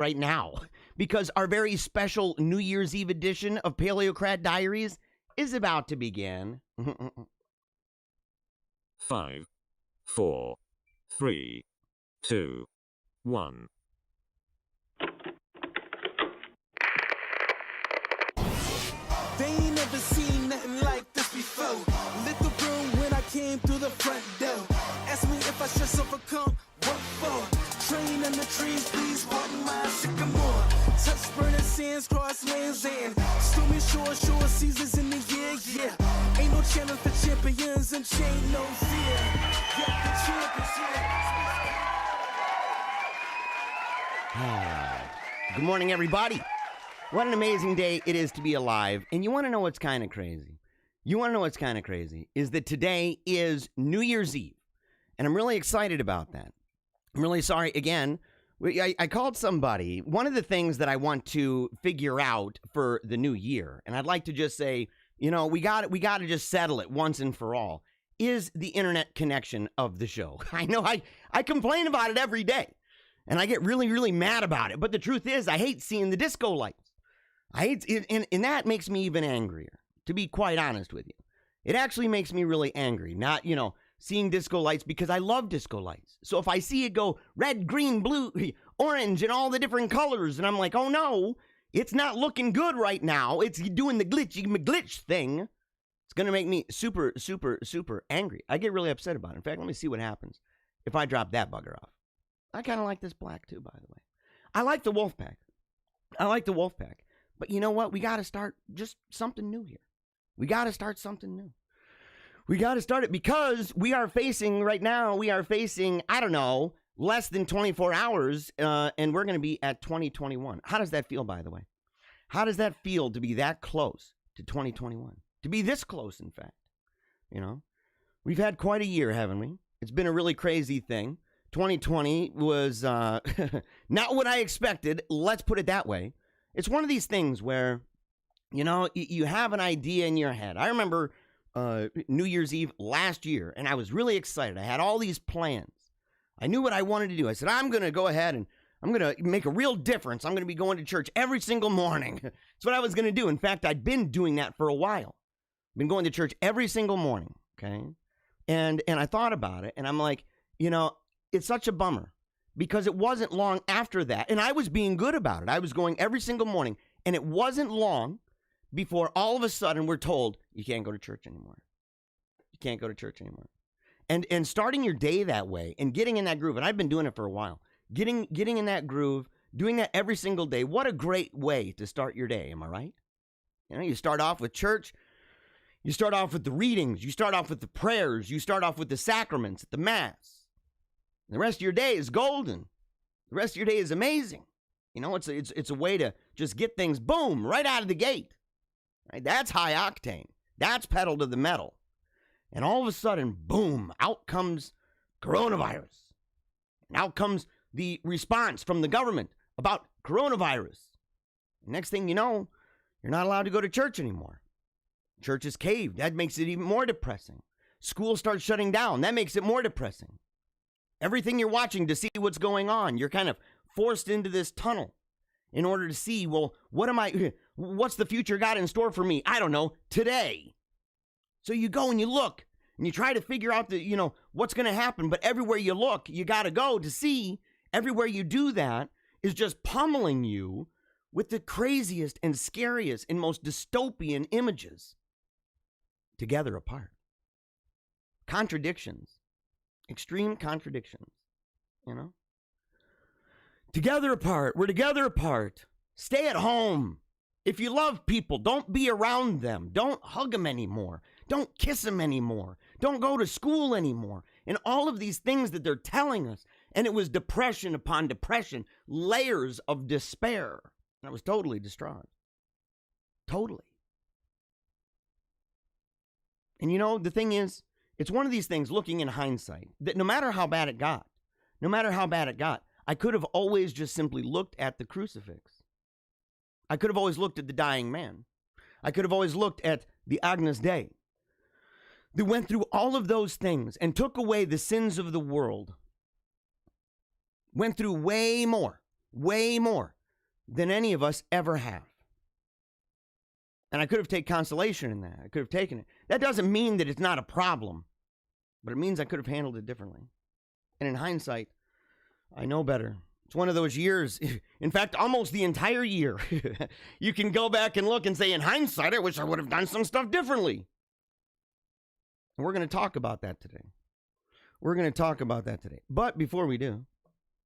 right now because our very special New Year's Eve edition of Paleocrat Diaries is about to begin. 5, 4, 3, 2, 1. They ain't never seen nothing like this before. Lit the room when I came through the front door. Ask me if I should overcome, what for? Train in the trees, please walk my sycamore. Touch burning sands, cross lands, and stormy shore seasons in the year, yeah. Ain't no challenge for champions and chain no fear. Yeah, the championship. Good morning, everybody. What an amazing day it is to be alive. And you want to know what's kind of crazy? Is that today is New Year's Eve. And I'm really excited about that. I'm really sorry. Again, I called somebody. One of the things that I want to figure out for the new year, and I'd like to just say, you know, we got to just settle it once and for all, is the internet connection of the show. I know I complain about it every day, and I get really, really mad about it. But the truth is, I hate seeing the disco lights. I hate it, and that makes me even angrier, to be quite honest with you. It actually makes me really angry, not, seeing disco lights, because I love disco lights. So if I see it go red, green, blue, orange, and all the different colors, and I'm like, oh no, it's not looking good right now. It's doing the glitch thing. It's going to make me super, super, super angry. I get really upset about it. In fact, let me see what happens if I drop that bugger off. I kind of like this black too, by the way. I like the Wolfpack. But you know what? We got to start just something new here. We got to start something new. We got to start it because we are facing, I don't know, less than 24 hours, and we're going to be at 2021. How does that feel, by the way? How does that feel to be that close to 2021? To be this close, in fact. We've had quite a year, haven't we? It's been a really crazy thing. 2020 was not what I expected. Let's put it that way. It's one of these things where, you have an idea in your head. I remember New Year's Eve last year, and I was really excited. I had all these plans. I knew what I wanted to do. I said, I'm going to go ahead and I'm going to make a real difference. I'm going to be going to church every single morning. That's what I was going to do. In fact, I'd been doing that for a while. I've been going to church every single morning, okay? And I thought about it, and I'm like, it's such a bummer. Because it wasn't long after that, and I was being good about it. I was going every single morning, and it wasn't long before all of a sudden we're told, you can't go to church anymore. You can't go to church anymore. And starting your day that way and getting in that groove, and I've been doing it for a while, getting in that groove, doing that every single day, what a great way to start your day, am I right? You start off with church, you start off with the readings, you start off with the prayers, you start off with the sacraments at the Mass. The rest of your day is golden. The rest of your day is amazing. It's a way to just get things, boom, right out of the gate. Right? That's high octane. That's pedal to the metal. And all of a sudden, boom, out comes coronavirus. And out comes the response from the government about coronavirus. Next thing you know, you're not allowed to go to church anymore. Church is caved. That makes it even more depressing. School starts shutting down. That makes it more depressing. Everything you're watching to see what's going on, you're kind of forced into this tunnel in order to see, well, what's the future got in store for me? I don't know, today. So you go and you look and you try to figure out what's going to happen. But everywhere you look, you got to go to see. Everywhere you do that is just pummeling you with the craziest and scariest and most dystopian images. Together apart. Contradictions. Extreme contradictions, Together apart. We're together apart. Stay at home. If you love people, don't be around them. Don't hug them anymore. Don't kiss them anymore. Don't go to school anymore. And all of these things that they're telling us. And it was depression upon depression, layers of despair. And I was totally distraught. Totally. And the thing is, it's one of these things, looking in hindsight, that no matter how bad it got, I could have always just simply looked at the crucifix. I could have always looked at the dying man. I could have always looked at the Agnus Dei. They went through all of those things and took away the sins of the world. Went through way more way more than any of us ever have. And I could have taken consolation in that. I could have taken it. That doesn't mean that it's not a problem, but it means I could have handled it differently. And in hindsight, I know better. It's one of those years, in fact, almost the entire year. You can go back and look and say, in hindsight, I wish I would have done some stuff differently. And we're going to talk about that today. But before we do,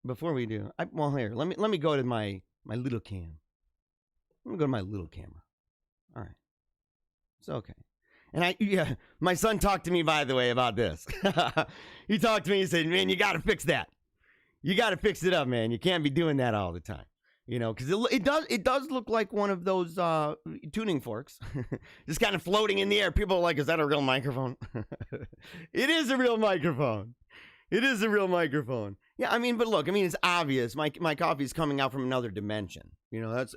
here, let me go to my little cam. Let me go to my little camera. All right. It's okay. And my son talked to me, by the way, about this. He talked to me, he said, man, you got to fix that. You got to fix it up, man. You can't be doing that all the time. You know, because it does look like one of those tuning forks, just kind of floating in the air. People are like, is that a real microphone? It is a real microphone. Yeah, I mean, but look, I mean, it's obvious. My coffee's coming out from another dimension. You know, that's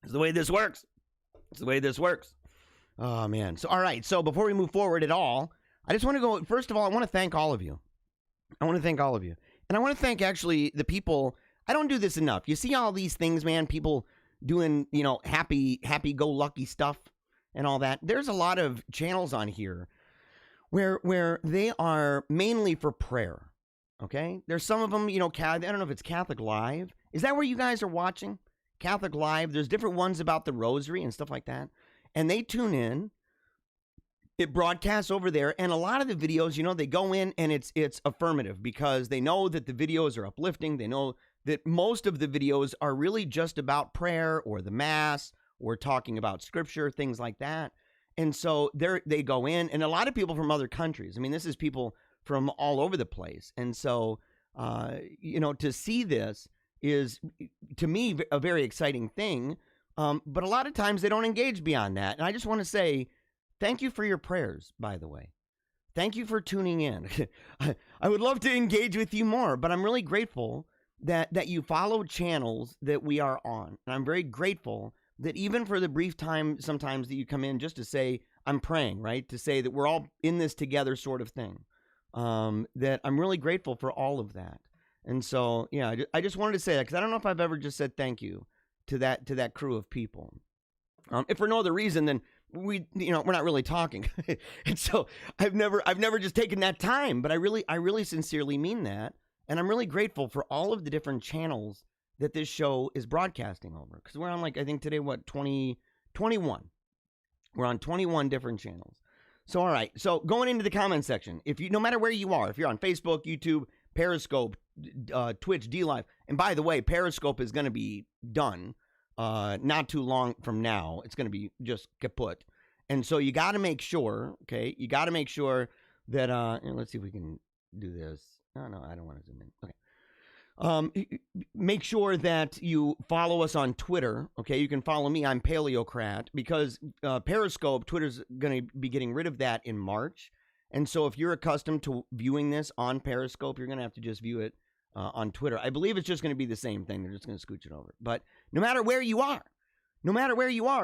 the way this works. It's the way this works. Oh, man. So, all right. So before we move forward at all, I just want to go, first of all, I want to thank all of you. And I want to thank actually the people. I don't do this enough. You see all these things, man, people doing, you know, happy-go-lucky stuff and all that. There's a lot of channels on here where they are mainly for prayer, okay? There's some of them, you know, I don't know if it's Catholic Live. Is that where you guys are watching? Catholic Live. There's different ones about the rosary and stuff like that. And they tune in. It broadcasts over there, and a lot of the videos, you know, they go in and it's affirmative because they know that the videos are uplifting. They know that most of the videos are really just about prayer or the Mass or talking about Scripture, things like that. And so they go in, and a lot of people from other countries. I mean, this is people from all over the place. And so, you know, to see this is, to me, a very exciting thing. But a lot of times they don't engage beyond that. And I just want to say, thank you for your prayers, by the way. Thank you for tuning in. I would love to engage with you more, but I'm really grateful that you follow channels that we are on. And I'm very grateful that even for the brief time sometimes that you come in just to say, I'm praying, right? To say that we're all in this together sort of thing. That I'm really grateful for all of that. And so, yeah, I just wanted to say that because I don't know if I've ever just said thank you to that crew of people. If for no other reason than we're not really talking. And so I've never just taken that time, but I really sincerely mean that. And I'm really grateful for all of the different channels that this show is broadcasting over. Because we're on, like, I think today, 21. We're on 21 different channels. So, all right. So going into the comment section, no matter where you are, if you're on Facebook, YouTube, Periscope, Twitch, DLive, and by the way, Periscope is going to be done not too long from now. It's going to be just kaput. And so you got to make sure, okay, that, let's see if we can do this. Oh, no, I don't want to zoom in. Okay. Make sure that you follow us on Twitter, okay? You can follow me. I'm Paleocrat because Periscope, Twitter's going to be getting rid of that in March. And so if you're accustomed to viewing this on Periscope, you're going to have to just view it on Twitter. I believe it's just going to be the same thing. They're just going to scooch it over. But no matter where you are,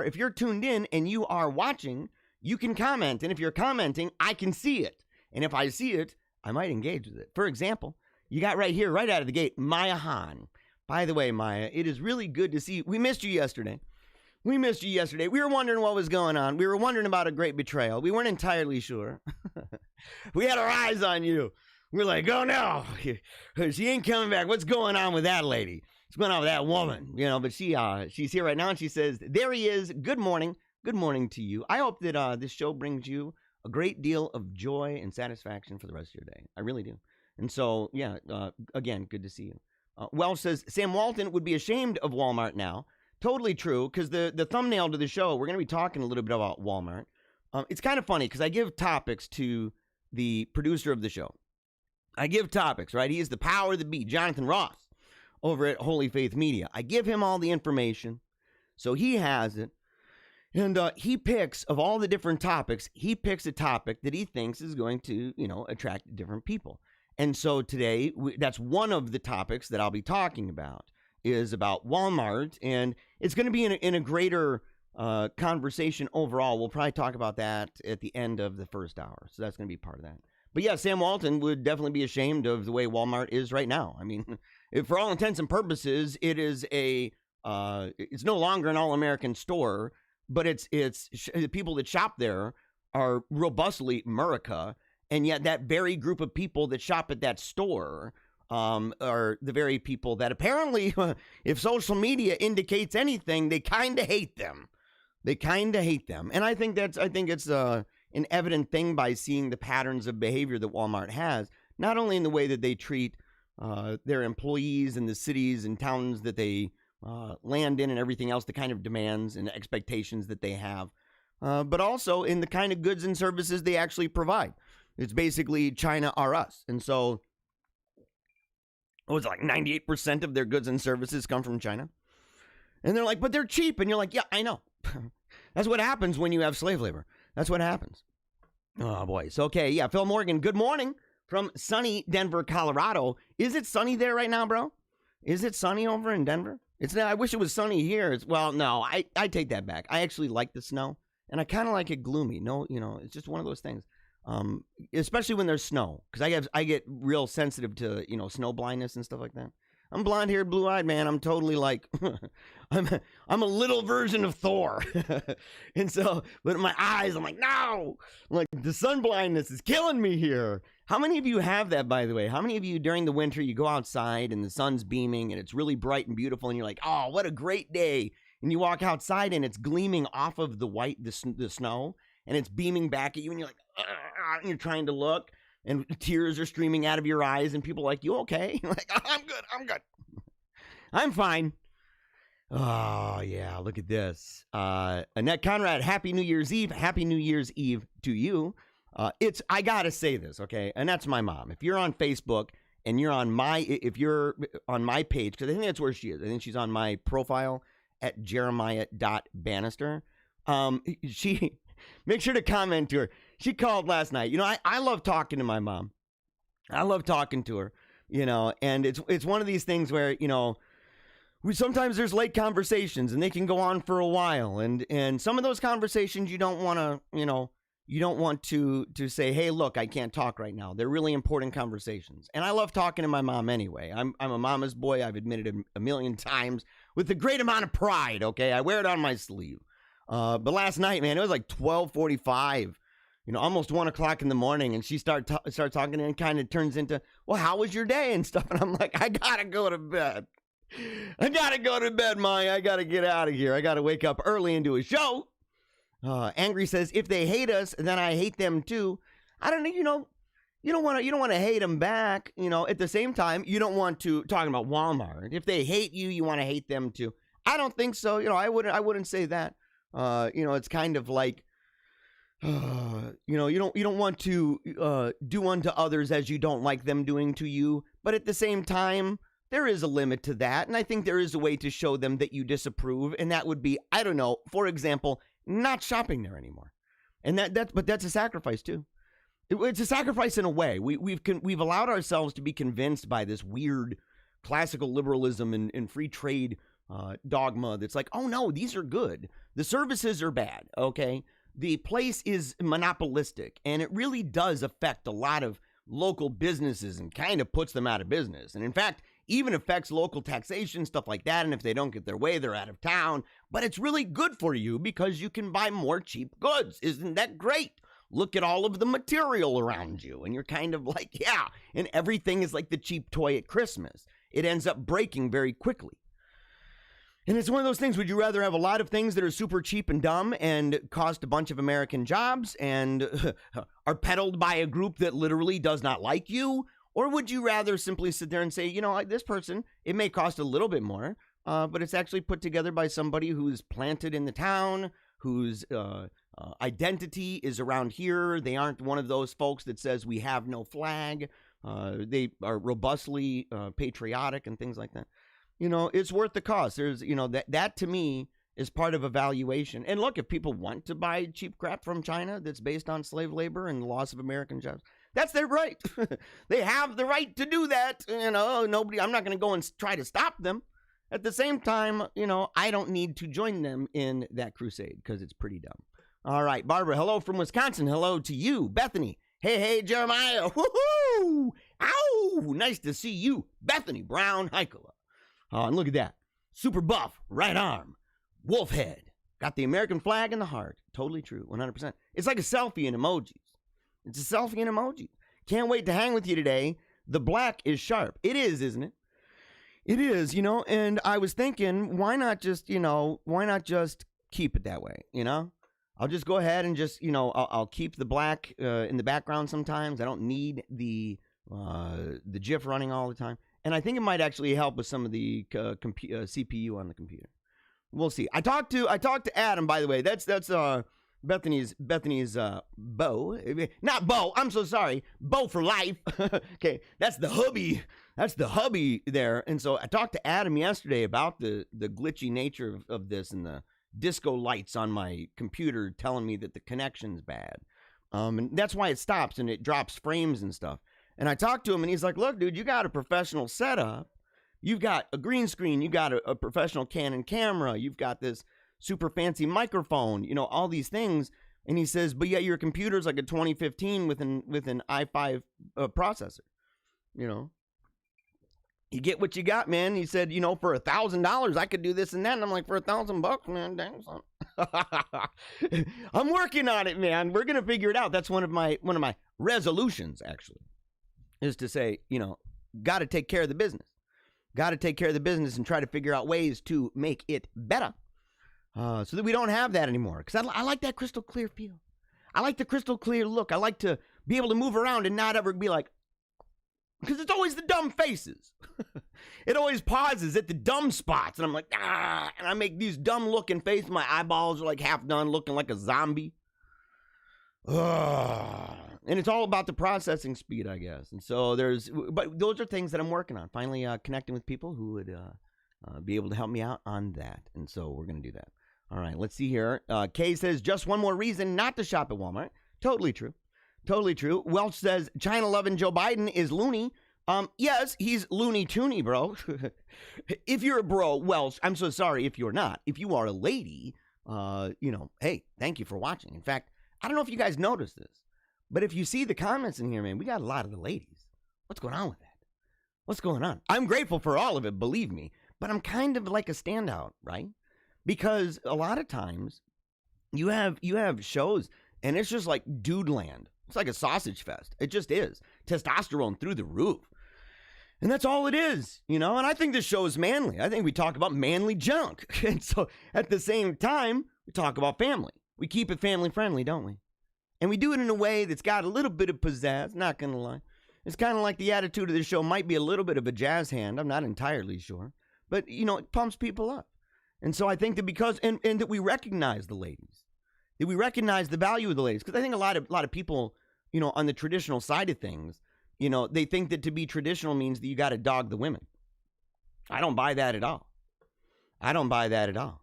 if you're tuned in and you are watching, you can comment. And if you're commenting, I can see it. And if I see it, I might engage with it. For example, you got right here, right out of the gate, Maya Han. By the way, Maya, it is really good to see you. We missed you yesterday. We were wondering what was going on. We were wondering about a great betrayal. We weren't entirely sure. We had our eyes on you. We're like, oh no, she ain't coming back. What's going on with that lady? What's going on with that woman? You know, but she's here right now, and she says, there he is. Good morning. Good morning to you. I hope that this show brings you a great deal of joy and satisfaction for the rest of your day. I really do. And so, yeah, again, good to see you. Welsh says, Sam Walton would be ashamed of Wal-Mart now. Totally true, because the thumbnail to the show, we're going to be talking a little bit about Wal-Mart. It's kind of funny, because I give topics to the producer of the show. I give topics, right? He is the power of the beat, Jonathan Ross, over at Holy Faith Media. I give him all the information, so he has it. And he picks, of all the different topics, he picks a topic that he thinks is going to, attract different people. And so today, that's one of the topics that I'll be talking about, is about Wal-Mart. And it's going to be in a greater conversation overall. We'll probably talk about that at the end of the first hour. So that's going to be part of that. But yeah, Sam Walton would definitely be ashamed of the way Wal-Mart is right now. I mean, for all intents and purposes, it is it's no longer an all-American store, but the people that shop there are robustly America, and yet that very group of people that shop at that store are the very people that apparently, if social media indicates anything, they kind of hate them. And I think it's an evident thing by seeing the patterns of behavior that Walmart has, not only in the way that they treat their employees in the cities and towns that they land in and everything else, the kind of demands and expectations that they have, but also in the kind of goods and services they actually provide. It's basically China are us. And so it was like 98% of their goods and services come from China. And they're like, but they're cheap. And you're like, yeah, I know. That's what happens when you have slave labor. That's what happens. Oh, boy. So, okay. Yeah. Phil Morgan, good morning from sunny Denver, Colorado. Is it sunny there right now, bro? Is it sunny over in Denver? I wish it was sunny here. Well, no, I take that back. I actually like the snow, and I kind of like it gloomy. No, it's just one of those things. Especially when there's snow, because I get real sensitive to, snow blindness and stuff like that. I'm blonde-haired, blue-eyed, man. I'm totally like, I'm a little version of Thor. And so, but my eyes, I'm like, no, like the sun blindness is killing me here. How many of you have that, by the way? How many of you during the winter, you go outside and the sun's beaming and it's really bright and beautiful and you're like, oh, what a great day. And you walk outside and it's gleaming off of the snow and it's beaming back at you and you're like, and you're trying to look. And tears are streaming out of your eyes, and people are like, you okay? You're like, I'm good. I'm fine. Oh, yeah, look at this. Annette Conrad, Happy New Year's Eve. Happy New Year's Eve to you. I got to say this, okay? And that's my mom. If you're on Facebook and you're on my page, because I think that's where she is. I think she's on my profile at jeremiah.bannister. Make sure to comment to her. She called last night. I love talking to my mom. I love talking to her, and it's one of these things where, sometimes there's late conversations and they can go on for a while. And some of those conversations you don't want to say, hey, look, I can't talk right now. They're really important conversations. And I love talking to my mom anyway. I'm a mama's boy. I've admitted it a million times with a great amount of pride. Okay. I wear it on my sleeve. But last night, man, it was like 12:45. Almost 1 o'clock in the morning, and she started talking, and it kind of turns into, well, how was your day and stuff? And I'm like, I gotta go to bed. Maya. I gotta get out of here. I gotta wake up early and do a show. Angry says, if they hate us, then I hate them too. I don't know. You don't want to hate them back. At the same time, you don't want to, talking about Walmart, if they hate you, you want to hate them too. I don't think so. I wouldn't say that. It's kind of like, you don't want to do unto others as you don't like them doing to you. But at the same time, there is a limit to that. And I think there is a way to show them that you disapprove. And that would be, I don't know, for example, not shopping there anymore. And but that's a sacrifice too. It's a sacrifice in a way. We've allowed ourselves to be convinced by this weird classical liberalism and free trade dogma that's like, oh no, these are good. The services are bad. Okay. The place is monopolistic, and it really does affect a lot of local businesses and kind of puts them out of business. And in fact, even affects local taxation, stuff like that. And if they don't get their way, they're out of town. But it's really good for you because you can buy more cheap goods. Isn't that great? Look at all of the material around you. And you're kind of like, yeah. And everything is like the cheap toy at Christmas. It ends up breaking very quickly. And it's one of those things, would you rather have a lot of things that are super cheap and dumb and cost a bunch of American jobs and are peddled by a group that literally does not like you? Or would you rather simply sit there and say, like this person, it may cost a little bit more, but it's actually put together by somebody who's planted in the town, whose identity is around here. They aren't one of those folks that says we have no flag. They are robustly patriotic and things like that. It's worth the cost. There's, that to me is part of evaluation. And look, if people want to buy cheap crap from China that's based on slave labor and the loss of American jobs, that's their right. They have the right to do that. I'm not going to go and try to stop them. At the same time, I don't need to join them in that crusade because it's pretty dumb. All right, Barbara, hello from Wisconsin. Hello to you. Bethany, Hey, Jeremiah. Woohoo! Ow! Nice to see you. Bethany Brown Heikela. And look at that. Super buff, right arm, wolf head. Got the American flag in the heart. Totally true, 100%. It's like a selfie in emojis. It's a selfie in emojis. Can't wait to hang with you today. The black is sharp. It is, isn't it? It is, and I was thinking, why not just keep it that way, I'll just go ahead and just, I'll keep the black in the background sometimes. I don't need the GIF running all the time. And I think it might actually help with some of the CPU on the computer. We'll see. I talked to Adam, by the way. That's Bethany's beau. Not beau. I'm so sorry. Beau for life. Okay, that's the hubby. That's the hubby there. And so I talked to Adam yesterday about the glitchy nature of this and the disco lights on my computer telling me that the connection's bad. And that's why it stops and it drops frames and stuff. And I talked to him and he's like, look, dude, you got a professional setup. You've got a green screen. You got a professional Canon camera. You've got this super fancy microphone, all these things. And he says, but yet your computer's like a 2015 with an i5 processor. You get what you got, man. He said, for $1,000, I could do this and that. And I'm like, for $1,000, man, dang son. I'm working on it, man. We're gonna figure it out. That's one of my resolutions, actually, is to say, got to take care of the business. Got to take care of the business and try to figure out ways to make it better, so that we don't have that anymore. Because I like that crystal clear feel. I like the crystal clear look. I like to be able to move around and not ever be like. Because it's always the dumb faces. It always pauses at the dumb spots. And I'm like, and I make these dumb looking faces. My eyeballs are like half done, looking like a zombie. And it's all about the processing speed, I guess. And so but those are things that I'm working on. Finally connecting with people who would be able to help me out on that. And so we're going to do that. All right, let's see here. Kay says, just one more reason not to shop at Walmart. Totally true. Totally true. Welch says, China loving Joe Biden is loony. Yes, he's loony toony, bro. If you're a bro, Welch, I'm so sorry if you're not. If you are a lady, hey, thank you for watching. In fact, I don't know if you guys noticed this, but if you see the comments in here, man, we got a lot of the ladies. What's going on with that? What's going on? I'm grateful for all of it, believe me, but I'm kind of like a standout, right? Because a lot of times you have shows and it's just like dude land. It's like a sausage fest. It just is. Testosterone through the roof. And that's all it is, And I think this show is manly. I think we talk about manly junk. And so at the same time, we talk about family. We keep it family friendly, don't we? And we do it in a way that's got a little bit of pizzazz, not going to lie. It's kind of like the attitude of the show might be a little bit of a jazz hand. I'm not entirely sure. But, it pumps people up. And so I think that because, and that we recognize the ladies. That we recognize the value of the ladies. Because I think a lot of people, on the traditional side of things, they think that to be traditional means that you got to dog the women. I don't buy that at all. I don't buy that at all.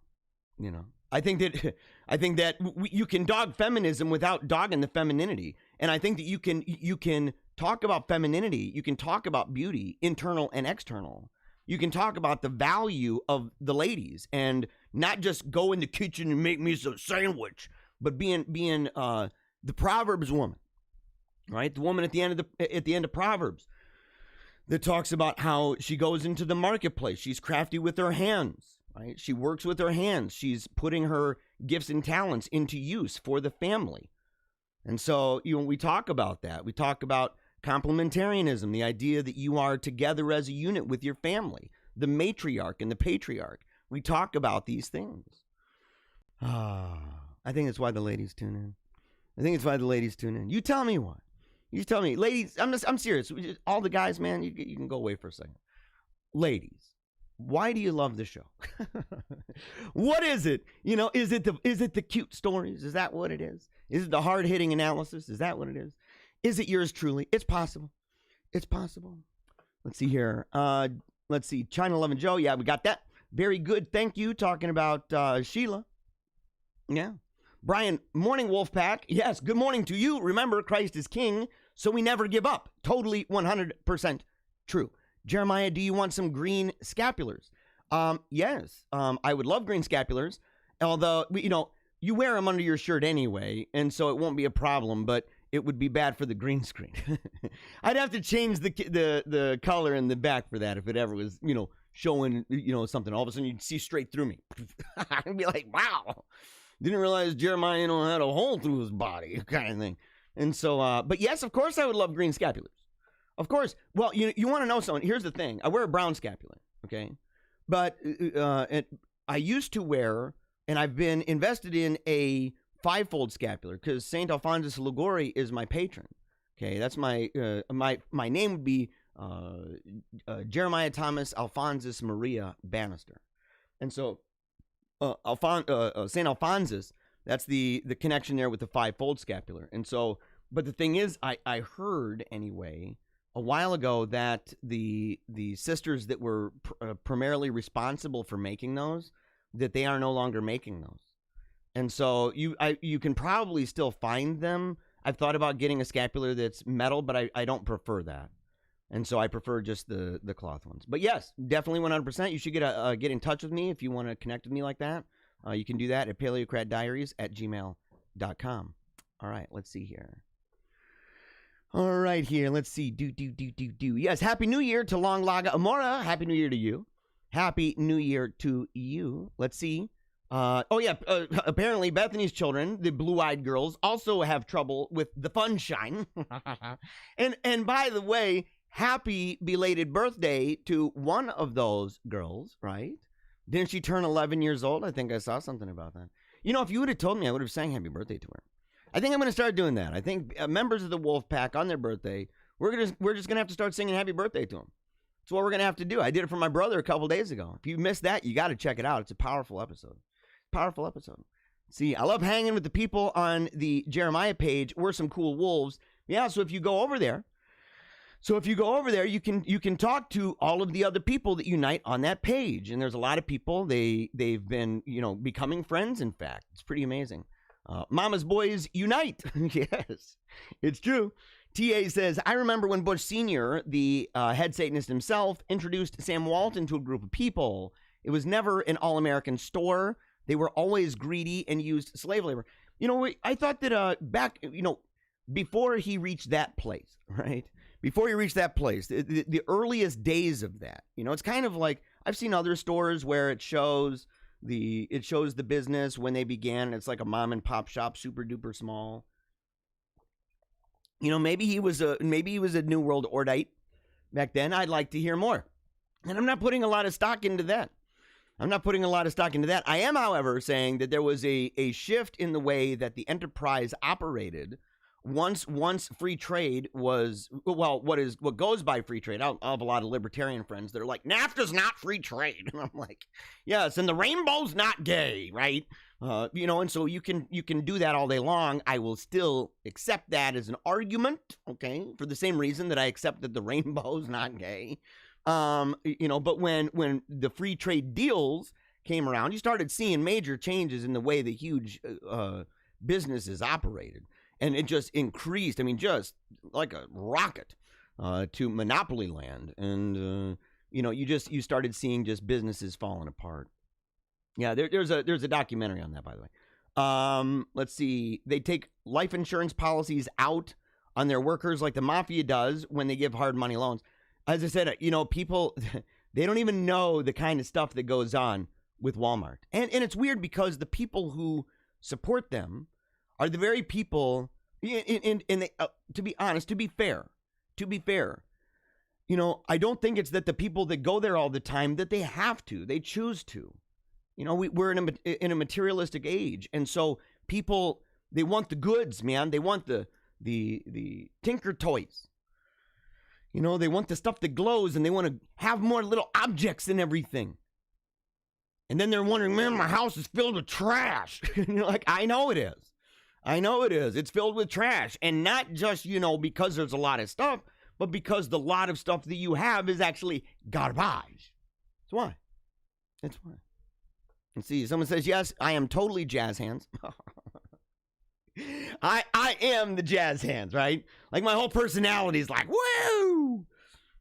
I think that you can dog feminism without dogging the femininity. And I think that you can talk about femininity. You can talk about beauty, internal and external. You can talk about the value of the ladies and not just go in the kitchen and make me a sandwich. But being the Proverbs woman, right? The woman at the end of Proverbs that talks about how she goes into the marketplace. She's crafty with her hands, right? She works with her hands. She's putting her gifts and talents into use for the family. And so, we talk about that. We talk about complementarianism, the idea that you are together as a unit with your family, the matriarch and the patriarch. We talk about these things. I think it's why the ladies tune in. You tell me why. You tell me. Ladies, I'm serious. All the guys, man, you can go away for a second. Ladies, why do you love the show? What is it? Is it the cute stories? Is that what it is? Is it the hard-hitting analysis? Is that what it is? Is it yours truly? It's possible. It's possible. Let's see here. Let's see. China loving Joe. Yeah, we got that. Very good. Thank you. Talking about Sheila. Yeah. Brian, morning, Wolfpack. Yes, good morning to you. Remember, Christ is king, so we never give up. Totally 100% true. Jeremiah, do you want some green scapulars? Yes, I would love green scapulars, although, you wear them under your shirt anyway, and so it won't be a problem. But it would be bad for the green screen. I'd have to change the color in the back for that if it ever was, showing, something. All of a sudden you'd see straight through me. I'd be like, wow, didn't realize Jeremiah had a hole through his body, kind of thing. And so, but yes, of course I would love green scapulars. Of course. Well, you want to know something. Here's the thing. I wear a brown scapular, okay? But I used to wear, and I've been invested in a 5-fold scapular because St. Alphonsus Liguori is my patron. Okay, that's my name would be Jeremiah Thomas Alphonsus Maria Bannister. And so St. Alphonsus, that's the connection there with the 5-fold scapular. And so, but the thing is, I heard anyway a while ago that the sisters that were primarily responsible for making those, that they are no longer making those. And so you can probably still find them. I've thought about getting a scapular that's metal, but I don't prefer that. And so I prefer just the cloth ones. But yes, definitely 100%. You should get in touch with me if you want to connect with me like that. You can do that at paleocratdiaries@gmail.com. All right, let's see here. All right, here, let's see. Do. Yes, Happy New Year to Long Laga Amora. Happy New Year to you. Happy New Year to you. Let's see. Apparently Bethany's children, the blue-eyed girls, also have trouble with the funshine. and by the way, happy belated birthday to one of those girls, right? Didn't she turn 11 years old? I think I saw something about that. If you would have told me, I would have sang happy birthday to her. I think I'm going to start doing that. I think members of the Wolf Pack on their birthday, we're just going to have to start singing happy birthday to them. That's what we're going to have to do. I did it for my brother a couple days ago. If you missed that, you got to check it out. It's a powerful episode. See, I love hanging with the people on the Jeremiah page. We're some cool wolves. Yeah, so if you go over there, you can talk to all of the other people that unite on that page. And there's a lot of people. They've been, becoming friends, in fact. It's pretty amazing. Mama's boys unite. Yes, it's true. TA says, I remember when Bush Sr., the head Satanist himself, introduced Sam Walton to a group of people. It was never an all-American store. They were always greedy and used slave labor. I thought that back, before he reached that place, right? Before he reached that place, the earliest days of that, it's kind of like I've seen other stores where it shows the business when they began. It's like a mom and pop shop, super duper small. Maybe he was a New World Ordite back then. I'd like to hear more. And I'm not putting a lot of stock into that. I am, however, saying that there was a shift in the way that the enterprise operated once free trade was, what goes by free trade. I have a lot of libertarian friends that are like, NAFTA's not free trade. And I'm like, yes, and the rainbow's not gay, right? And so you can do that all day long. I will still accept that as an argument, okay, for the same reason that I accept that the rainbow's not gay. But when the free trade deals came around, you started seeing major changes in the way the huge businesses operated. And it just increased, just like a rocket to monopoly land. And, you started seeing just businesses falling apart. Yeah, there's a documentary on that, by the way. Let's see. They take life insurance policies out on their workers like the mafia does when they give hard money loans. As I said, people, they don't even know the kind of stuff that goes on with Wal-Mart. And it's weird because the people who support them are the very people, and they, to be honest, to be fair, I don't think it's that the people that go there all the time, that they have to, they choose to. We're in a materialistic age. And so people, they want the goods, man. They want the Tinker Toys. They want the stuff that glows, and they want to have more little objects and everything. And then they're wondering, man, my house is filled with trash. Like, I know it is. It's filled with trash. And not just, because there's a lot of stuff, but because the lot of stuff that you have is actually garbage. That's why. Let's see, someone says, yes, I am totally jazz hands. I am the jazz hands, right? Like my whole personality is like, woo!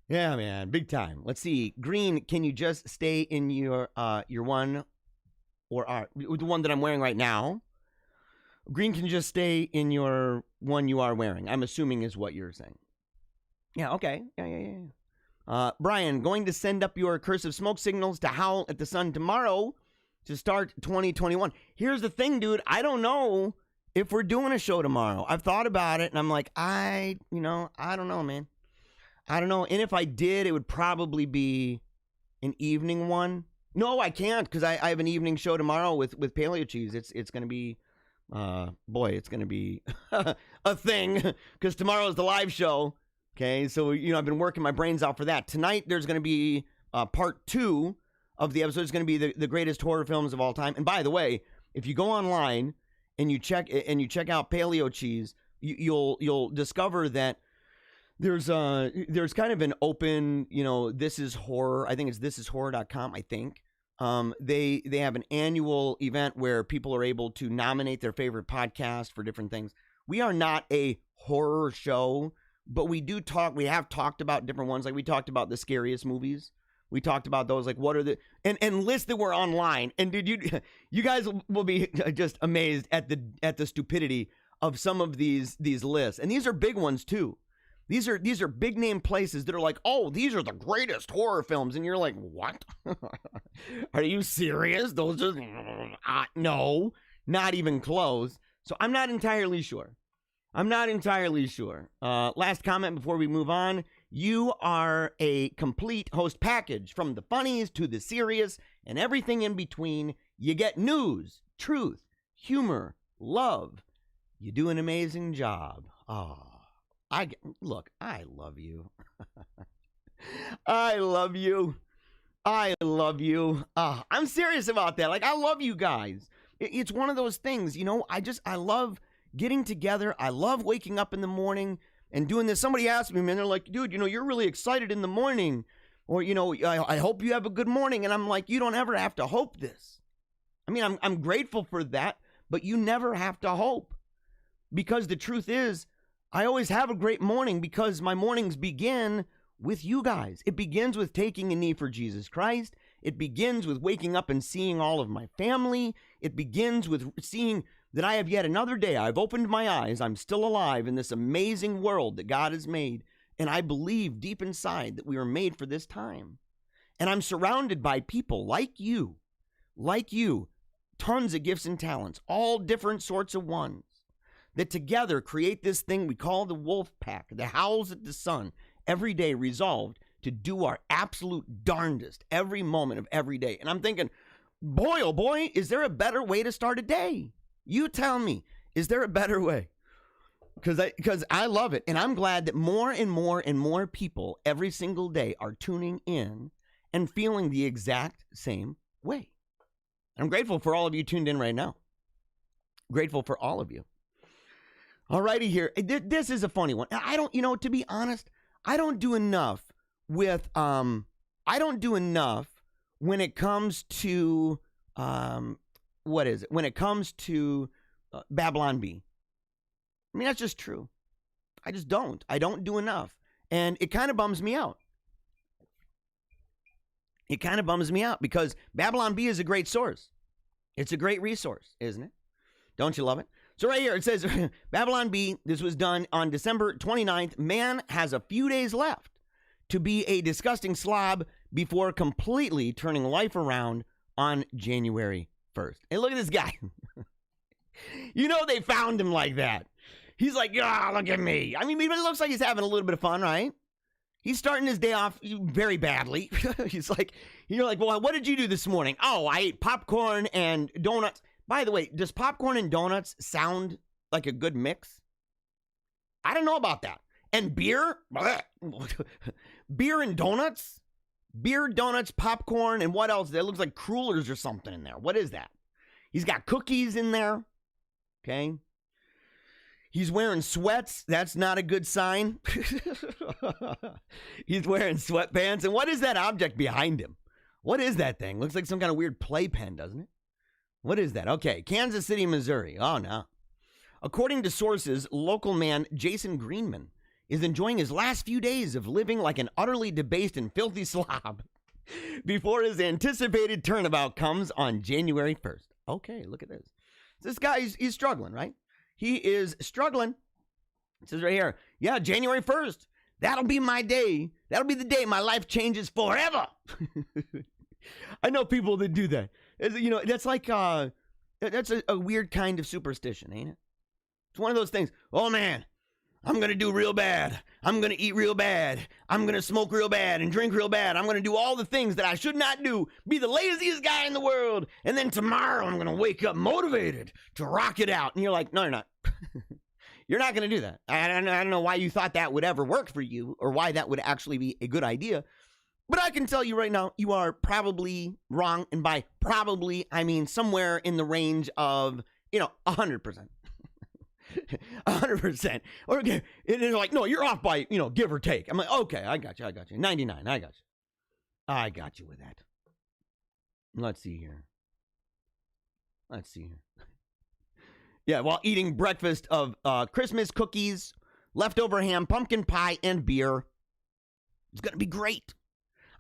Yeah, man, big time. Let's see. Green, can you just stay in your one or the one that I'm wearing right now? Green can just stay in your one you are wearing, I'm assuming is what you're saying. Yeah, okay. Yeah. Brian, going to send up your cursive smoke signals to howl at the sun tomorrow to start 2021. Here's the thing, dude. I don't know if we're doing a show tomorrow. I've thought about it, and I'm like, I don't know, man. I don't know. And if I did, it would probably be an evening one. No, I can't, because I have an evening show tomorrow with Paleo Cheese. It's going to be, it's going to be a thing, because tomorrow is the live show. Okay, so, I've been working my brains out for that. Tonight, there's going to be part 2 of the episode. It's going to be the greatest horror films of all time. And by the way, if you go online and you check out Paleo Cheese, you'll discover that there's kind of an open, this is horror. I think it's thisishorror.com, I think. They have an annual event where people are able to nominate their favorite podcast for different things. We are not a horror show, but we have talked about different ones. Like we talked about the scariest movies. We talked about those, like what are the, and lists that were online. And dude, you guys will be just amazed at the stupidity of some of these lists. And these are big ones too. These are big name places that are like, oh, these are the greatest horror films. And you're like, what? Are you serious? Those are, no, not even close. So I'm not entirely sure. Last comment before we move on. You are a complete host package, from the funnies to the serious and everything in between. You get news, truth, humor, love. You do an amazing job. Oh, I love you. I love you. I'm serious about that. Like, I love you guys. It's one of those things, I love getting together. I love waking up in the morning and doing this. Somebody asked me, man, they're like, dude, you're really excited in the morning. Or, I hope you have a good morning. And I'm like, you don't ever have to hope this. I mean, I'm grateful for that, but you never have to hope. Because the truth is, I always have a great morning because my mornings begin with you guys. It begins with taking a knee for Jesus Christ. It begins with waking up and seeing all of my family. It begins with seeing that I have yet another day. I've opened my eyes. I'm still alive in this amazing world that God has made. And I believe deep inside that we were made for this time. And I'm surrounded by people like you, tons of gifts and talents, all different sorts of ones, that together create this thing we call the wolf pack, that howls at the sun every day, resolved to do our absolute darndest every moment of every day. And I'm thinking, boy, oh boy, is there a better way to start a day? You tell me, is there a better way? Because I love it. And I'm glad that more and more and more people every single day are tuning in and feeling the exact same way. I'm grateful for all of you tuned in right now. Grateful for all of you. All righty here. This is a funny one. I don't, to be honest, I don't do enough with, when it comes to, when it comes to Babylon Bee. I mean, that's just true. I just don't. I don't do enough. And it kind of bums me out. Because Babylon Bee is a great source. It's a great resource, isn't it? Don't you love it? So right here, it says, Babylon Bee, this was done on December 29th. Man has a few days left to be a disgusting slob before completely turning life around on January 1st. And look at this guy. They found him like that. He's like, look at me. I mean, it looks like he's having a little bit of fun, right? He's starting his day off very badly. You're like, well, what did you do this morning? Oh, I ate popcorn and donuts. By the way, does popcorn and donuts sound like a good mix? I don't know about that. And beer? Beer and donuts? Beer, donuts, popcorn, and what else? That looks like crullers or something in there. What is that? He's got cookies in there. Okay. He's wearing sweats. That's not a good sign. He's wearing sweatpants. And what is that object behind him? What is that thing? Looks like some kind of weird playpen, doesn't it? What is that? Okay, Kansas City, Missouri. Oh, no. According to sources, local man Jason Greenman is enjoying his last few days of living like an utterly debased and filthy slob before his anticipated turnabout comes on January 1st. Okay, look at this. This guy, he's struggling, right? He is struggling. It says right here, yeah, January 1st. That'll be my day. That'll be the day my life changes forever. I know people that do that. You know, that's like, that's a weird kind of superstition, ain't it? It's one of those things. Oh, man, I'm going to do real bad. I'm going to eat real bad. I'm going to smoke real bad and drink real bad. I'm going to do all the things that I should not do. Be the laziest guy in the world. And then tomorrow I'm going to wake up motivated to rock it out. And you're like, no, you're not. You're not going to do that. I don't know why you thought that would ever work for you or why that would actually be a good idea. But I can tell you right now, you are probably wrong. And by probably, I mean somewhere in the range of, 100%. 100%. Or okay, it's like, no, you're off by, give or take. I'm like, okay, I got you. 99, I got you with that. Let's see here. Yeah, while eating breakfast of Christmas cookies, leftover ham, pumpkin pie, and beer. It's going to be great.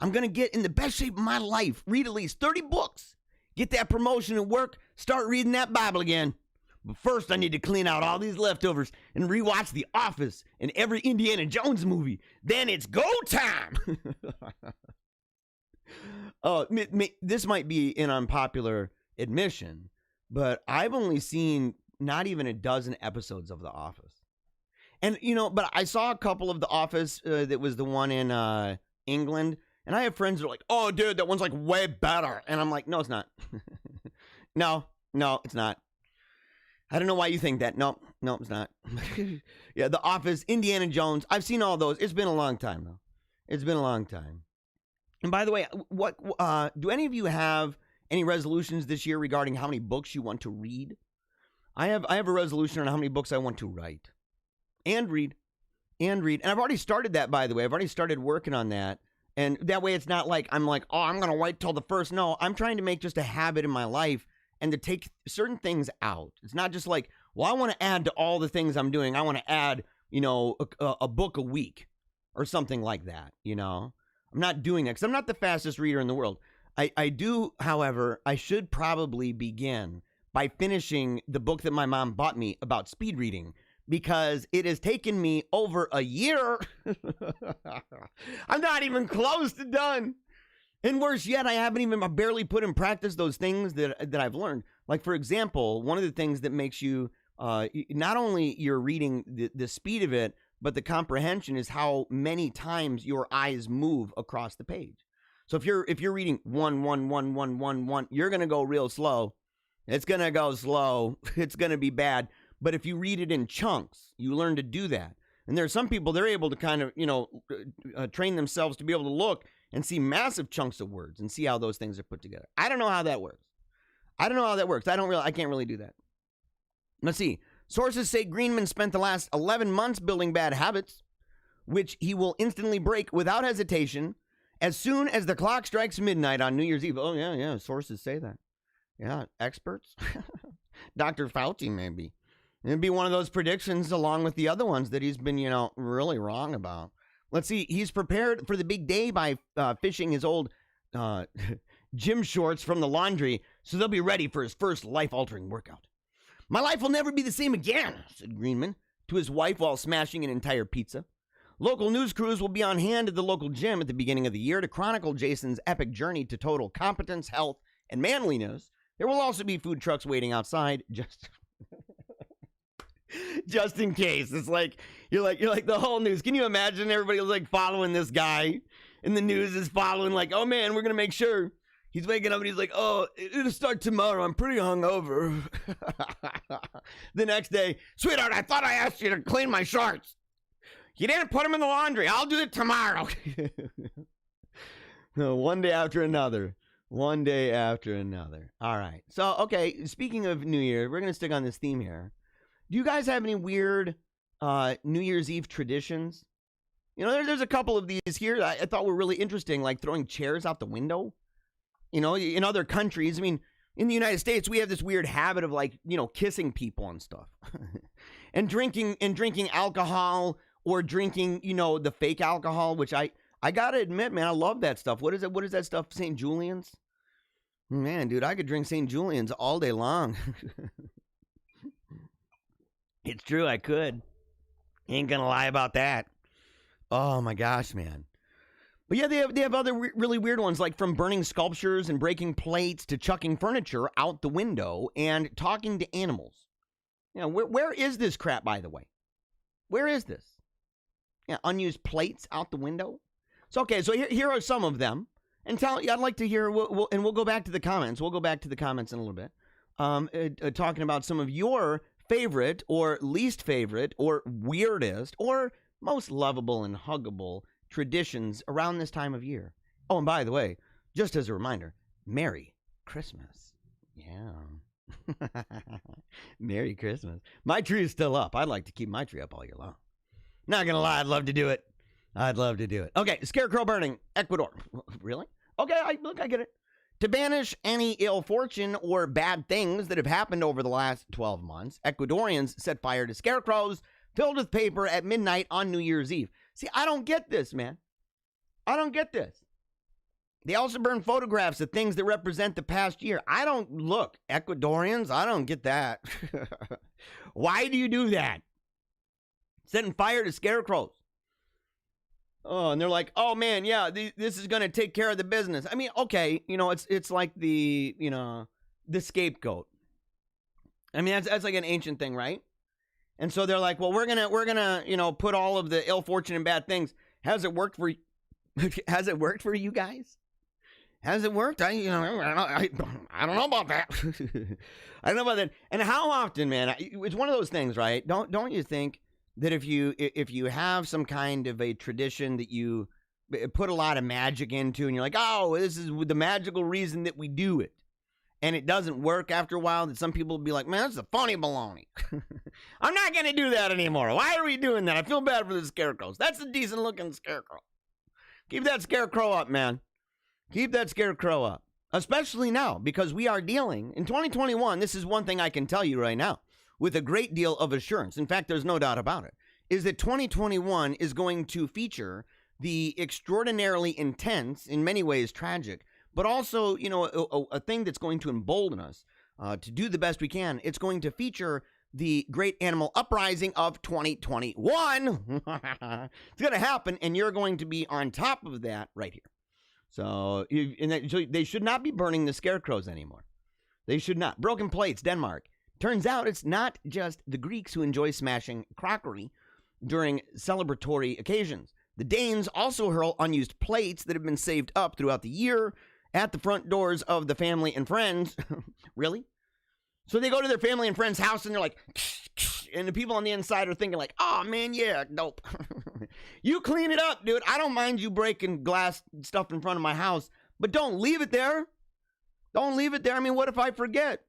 I'm going to get in the best shape of my life, read at least 30 books, get that promotion at work, start reading that Bible again. But first, I need to clean out all these leftovers and rewatch The Office and every Indiana Jones movie. Then it's go time. This might be an unpopular admission, but I've only seen not even a dozen episodes of The Office. And, but I saw a couple of The Office that was the one in England. And I have friends that are like, oh, dude, that one's like way better. And I'm like, no, it's not. No, it's not. I don't know why you think that. No, it's not. Yeah, The Office, Indiana Jones. I've seen all those. It's been a long time, though. It's been a long time. And by the way, what do any of you have any resolutions this year regarding how many books you want to read? I have a resolution on how many books I want to write and read. And I've already started that, by the way. I've already started working on that. And that way it's not like I'm like, oh, I'm going to wait till the first. No, I'm trying to make just a habit in my life and to take certain things out. It's not just like, well, I want to add to all the things I'm doing. I want to add, a book a week or something like that, I'm not doing that because I'm not the fastest reader in the world. I do, however, I should probably begin by finishing the book that my mom bought me about speed reading because it has taken me over a year. I'm not even close to done. And worse yet, I barely put in practice those things that I've learned. Like, for example, one of the things that makes you, not only you're reading the speed of it, but the comprehension is how many times your eyes move across the page. So if you're reading 1, 1, 1, 1, 1, 1, you're going to go real slow. It's going to go slow. It's going to be bad. But if you read it in chunks, you learn to do that. And there are some people, they're able to kind of, train themselves to be able to look and see massive chunks of words and see how those things are put together. I don't know how that works. I can't really do that. Let's see. Sources say Greenman spent the last 11 months building bad habits, which he will instantly break without hesitation as soon as the clock strikes midnight on New Year's Eve. Oh, yeah, sources say that. Yeah, experts. Dr. Fauci, maybe. It'd be one of those predictions along with the other ones that he's been, really wrong about. Let's see. He's prepared for the big day by fishing his old gym shorts from the laundry so they'll be ready for his first life-altering workout. My life will never be the same again, said Greenman to his wife while smashing an entire pizza. Local news crews will be on hand at the local gym at the beginning of the year to chronicle Jason's epic journey to total competence, health, and manliness. There will also be food trucks waiting outside just in case. It's like you're like the whole news. Can you imagine everybody was like following this guy and the news is following like, oh man, we're gonna make sure he's waking up and he's like, oh, it'll start tomorrow. I'm pretty hungover. The next day, sweetheart, I thought I asked you to clean my shorts. You didn't put them in the laundry. I'll do it tomorrow. No, one day after another. One day after another. All right. So, okay, speaking of New Year, we're gonna stick on this theme here. Do you guys have any weird New Year's Eve traditions? There's a couple of these here I thought were really interesting, like throwing chairs out the window. In other countries, in the United States, we have this weird habit of like, kissing people and stuff. and drinking alcohol or drinking, the fake alcohol, which I got to admit, man, I love that stuff. What is it? What is that stuff? St. Julian's? Man, dude, I could drink St. Julian's all day long. It's true, I could. Ain't gonna lie about that. Oh my gosh, man. But yeah, they have other really weird ones, like from burning sculptures and breaking plates to chucking furniture out the window and talking to animals. You know, where is this crap, by the way? Where is this? Yeah, unused plates out the window. So okay, so here are some of them. And I'd like to hear, we'll go back to the comments. We'll go back to the comments in a little bit. Talking about some of your favorite or least favorite or weirdest or most lovable and huggable traditions around this time of year. Oh, and by the way, just as a reminder, Merry Christmas. Yeah. Merry Christmas. My tree is still up. I'd like to keep my tree up all year long. Not gonna lie, I'd love to do it. I'd love to do it. Okay, scarecrow burning, Ecuador. Really? Okay, I get it. To banish any ill fortune or bad things that have happened over the last 12 months, Ecuadorians set fire to scarecrows filled with paper at midnight on New Year's Eve. See, I don't get this, man. I don't get this. They also burn photographs of things that represent the past year. Look, Ecuadorians, I don't get that. Why do you do that? Setting fire to scarecrows. Oh, and they're like, oh man, yeah, this is going to take care of the business. I mean, okay, it's like the scapegoat. I mean, that's like an ancient thing, right? And so they're like, well, we're gonna, put all of the ill fortune and bad things. Has it worked for Has it worked for you guys? Has it worked? I don't know about that. I don't know about that. And how often, man? It's one of those things, right? Don't you think that if you have some kind of a tradition that you put a lot of magic into, and you're like, oh, this is the magical reason that we do it, and it doesn't work after a while, that some people will be like, man, that's a phony baloney. I'm not going to do that anymore. Why are we doing that? I feel bad for the scarecrows. That's a decent looking scarecrow. Keep that scarecrow up, man. Keep that scarecrow up. Especially now, because we are dealing, in 2021, this is one thing I can tell you right now, with a great deal of assurance. In fact, there's no doubt about it, is that 2021 is going to feature the extraordinarily intense, in many ways tragic, but also, a thing that's going to embolden us to do the best we can. It's going to feature the great animal uprising of 2021. It's going to happen, and you're going to be on top of that right here. So they should not be burning the scarecrows anymore. They should not. Broken plates, Denmark. Turns out it's not just the Greeks who enjoy smashing crockery during celebratory occasions. The Danes also hurl unused plates that have been saved up throughout the year at the front doors of the family and friends. Really? So they go to their family and friends' house and they're like, and the people on the inside are thinking like, oh man, yeah, dope. You clean it up, dude. I don't mind you breaking glass stuff in front of my house, but don't leave it there. Don't leave it there. I mean, what if I forget?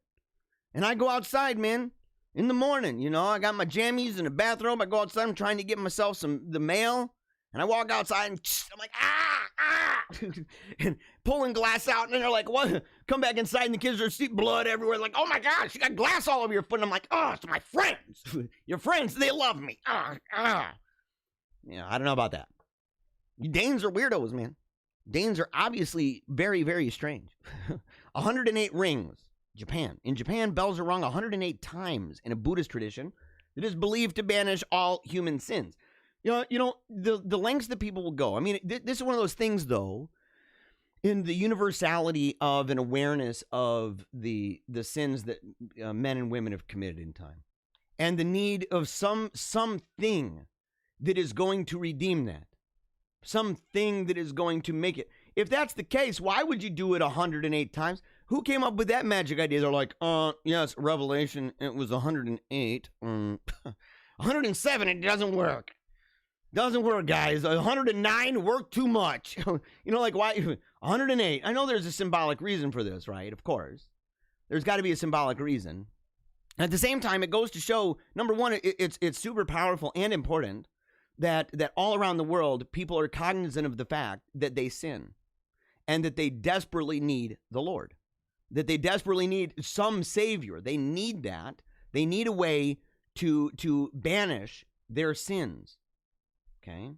And I go outside, man, in the morning, I got my jammies and a bathrobe. I go outside, I'm trying to get myself the mail. And I walk outside and I'm like, and pulling glass out. And they're like, what? Come back inside and the kids are seeing blood everywhere. Like, oh my gosh, you got glass all over your foot. And I'm like, oh, it's my friends. Your friends, they love me. Yeah, I don't know about that. Danes are weirdos, man. Danes are obviously very, very strange. 108 rings. Japan. In Japan, bells are rung 108 times in a Buddhist tradition that is believed to banish all human sins. The lengths that people will go. I mean, this is one of those things, though, in the universality of an awareness of the sins that men and women have committed in time, and the need of something that is going to redeem that, something that is going to make it. If that's the case, why would you do it 108 times? Who came up with that magic idea? They're like, yes, Revelation, it was 108. 107, it doesn't work. Doesn't work, guys. 109 worked too much. Like why? 108. I know there's a symbolic reason for this, right? Of course. There's got to be a symbolic reason. At the same time, it goes to show, number one, it's super powerful and important that all around the world, people are cognizant of the fact that they sin and that they desperately need the Lord, that they desperately need some savior. They need that. They need a way to banish their sins. Okay,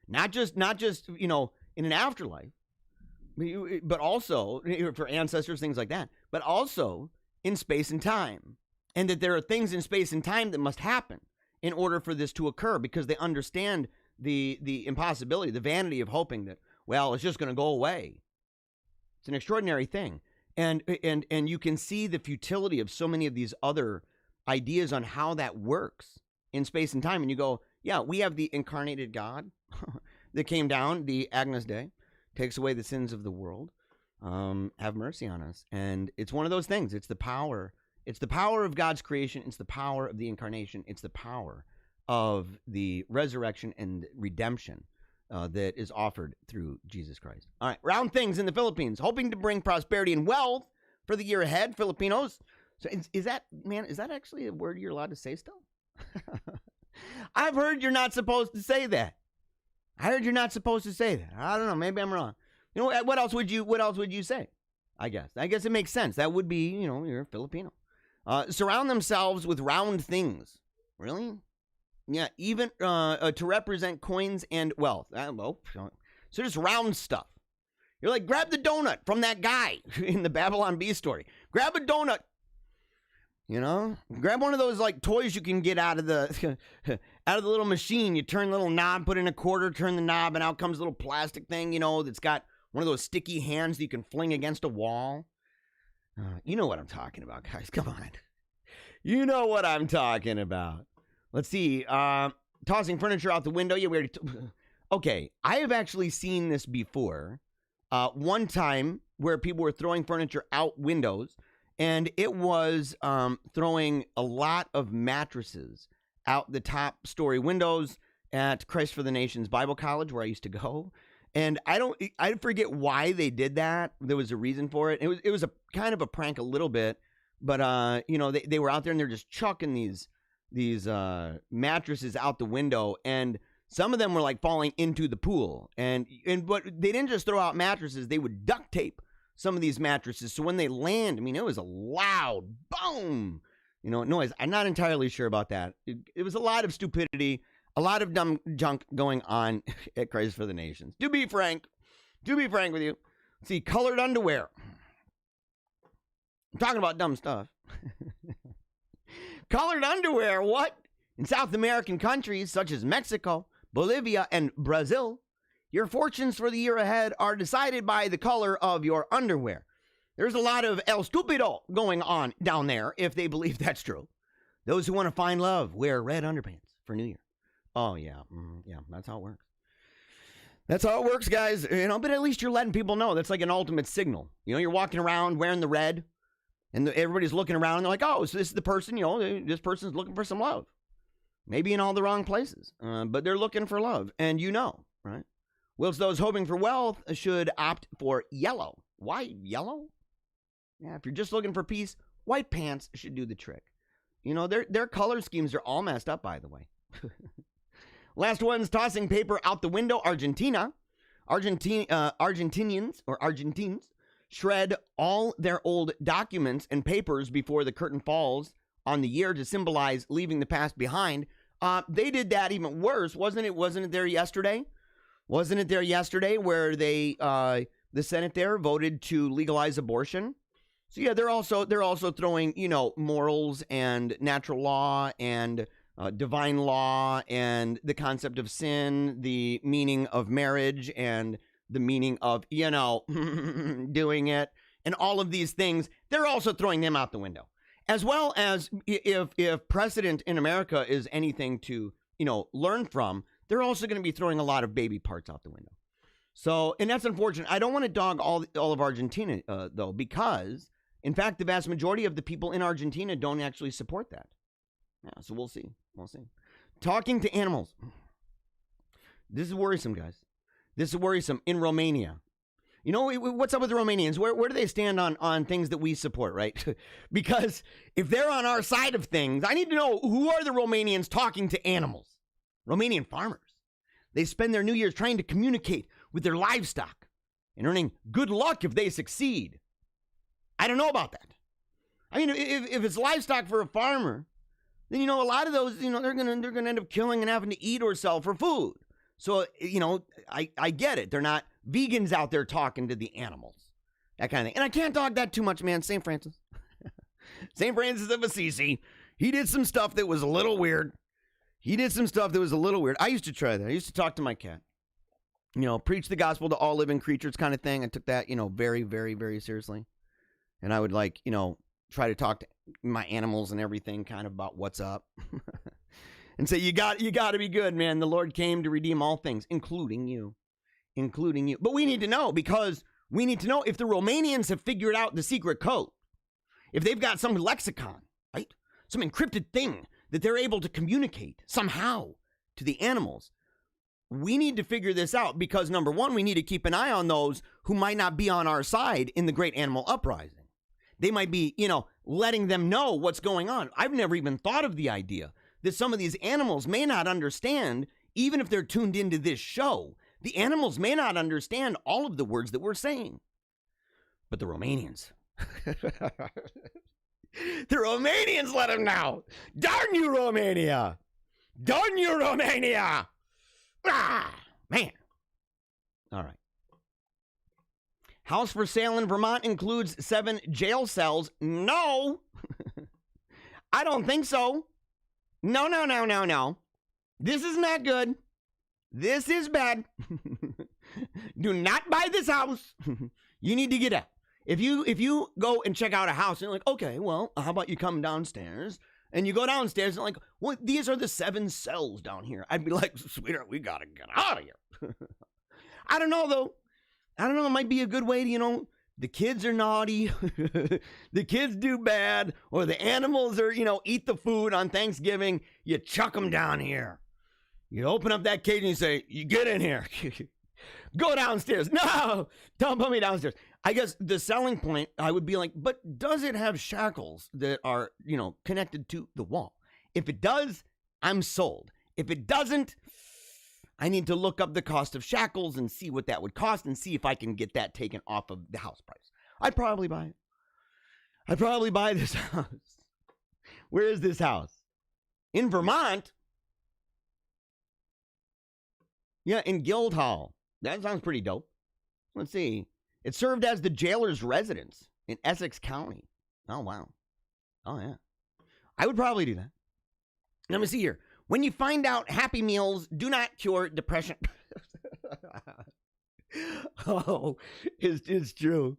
not just in an afterlife, but also for ancestors, things like that, but also in space and time. and that there are things in space and time that must happen in order for this to occur, because they understand the impossibility, the vanity of hoping that, well, it's just going to go away. It's an extraordinary thing. And you can see the futility of so many of these other ideas on how that works in space and time. And you go, yeah, we have the incarnated God that came down, the Agnus Dei, takes away the sins of the world. Have mercy on us. And it's one of those things. It's the power. It's the power of God's creation. It's the power of the incarnation. It's the power of the resurrection and redemption that is offered through Jesus Christ. All right, round things in the Philippines, hoping to bring prosperity and wealth for the year ahead. Filipinos. So is that actually a word you're allowed to say still? I've heard you're not supposed to say that. I heard you're not supposed to say that. I don't know. Maybe I'm wrong. You know, what else would you say? I guess it makes sense. That would be, you're a Filipino. Surround themselves with round things. Really? Yeah, even to represent coins and wealth. So just round stuff. You're like, grab the donut from that guy in the Babylon Bee story. Grab a donut. Grab one of those like toys you can get out of the little machine. You turn the little knob, put in a quarter, turn the knob, and out comes a little plastic thing, that's got one of those sticky hands that you can fling against a wall. You know what I'm talking about, guys. Come on. You know what I'm talking about. Let's see. Tossing furniture out the window. Yeah, we already. Okay, I have actually seen this before. One time where people were throwing furniture out windows, and it was throwing a lot of mattresses out the top story windows at Christ for the Nations Bible College, where I used to go. And I forget why they did that. There was a reason for it. It was a kind of a prank a little bit, but they were out there and they're just chucking these mattresses out the window, and some of them were like falling into the pool. But they didn't just throw out mattresses; they would duct tape some of these mattresses, so when they land, it was a loud boom, noise. I'm not entirely sure about that. It was a lot of stupidity, a lot of dumb junk going on at Christ for the Nations. To be frank with you. Let's see, colored underwear. I'm talking about dumb stuff. Colored underwear, what? In South American countries such as Mexico, Bolivia, and Brazil, your fortunes for the year ahead are decided by the color of your underwear. There's a lot of El Stupido going on down there, if they believe that's true. Those who want to find love wear red underpants for New Year. Oh, yeah. Yeah, that's how it works. That's how it works, guys. But at least you're letting people know. That's like an ultimate signal. You're walking around wearing the red, and everybody's looking around, and they're like, oh, so this is the person, this person's looking for some love. Maybe in all the wrong places, but they're looking for love, and right? Whilst those hoping for wealth should opt for yellow. Why yellow? Yeah, if you're just looking for peace, white pants should do the trick. Their color schemes are all messed up, by the way. Last one's tossing paper out the window. Argentina. Argentinians shred all their old documents and papers before the curtain falls on the year to symbolize leaving the past behind. They did that even worse, wasn't it? Wasn't it there yesterday? Wasn't it there yesterday where the Senate there voted to legalize abortion? So yeah, they're also throwing morals and natural law and divine law and the concept of sin, the meaning of marriage and the meaning of doing it, and all of these things. They're also throwing them out the window, as well as if precedent in America is anything to learn from. They're also going to be throwing a lot of baby parts out the window. So, and that's unfortunate. I don't want to dog all of Argentina, though, because, in fact, the vast majority of the people in Argentina don't actually support that. Yeah, so we'll see. Talking to animals. This is worrisome, guys. This is worrisome in Romania. What's up with the Romanians? Where do they stand on things that we support, right? Because if they're on our side of things, I need to know, who are the Romanians talking to animals? Romanian farmers. They spend their New Year's trying to communicate with their livestock and earning good luck if they succeed. I don't know about that. I mean, if it's livestock for a farmer, then, a lot of those, they're gonna end up killing and having to eat or sell for food. So, I get it. They're not vegans out there talking to the animals, that kind of thing. And I can't dog that too much, man. St. Francis. St. Francis of Assisi. He did some stuff that was a little weird. I used to try that. I used to talk to my cat. Preach the gospel to all living creatures kind of thing. I took that, very, very, very seriously. And I would try to talk to my animals and everything kind of about what's up. And say, you got to be good, man. The Lord came to redeem all things, including you. But we need to know, because we need to know if the Romanians have figured out the secret code. If they've got some lexicon, right? Some encrypted thing that they're able to communicate somehow to the animals. We need to figure this out, because number one, we need to keep an eye on those who might not be on our side in the great animal uprising. They might be, letting them know what's going on. I've never even thought of the idea that some of these animals may not understand, even if they're tuned into this show. The animals may not understand all of the words that we're saying. But the Romanians, the Romanians let them know. Darn you, Romania! Darn you, Romania! Ah, man. All right. House for sale in Vermont includes 7 jail cells. No. I don't think so. No. This is not good. This is bad. Do not buy this house. You need to get out. If you go and check out a house and you're like, okay, well, how about you come downstairs? And you go downstairs and like, well, these are the 7 cells down here. I'd be like, sweetheart, we got to get out of here. I don't know, though. It might be a good way to, the kids are naughty. The kids do bad. Or the animals are, eat the food on Thanksgiving. You chuck them down here. You open up that cage and you say, you get in here. Go downstairs. No, don't put me downstairs. I guess the selling point, I would be like, but does it have shackles that are, connected to the wall? If it does, I'm sold. If it doesn't, I need to look up the cost of shackles and see what that would cost and see if I can get that taken off of the house price. I'd probably buy it. I'd probably buy this house. Where is this house? In Vermont? Yeah, in Guildhall. That sounds pretty dope. Let's see. It served as the jailer's residence in Essex County. Oh, wow. Oh, yeah. I would probably do that. Let me see here. When you find out Happy Meals do not cure depression. Oh, it's true.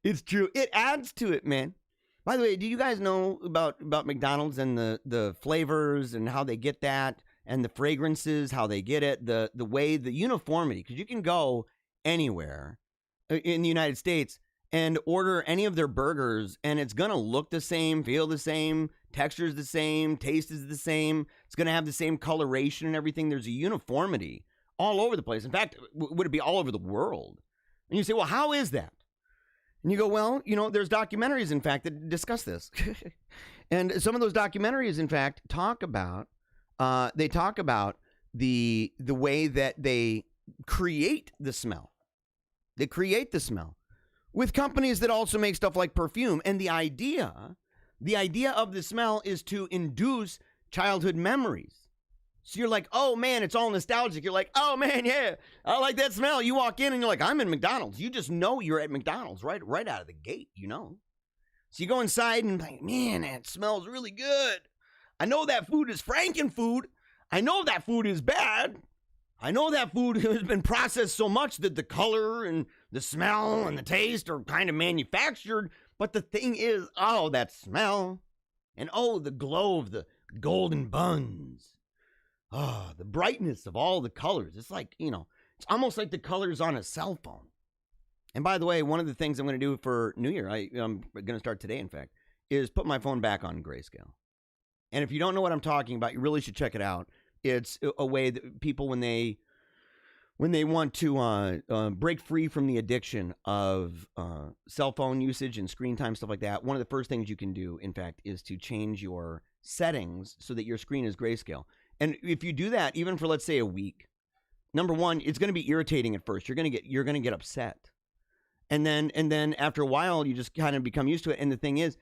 It's true. It adds to it, man. By the way, do you guys know about McDonald's and the flavors and how they get that, and the fragrances, how they get it, the way, the uniformity? Because you can go anywhere in the United States and order any of their burgers, and it's going to look the same, feel the same, texture is the same, taste is the same. It's going to have the same coloration and everything. There's a uniformity all over the place. In fact, would it be all over the world? And you say, well, how is that? And you go, well, there's documentaries, in fact, that discuss this. And some of those documentaries, in fact, talk about the way that they create the smell. They create the smell with companies that also make stuff like perfume. And the idea of the smell is to induce childhood memories. So you're like, oh man, it's all nostalgic. You're like, oh man, yeah, I like that smell. You walk in and you're like, I'm in McDonald's. You just know you're at McDonald's right out of the gate, So you go inside and like, man, that smells really good. I know that food is Franken food. I know that food is bad. I know that food has been processed so much that the color and the smell and the taste are kind of manufactured. But the thing is, oh, that smell. And oh, the glow of the golden buns. Oh, the brightness of all the colors. It's like, it's almost like the colors on a cell phone. And by the way, one of the things I'm going to do for New Year, I'm going to start today, in fact, is put my phone back on grayscale. And if you don't know what I'm talking about, you really should check it out. It's a way that people, when they want to break free from the addiction of cell phone usage and screen time, stuff like that, one of the first things you can do, in fact, is to change your settings so that your screen is grayscale. And if you do that, even for, let's say, a week, number one, it's going to be irritating at first. You're going to get upset. And then after a while, you just kind of become used to it. And the thing is,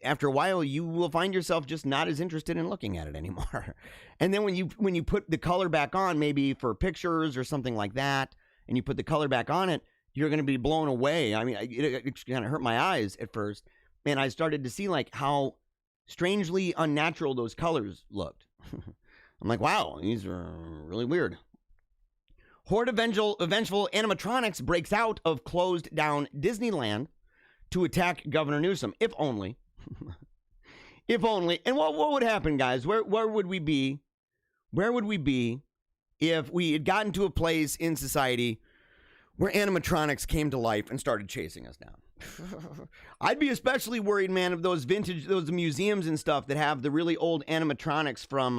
after a while, you will find yourself just not as interested in looking at it anymore. And then when you put the color back on, maybe for pictures or something like that, and you put the color back on it, you're going to be blown away. I mean, it kind of hurt my eyes at first. And I started to see like how Strangely unnatural those colors looked. I'm like, wow, these are really weird. Horde of vengeful animatronics breaks out of closed down Disneyland to attack Governor Newsom. If only. If only. And what would happen, guys? Where would we be? Where would we be if we had gotten to a place in society where animatronics came to life and started chasing us down? I'd be especially worried, man, of those museums and stuff that have the really old animatronics from,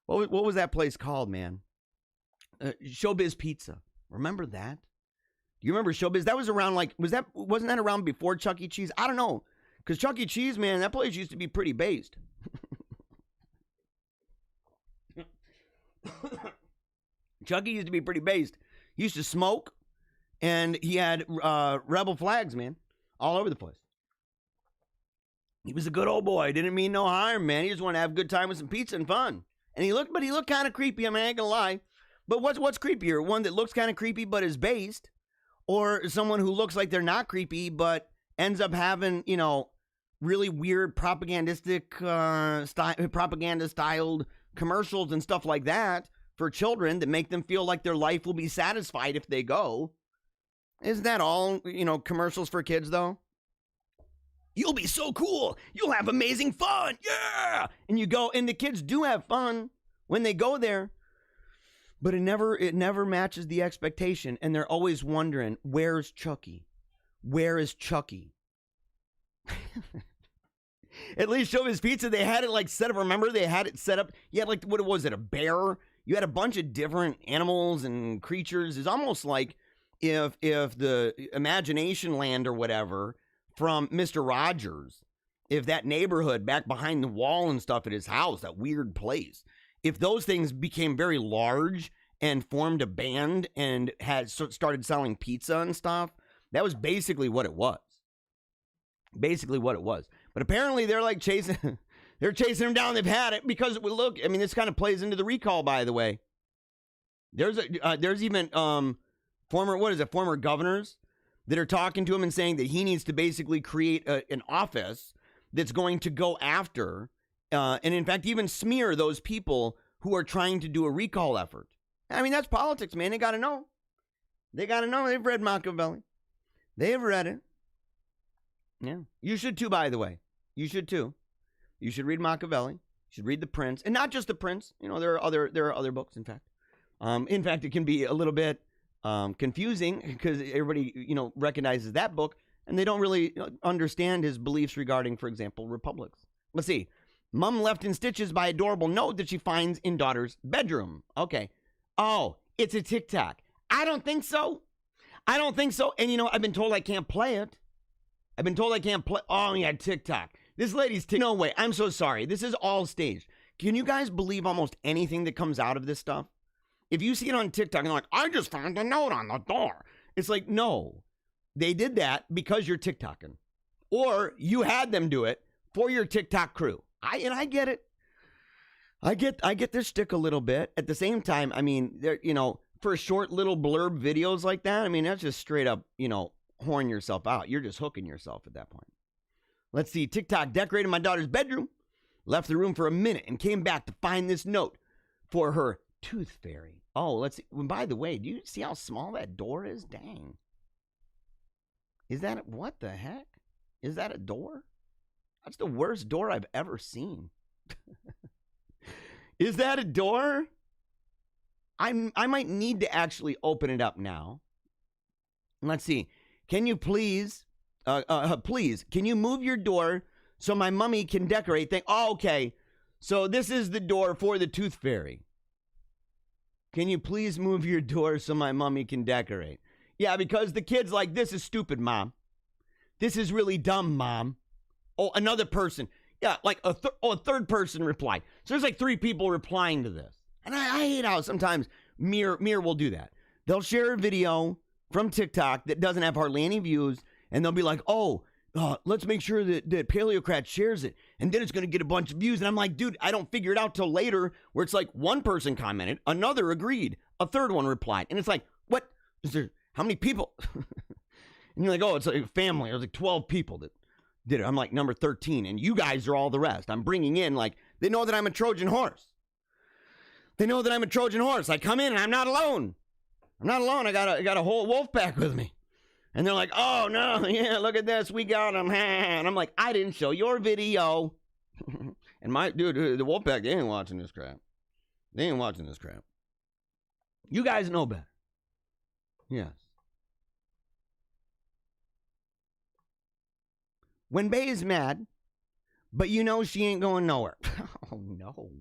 what was that place called, man? Showbiz Pizza. Remember that? Do you remember Showbiz? That was around wasn't that around before Chuck E. Cheese? I don't know. Because Chuck E. Cheese, man, that place used to be pretty based. Chuck E. used to be pretty based. He used to smoke, and he had rebel flags, man, all over the place. He was a good old boy. Didn't mean no harm, man. He just wanted to have a good time with some pizza and fun. And he looked kind of creepy. I mean, I ain't gonna lie. But what's creepier? One that looks kind of creepy but is based, or someone who looks like they're not creepy but ends up having, really weird propagandistic propaganda-styled commercials and stuff like that for children that make them feel like their life will be satisfied if they go. Isn't that all, commercials for kids, though? You'll be so cool. You'll have amazing fun. Yeah! And you go, and the kids do have fun when they go there. But it never matches the expectation. And they're always wondering, where's Chucky? Where is Chucky? At least Showbiz Pizza, they had it set up. Remember, they had it set up. You had what was it, a bear? You had a bunch of different animals and creatures. It's almost like if the Imagination Land or whatever from Mr. Rogers, if that neighborhood back behind the wall and stuff at his house, that weird place, if those things became very large and formed a band and had started selling pizza and stuff, that was basically what it was. Basically what it was. But apparently they're chasing him down. They've had it because look, I mean, this kind of plays into the recall, by the way. There's even former governors that are talking to him and saying that he needs to basically create an office that's going to go after and in fact even smear those people who are trying to do a recall effort. I mean, that's politics, man. They got to know. They've read Machiavelli. They have read it. Yeah. You should too, by the way. You should too. You should read Machiavelli. You should read The Prince. And not just The Prince. There are other books, in fact. In fact, it can be a little bit confusing because everybody, recognizes that book and they don't really understand his beliefs regarding, for example, republics. Let's see. Mom left in stitches by adorable note that she finds in daughter's bedroom. Okay. Oh, it's a TikTok. I don't think so. And I've been told I can't play it. Oh, yeah, TikTok. This lady's no way. I'm so sorry. This is all staged. Can you guys believe almost anything that comes out of this stuff? If you see it on TikTok and you're like, I just found a note on the door. It's like, no. They did that because you're TikToking. Or you had them do it for your TikTok crew. I get it. I get their shtick a little bit. At the same time, I mean, for short little blurb videos like that, I mean, that's just straight up, whoring yourself out. You're just hooking yourself at that point. Let's see. TikTok decorated my daughter's bedroom, left the room for a minute, and came back to find this note for her tooth fairy. Oh, let's see. By the way, do you see how small that door is? Dang. What the heck? Is that a door? That's the worst door I've ever seen. Is that a door? I might need to actually open it up now. Let's see. Can you please, can you move your door so my mummy can decorate things? Oh, okay. So this is the door for the tooth fairy. Can you please move your door so my mummy can decorate? Yeah, because the kid's like, this is stupid, Mom. This is really dumb, Mom. Oh, another person. Yeah, a third person replied. So there's 3 people replying to this. And I hate how sometimes Mir will do that. They'll share a video from TikTok that doesn't have hardly any views, and they'll be like, let's make sure that Paleocrat shares it, and then it's going to get a bunch of views. And I'm like, dude, I don't figure it out till later, where it's one person commented, another agreed, a third one replied. And it's like, what? Is there, how many people? And you're like, oh, it's like a family. There's 12 people that did it. I'm like number 13, and you guys are all the rest. I'm bringing in, like, they know that I'm a Trojan horse. They know that I'm a Trojan horse. I come in and I'm not alone. I'm not alone. I got a whole wolf pack with me. And they're like, oh, no, yeah, look at this. We got him. And I'm like, I didn't show your video. And my, dude, the wolf pack, they ain't watching this crap. They ain't watching this crap. You guys know better. Yes. When Bae is mad, but you know she ain't going nowhere. Oh, no.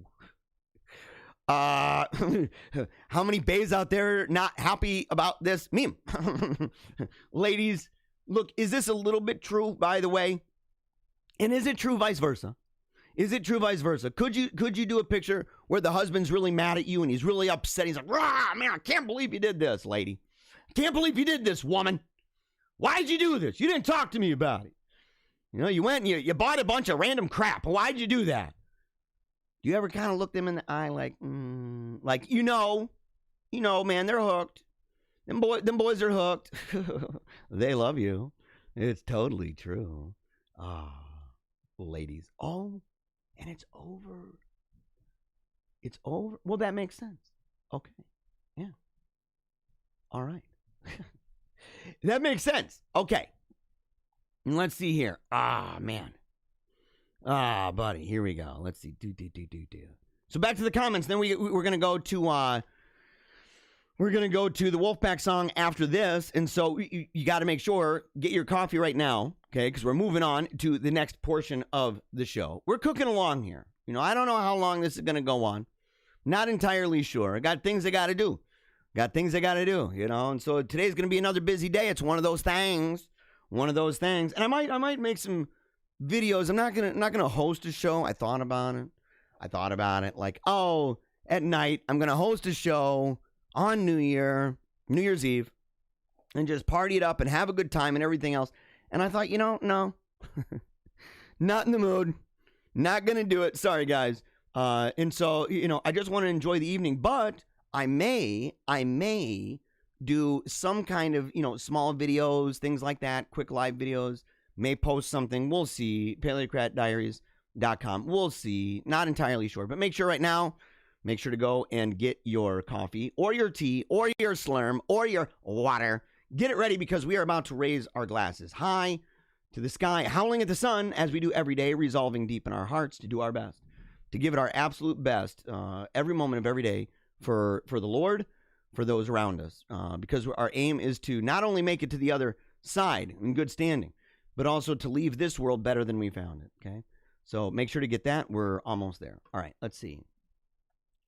How many Baes out there not happy about this meme? Ladies, look, is this a little bit true, by the way? And is it true vice versa? Is it true vice versa? Could you do a picture where the husband's really mad at you and he's really upset? He's like, rah, man, I can't believe you did this, lady. I can't believe you did this, woman. Why'd you do this? You didn't talk to me about it. You know, you went and you bought a bunch of random crap. Why'd you do that? Do you ever kind of look them in the eye like, like, you know, man, they're hooked. Them boys are hooked. They love you. It's totally true. Ladies. Oh, and it's over. It's over. Well, that makes sense. Okay. Yeah. All right. That makes sense. Okay. And let's see here. Man. Buddy, here we go. Let's see. Do. So back to the comments. Then we're gonna go to the Wolfpack song after this. And so you got to make sure, get your coffee right now, okay? Because we're moving on to the next portion of the show. We're cooking along here. You know, I don't know how long this is gonna go on. Not entirely sure. I got things I got to do. You know. And so today's gonna be another busy day. It's one of those things. And I might make some videos. I'm not gonna host a show. I thought about it. Like, oh, at night I'm gonna host a show on New Year's Eve, and just party it up and have a good time and everything else. And I thought, no, not in the mood. Not gonna do it. Sorry, guys. And so, I just want to enjoy the evening. But I may do some kind of, small videos, things like that, quick live videos. May post something. We'll see. Paleocratdiaries.com. We'll see. Not entirely sure. But make sure to go and get your coffee or your tea or your slurm or your water. Get it ready, because we are about to raise our glasses high to the sky, howling at the sun as we do every day, resolving deep in our hearts to do our best, to give it our absolute best every moment of every day for the Lord, for those around us, because our aim is to not only make it to the other side in good standing, but also to leave this world better than we found it, okay? So make sure to get that. We're almost there. All right, let's see.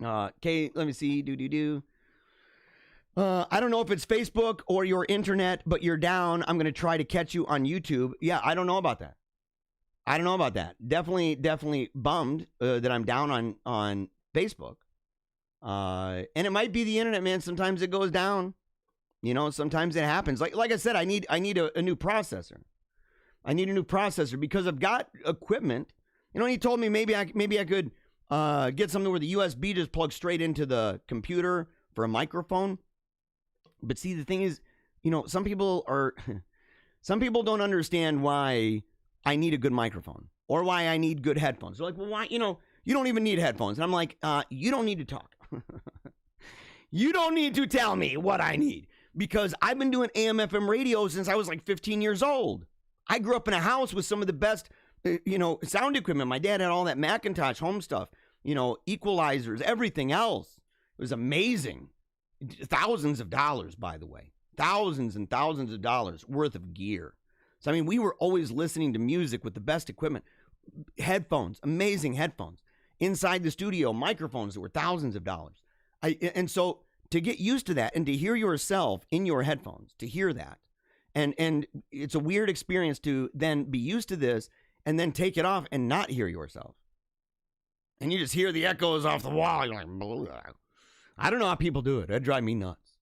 Okay, let me see. I don't know if it's Facebook or your internet, but you're down. I'm going to try to catch you on YouTube. Yeah, I don't know about that. Definitely bummed that I'm down on Facebook. And it might be the internet, man. Sometimes it goes down. Sometimes it happens. Like I said, I need a new processor. I need a new processor because I've got equipment. He told me maybe I could get something where the USB just plugs straight into the computer for a microphone. But see, the thing is, some people don't understand why I need a good microphone or why I need good headphones. They're like, well, why? You don't even need headphones. And I'm like, you don't need to talk. You don't need to tell me what I need, because I've been doing AM FM radio since I was like 15 years old. I grew up in a house with some of the best, sound equipment. My dad had all that Macintosh home stuff, equalizers, everything else. It was amazing. Thousands of dollars, by the way. Thousands and thousands of dollars worth of gear. So, we were always listening to music with the best equipment. Headphones, amazing headphones. Inside the studio, microphones that were thousands of dollars. And so to get used to that and to hear yourself in your headphones, to hear that, and it's a weird experience to then be used to this and then take it off and not hear yourself. And you just hear the echoes off the wall. You're like, blah. I don't know how people do it. That'd drive me nuts.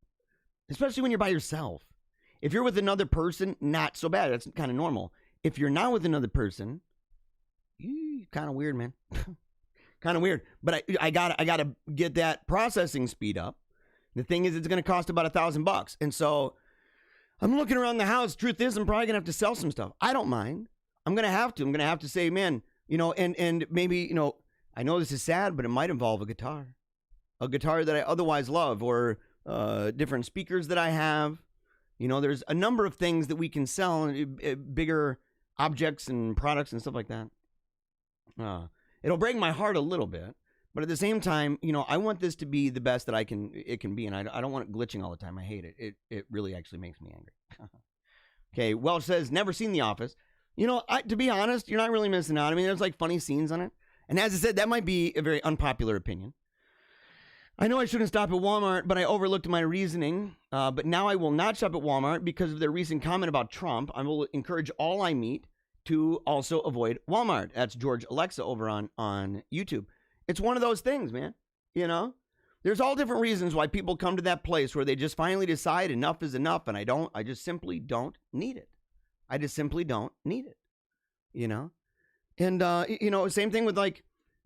Especially when you're by yourself. If you're with another person, not so bad. That's kind of normal. If you're not with another person, kind of weird, man. Kind of weird. But I gotta get that processing speed up. The thing is, it's going to cost about $1,000. And so I'm looking around the house. Truth is, I'm probably going to have to sell some stuff. I don't mind. I'm going to have to. I'm going to have to say, man, and maybe, I know this is sad, but it might involve a guitar that I otherwise love, or different speakers that I have. There's a number of things that we can sell, bigger objects and products and stuff like that. It'll break my heart a little bit, but at the same time, I want this to be the best that it can be, and I don't want it glitching all the time. I hate it. It really actually makes me angry. Okay, Welch says, never seen The Office. To be honest, you're not really missing out. I mean, there's like funny scenes on it. And as I said, that might be a very unpopular opinion. I know I shouldn't stop at Walmart, but I overlooked my reasoning. But now I will not shop at Walmart because of their recent comment about Trump. I will encourage all I meet to also avoid Walmart. That's George Alexa over on YouTube. It's one of those things, man. There's all different reasons why people come to that place where they just finally decide enough is enough, and I just simply don't need it. I just simply don't need it, And, same thing with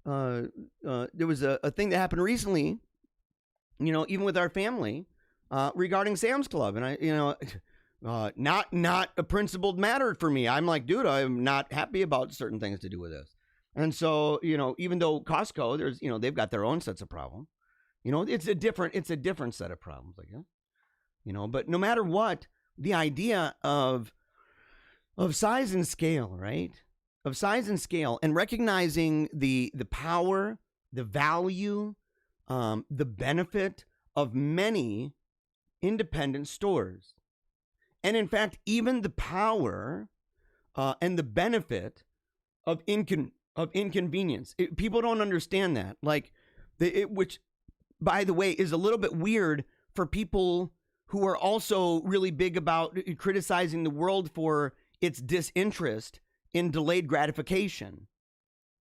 there was a thing that happened recently, even with our family, regarding Sam's Club. And not a principled matter for me. I'm like, dude, I'm not happy about certain things to do with this. And so, even though Costco, there's, they've got their own sets of problems. It's a different set of problems, I guess. But no matter what, the idea of size and scale, right? Of size and scale, and recognizing the power, the value, the benefit of many independent stores. And in fact, even the power and the benefit of inconvenience. People don't understand that. Which, by the way, is a little bit weird for people who are also really big about criticizing the world for its disinterest in delayed gratification.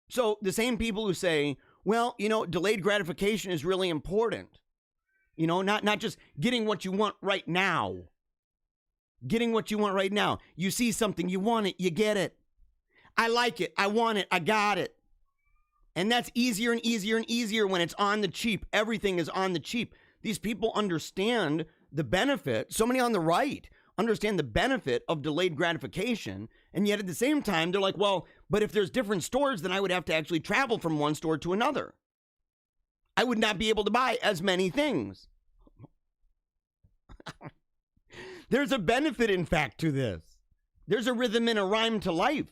So the same people who say, well, delayed gratification is really important. Not just getting what you want right now. Getting what you want right now. You see something, you want it, you get it. I like it, I want it, I got it. And that's easier and easier and easier when it's on the cheap. Everything is on the cheap. These people understand the benefit. So many on the right understand the benefit of delayed gratification. And yet at the same time, they're like, well, but if there's different stores, then I would have to actually travel from one store to another. I would not be able to buy as many things. There's a benefit, in fact, to this. There's a rhythm and a rhyme to life.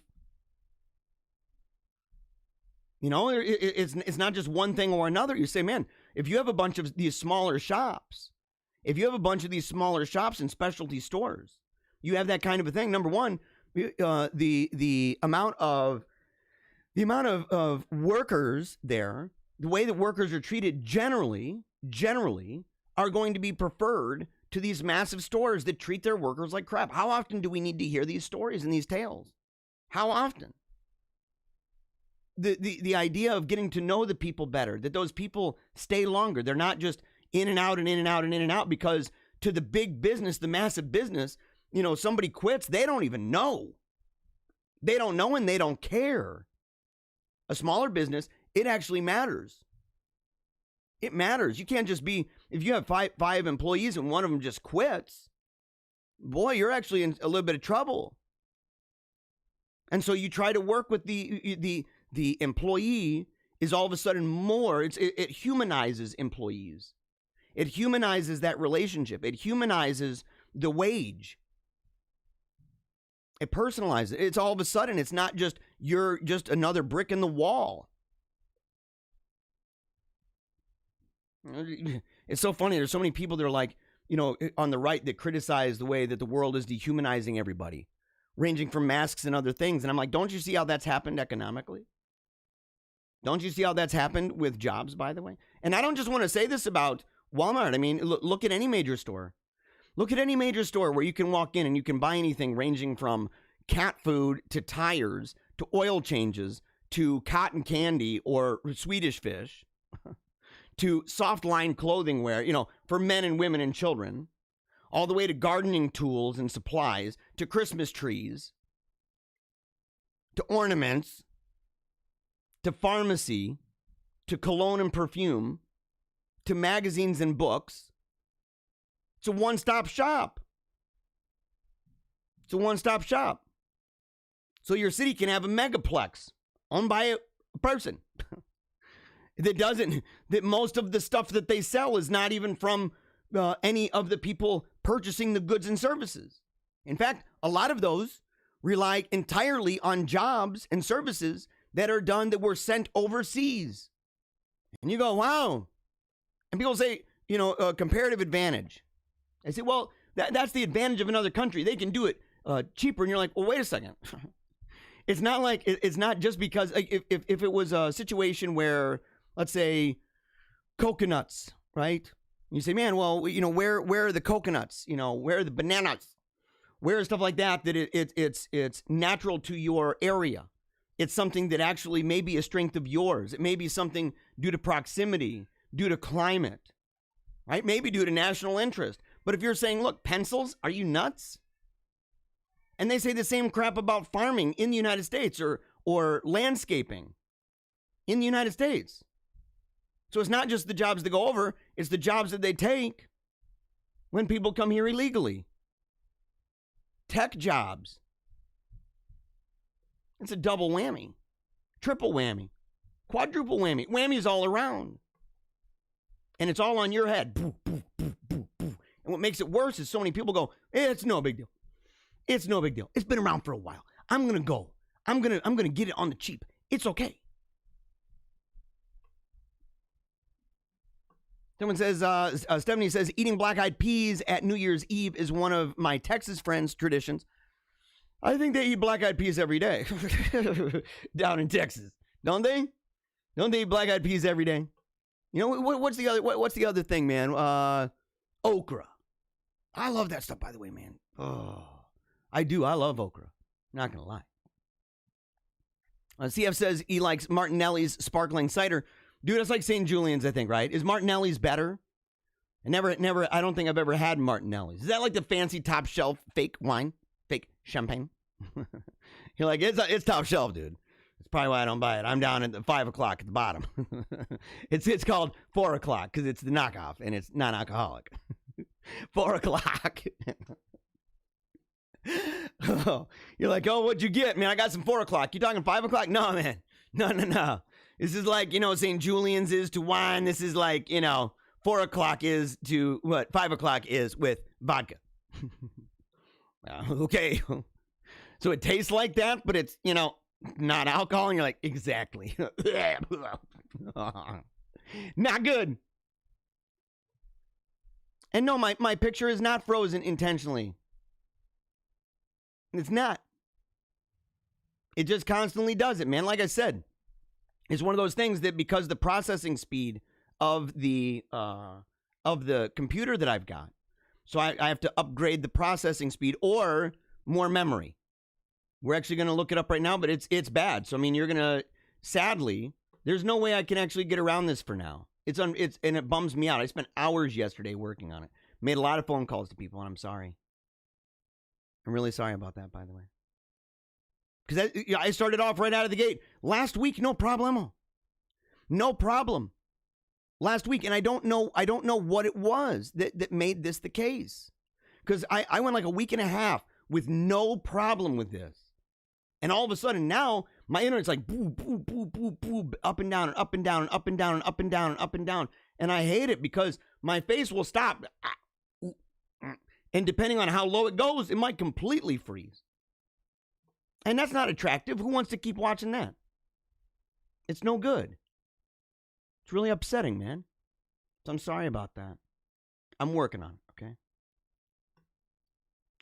It's not just one thing or another. You say, man, if you have a bunch of these smaller shops, and specialty stores, you have that kind of a thing. Number one, the amount of workers there, the way that workers are treated generally are going to be preferred to these massive stores that treat their workers like crap. How often do we need to hear these stories and these tales? How often? The idea of getting to know the people better, that those people stay longer. They're not just in and out and in and out and in and out, because to the big business, the massive business, somebody quits, they don't even know. They don't know and they don't care. A smaller business, it actually matters. It matters. You can't just be, if you have five employees and one of them just quits, boy, you're actually in a little bit of trouble. And so you try to work with the employee is all of a sudden more, it humanizes employees. It humanizes that relationship. It humanizes the wage. It personalizes it. It's all of a sudden, it's not just, you're just another brick in the wall. It's so funny. There's so many people that are like, on the right that criticize the way that the world is dehumanizing everybody, ranging from masks and other things. And I'm like, don't you see how that's happened economically? Don't you see how that's happened with jobs, by the way? And I don't just want to say this about Walmart. I mean, look at any major store. Look at any major store where you can walk in and you can buy anything ranging from cat food to tires to oil changes to cotton candy or Swedish fish to soft line clothing wear, for men and women and children, all the way to gardening tools and supplies, to Christmas trees, to ornaments, to pharmacy, to cologne and perfume, to magazines and books. It's a one-stop shop. It's a one-stop shop. So your city can have a megaplex owned by a person that most of the stuff that they sell is not even from any of the people purchasing the goods and services. In fact, a lot of those rely entirely on jobs and services that are done that were sent overseas. And you go, wow. And people say, comparative advantage. I say, well, that's the advantage of another country. They can do it cheaper. And you're like, well, wait a second. It's not like, it's not just because, like, if it was a situation where, let's say, coconuts, right? You say, man, well, where are the coconuts? Where are the bananas? Where is stuff like that it's natural to your area? It's something that actually may be a strength of yours. It may be something due to proximity, due to climate, right? Maybe due to national interest. But if you're saying, look, pencils, are you nuts? And they say the same crap about farming in the United States or landscaping in the United States. So it's not just the jobs that go over, it's the jobs that they take when people come here illegally. Tech jobs. It's a double whammy, triple whammy, quadruple whammy. Whammy's all around. And it's all on your head. Boo, boo, boo, boo, boo. And what makes it worse is so many people go, it's no big deal. It's no big deal. It's been around for a while. I'm going to go. I'm going to get it on the cheap. It's okay. Someone says, Stephanie says, eating black-eyed peas at New Year's Eve is one of my Texas friends' traditions. I think they eat black-eyed peas every day down in Texas, don't they? Don't they eat black-eyed peas every day? What's the other thing, man? Okra. I love that stuff, by the way, man. Oh, I do. I love okra. Not gonna lie. CF says he likes Martinelli's sparkling cider. Dude, it's like St. Julian's, I think, right? Is Martinelli's better? I don't think I've ever had Martinelli's. Is that like the fancy top shelf fake wine? Fake champagne? You're like, it's top shelf, dude. That's probably why I don't buy it. I'm down at the 5 o'clock at the bottom. It's called 4 o'clock because it's the knockoff and it's non-alcoholic. 4 o'clock. You're like, oh, what'd you get, man? I got some 4 o'clock. You talking 5 o'clock? No, man. No. This is like, St. Julian's is to wine. This is like, 4 o'clock is to what 5 o'clock is with vodka. Okay. So it tastes like that, but it's, not alcohol. And you're like, exactly. Not good. And no, my picture is not frozen intentionally. It's not. It just constantly does it, man. Like I said, it's one of those things that because the processing speed of the computer that I've got, so I have to upgrade the processing speed or more memory. We're actually going to look it up right now, but it's bad. So I mean, you're going to sadly, there's no way I can actually get around this for now. And it bums me out. I spent hours yesterday working on it. Made a lot of phone calls to people, and I'm sorry. I'm really sorry about that, by the way. Because I started off right out of the gate. Last week, no problemo. No problem. Last week, and I don't know what it was that made this the case. Because I went like a week and a half with no problem with this. And all of a sudden now, my internet's like boo, boo, boo, boo, boo, up and down and up and down and up and down and up and down and up and down. And I hate it because my face will stop. And depending on how low it goes, it might completely freeze. And that's not attractive. Who wants to keep watching that? It's no good. It's really upsetting, man. So I'm sorry about that. I'm working on it, okay?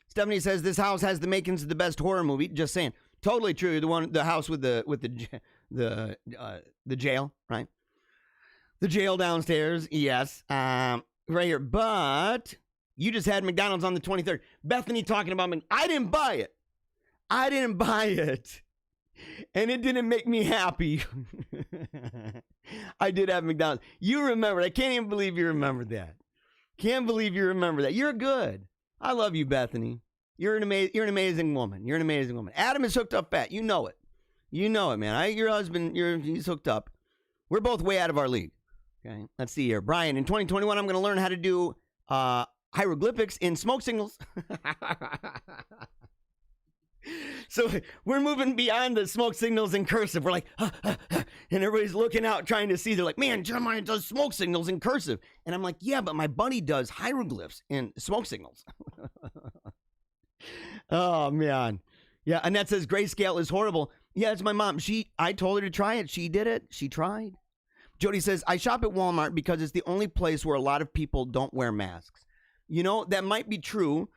Stephanie says this house has the makings of the best horror movie. Just saying. Totally true. The house with the jail, right? The jail downstairs, yes. Right here. But you just had McDonald's on the 23rd. Bethany talking about I didn't buy it. I didn't buy it. And it didn't make me happy. I did have McDonald's. You remember. I can't even believe you remembered that. Can't believe you remember that. You're good. I love you, Bethany. You're an amazing woman. You're an amazing woman. Adam is hooked up fat. You know it. You know it, man. Your husband, he's hooked up. We're both way out of our league. Okay. Let's see here. Brian, in 2021, I'm going to learn how to do hieroglyphics in smoke signals. So we're moving beyond the smoke signals in cursive. We're like, and everybody's looking out trying to see. They're like, man, Jeremiah does smoke signals in cursive. And I'm like, yeah, but my buddy does hieroglyphs in smoke signals. Oh, man. Yeah, Annette says grayscale is horrible. Yeah, it's my mom. I told her to try it. She did it. She tried. Jody says, I shop at Walmart because it's the only place where a lot of people don't wear masks. You know, that might be true.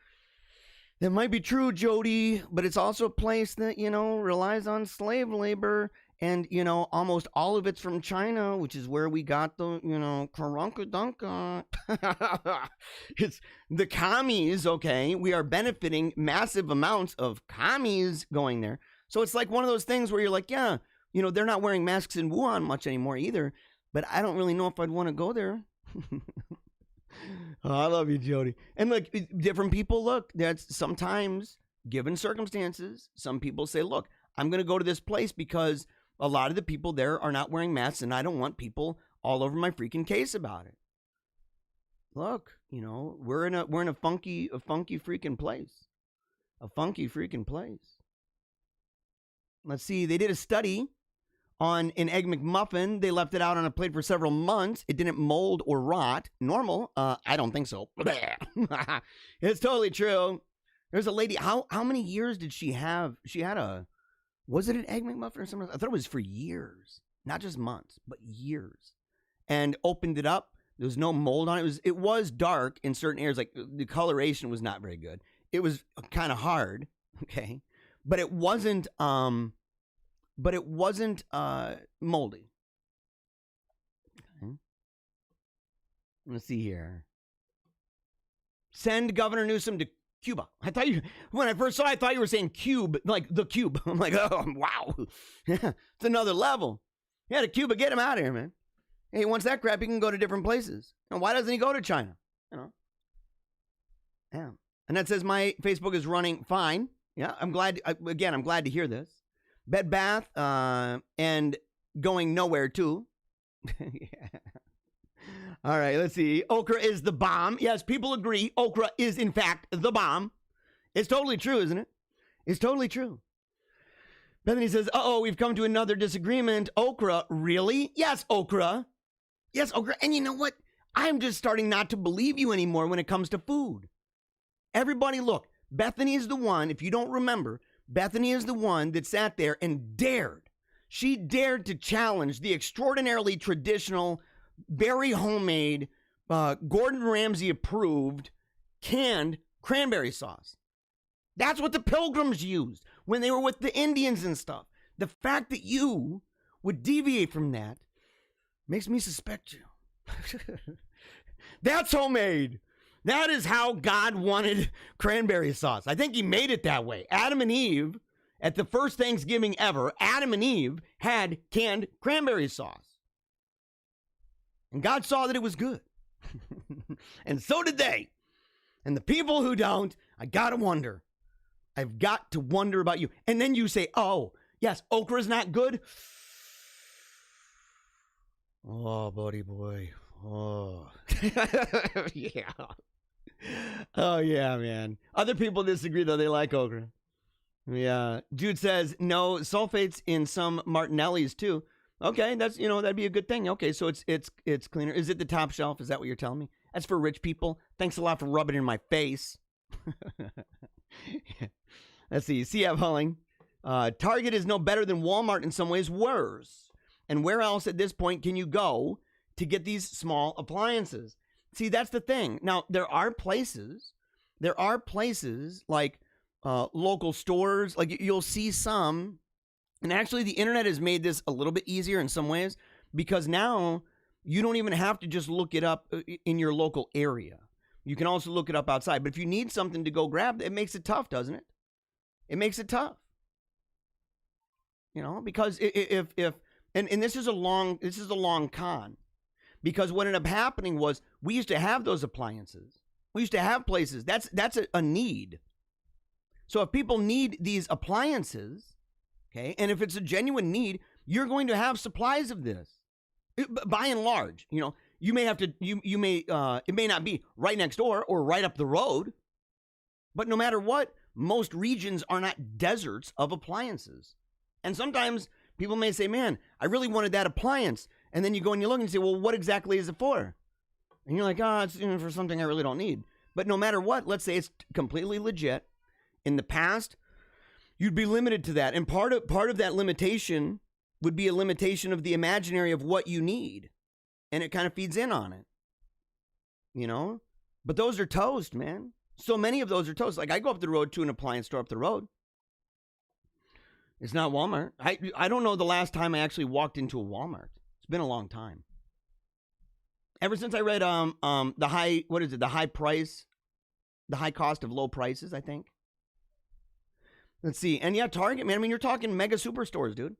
That might be true, Jody, but it's also a place that, you know, relies on slave labor. And, you know, almost all of it's from China, which is where we got the, you know, karunka-dunka. It's the commies, okay? We are benefiting massive amounts of commies going there. So it's like one of those things where you're like, yeah, you know, they're not wearing masks in Wuhan much anymore either. But I don't really know if I'd want to go there. Oh, I love you, Jody. And look, different people look. That's sometimes, given circumstances, some people say, look, I'm going to go to this place because a lot of the people there are not wearing masks, and I don't want people all over my freaking case about it. Look, you know, we're in a funky freaking place. A funky freaking place. Let's see, they did a study on an Egg McMuffin. They left it out on a plate for several months. It didn't mold or rot. Normal? I don't think so. It's totally true. There's a lady, how many years did she have? She had was it an Egg McMuffin or something? I thought it was for years. Not just months, but years. And opened it up. There was no mold on it. It was dark in certain areas. Like the coloration was not very good. It was kind of hard. Okay. But it wasn't moldy. Okay. Let's see here. Send Governor Newsom to Cuba. When I first saw it, I thought you were saying cube, like the cube. I'm like, oh, wow. Yeah, it's another level. Yeah, to Cuba, get him out of here, man. Hey, once that crap, he can go to different places. And why doesn't he go to China? You know? Yeah. And that says my Facebook is running fine. Yeah, I'm glad. Again, I'm glad to hear this. Bed Bath and going nowhere too. Yeah. All right, let's see. Okra is the bomb. Yes, people agree. Okra is in fact the bomb. It's totally true, isn't it? It's totally true. Bethany says, "Uh-oh, we've come to another disagreement. Okra, really? Yes, okra. Yes, okra. And you know what? I'm just starting not to believe you anymore when it comes to food. Everybody, look. Bethany is the one, if you don't remember, Bethany is the one that sat there and dared. She dared to challenge the extraordinarily traditional, very homemade, Gordon Ramsay approved canned cranberry sauce. That's what the Pilgrims used when they were with the Indians and stuff. The fact that you would deviate from that makes me suspect you. That's homemade. That is how God wanted cranberry sauce. I think he made it that way. Adam and Eve, at the first Thanksgiving ever, Adam and Eve had canned cranberry sauce. And God saw that it was good. And so did they. And the people who don't, I've got to wonder about you. And then you say, oh, yes, okra's not good. Oh, buddy boy. Oh. Yeah. Oh, yeah, man. Other people disagree, though. They like okra. Yeah. Jude says, no, sulfates in some Martinellis, too. Okay, that's, that'd be a good thing. Okay, so it's cleaner. Is it the top shelf? Is that what you're telling me? That's for rich people. Thanks a lot for rubbing it in my face. Let's see. CF Hulling. Target is no better than Walmart, in some ways worse. And where else at this point can you go to get these small appliances? See, that's the thing. Now, there are places like local stores, like you'll see some, and actually the internet has made this a little bit easier in some ways, because now you don't even have to just look it up in your local area. You can also look it up outside. But if you need something to go grab, it makes it tough, doesn't it? It makes it tough. Because if this is a long con. Because what ended up happening was we used to have those appliances. We used to have places. That's a need. So if people need these appliances, okay, and if it's a genuine need, you're going to have supplies of this. By and large, you may have to. It may not be right next door or right up the road, but no matter what, most regions are not deserts of appliances. And sometimes people may say, man, I really wanted that appliance. And then you go and you look and you say, well, what exactly is it for? And you're like, oh, it's for something I really don't need. But no matter what, let's say it's completely legit. In the past, you'd be limited to that. And part of that limitation would be a limitation of the imaginary of what you need. And it kind of feeds in on it. You know? But those are toast, man. So many of those are toast. Like I go up the road to an appliance store up the road. It's not Walmart. I don't know the last time I actually walked into a Walmart. It's been a long time. Ever since I read the high cost of low prices, I think. Let's see. And yeah, Target, man. I mean, you're talking mega superstores, dude.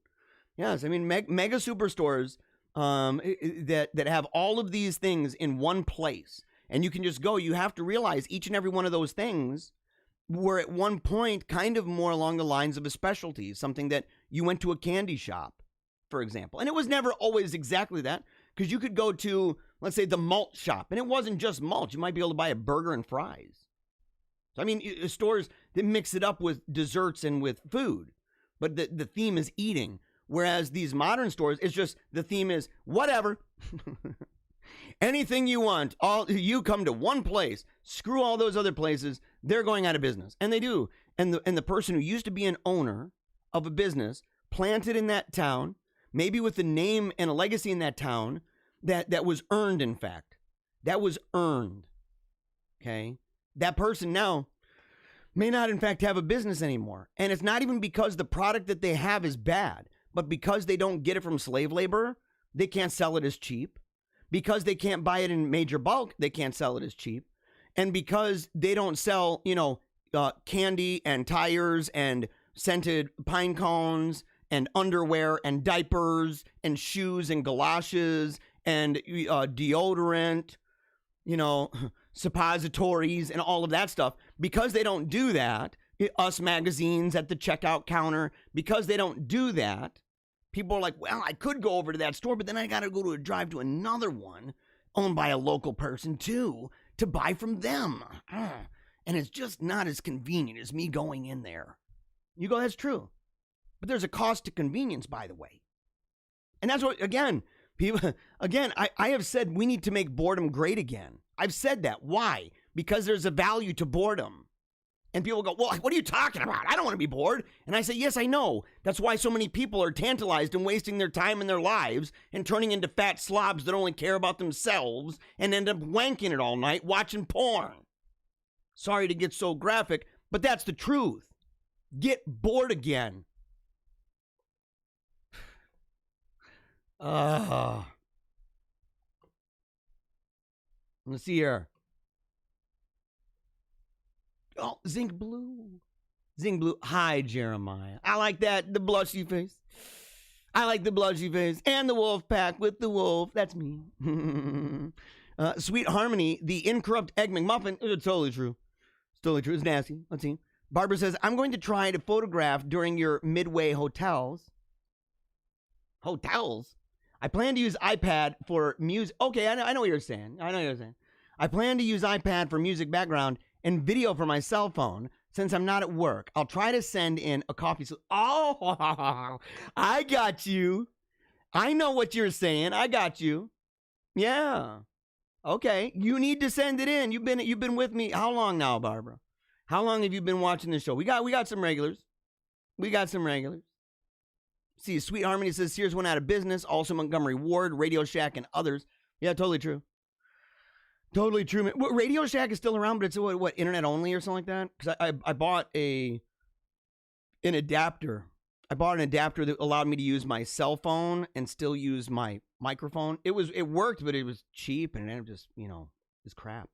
Yes, I mean mega superstores that have all of these things in one place. And you can just go. You have to realize each and every one of those things were at one point kind of more along the lines of a specialty, something that you went to a candy shop, for example. And it was never always exactly that, because you could go to, let's say, the malt shop, and it wasn't just malt. You might be able to buy a burger and fries. So, I mean, stores that mix it up with desserts and with food, but the theme is eating. Whereas these modern stores, it's just the theme is whatever. Anything you want, you come to one place. Screw all those other places. They're going out of business, and they do. And the person who used to be an owner of a business, planted in that town, maybe with a name and a legacy in that town, that was earned. In fact, that was earned. Okay, that person now may not, in fact, have a business anymore, and it's not even because the product that they have is bad, but because they don't get it from slave labor, they can't sell it as cheap. Because they can't buy it in major bulk, they can't sell it as cheap. And because they don't sell, candy and tires and scented pine cones and underwear and diapers and shoes and galoshes and deodorant, suppositories and all of that stuff, because they don't do that, Us magazines at the checkout counter, because they don't do that, people are like, well, I could go over to that store, but then I got to go to a drive to another one owned by a local person, too, to buy from them. And it's just not as convenient as me going in there. You go, that's true. But there's a cost to convenience, by the way. And that's what, again, I have said we need to make boredom great again. I've said that. Why? Because there's a value to boredom. And people go, well, what are you talking about? I don't want to be bored. And I say, yes, I know. That's why so many people are tantalized and wasting their time and their lives and turning into fat slobs that only care about themselves and end up wanking it all night watching porn. Sorry to get so graphic, but that's the truth. Get bored again. Let's see here. Oh, Zinc Blue. Zinc Blue. Hi, Jeremiah. I like that. The blushy face. I like the blushy face. And the wolf pack with the wolf. That's me. Sweet Harmony. The incorrupt Egg McMuffin. It's totally true. It's totally true. It's nasty. Let's see. Barbara says, I'm going to try to photograph during your Midway hotels. Hotels? I plan to use iPad for music. Okay, I know what you're saying. I plan to use iPad for music background and video for my cell phone since I'm not at work. I'll try to send in a coffee. Oh, I got you. I know what you're saying. I got you. Yeah. Okay. You need to send it in. You've been with me. How long now, Barbara? How long have you been watching this show? We got some regulars. See, Sweet Harmony says Sears went out of business. Also Montgomery Ward, Radio Shack, and others. Yeah, totally true. Totally true. Man. Radio Shack is still around, but it's what internet only or something like that? Because I bought an adapter. I bought an adapter that allowed me to use my cell phone and still use my microphone. It worked, but it was cheap and it just, it's crap.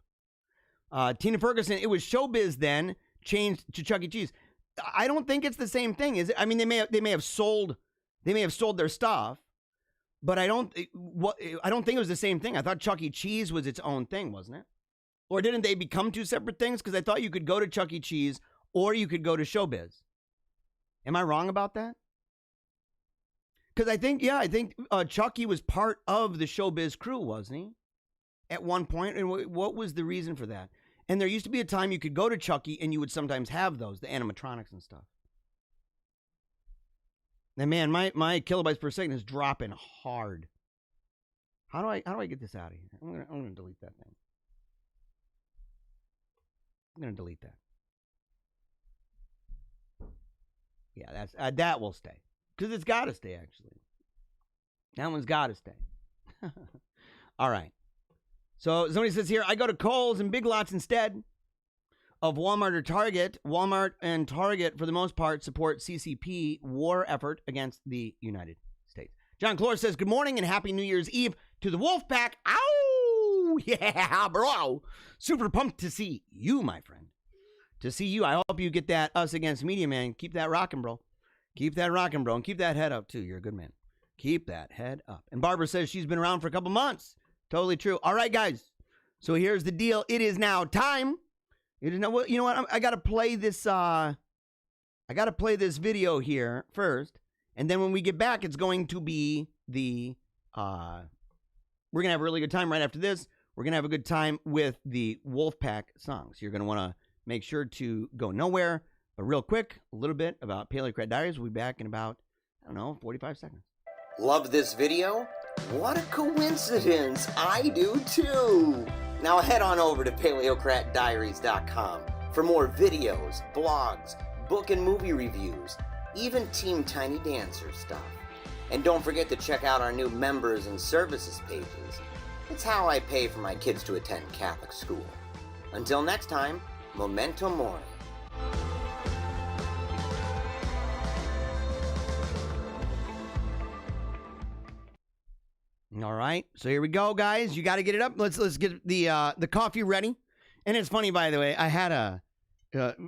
Tina Ferguson, it was Showbiz then, changed to Chuck E. Cheese. I don't think it's the same thing, is it? I mean, they may have sold their stuff. But I don't think it was the same thing. I thought Chuck E. Cheese was its own thing, wasn't it? Or didn't they become two separate things? Because I thought you could go to Chuck E. Cheese or you could go to Showbiz. Am I wrong about that? Because I think Chucky was part of the Showbiz crew, wasn't he? At one point, and what was the reason for that? And there used to be a time you could go to Chucky and you would sometimes have those, the animatronics and stuff. And man, my kilobytes per second is dropping hard. How do I get this out of here? I'm gonna delete that thing. I'm gonna delete that. Yeah, that's that will stay, because it's got to stay. Actually, that one's got to stay. All right. So somebody says here, I go to Kohl's and Big Lots instead of Walmart or Target. Walmart and Target, for the most part, support CCP war effort against the United States. John Clore says, good morning and happy New Year's Eve to the Wolf Pack. Ow! Yeah, bro. Super pumped to see you, my friend. To see you. I hope you get that Us Against Media, man. Keep that rocking, bro. Keep that rocking, bro. And keep that head up, too. You're a good man. Keep that head up. And Barbara says she's been around for a couple months. Totally true. All right, guys. So here's the deal. It is now time. It is now. You know what? I got to play this. I got to play this video here first, and then when we get back, it's going to be the. We're gonna have a really good time right after this. We're gonna have a good time with the Wolfpack songs. You're gonna want to make sure to go nowhere. But real quick, a little bit about Paleocrat Diaries. We'll be back in about 45 seconds. Love this video? What a coincidence! I do too! Now head on over to paleocratdiaries.com for more videos, blogs, book and movie reviews, even Team Tiny Dancer stuff. And don't forget to check out our new members and services pages. It's how I pay for my kids to attend Catholic school. Until next time, Memento Mori. All right, so here we go, guys. You got to get it up. Let's get the coffee ready. And it's funny, by the way. I had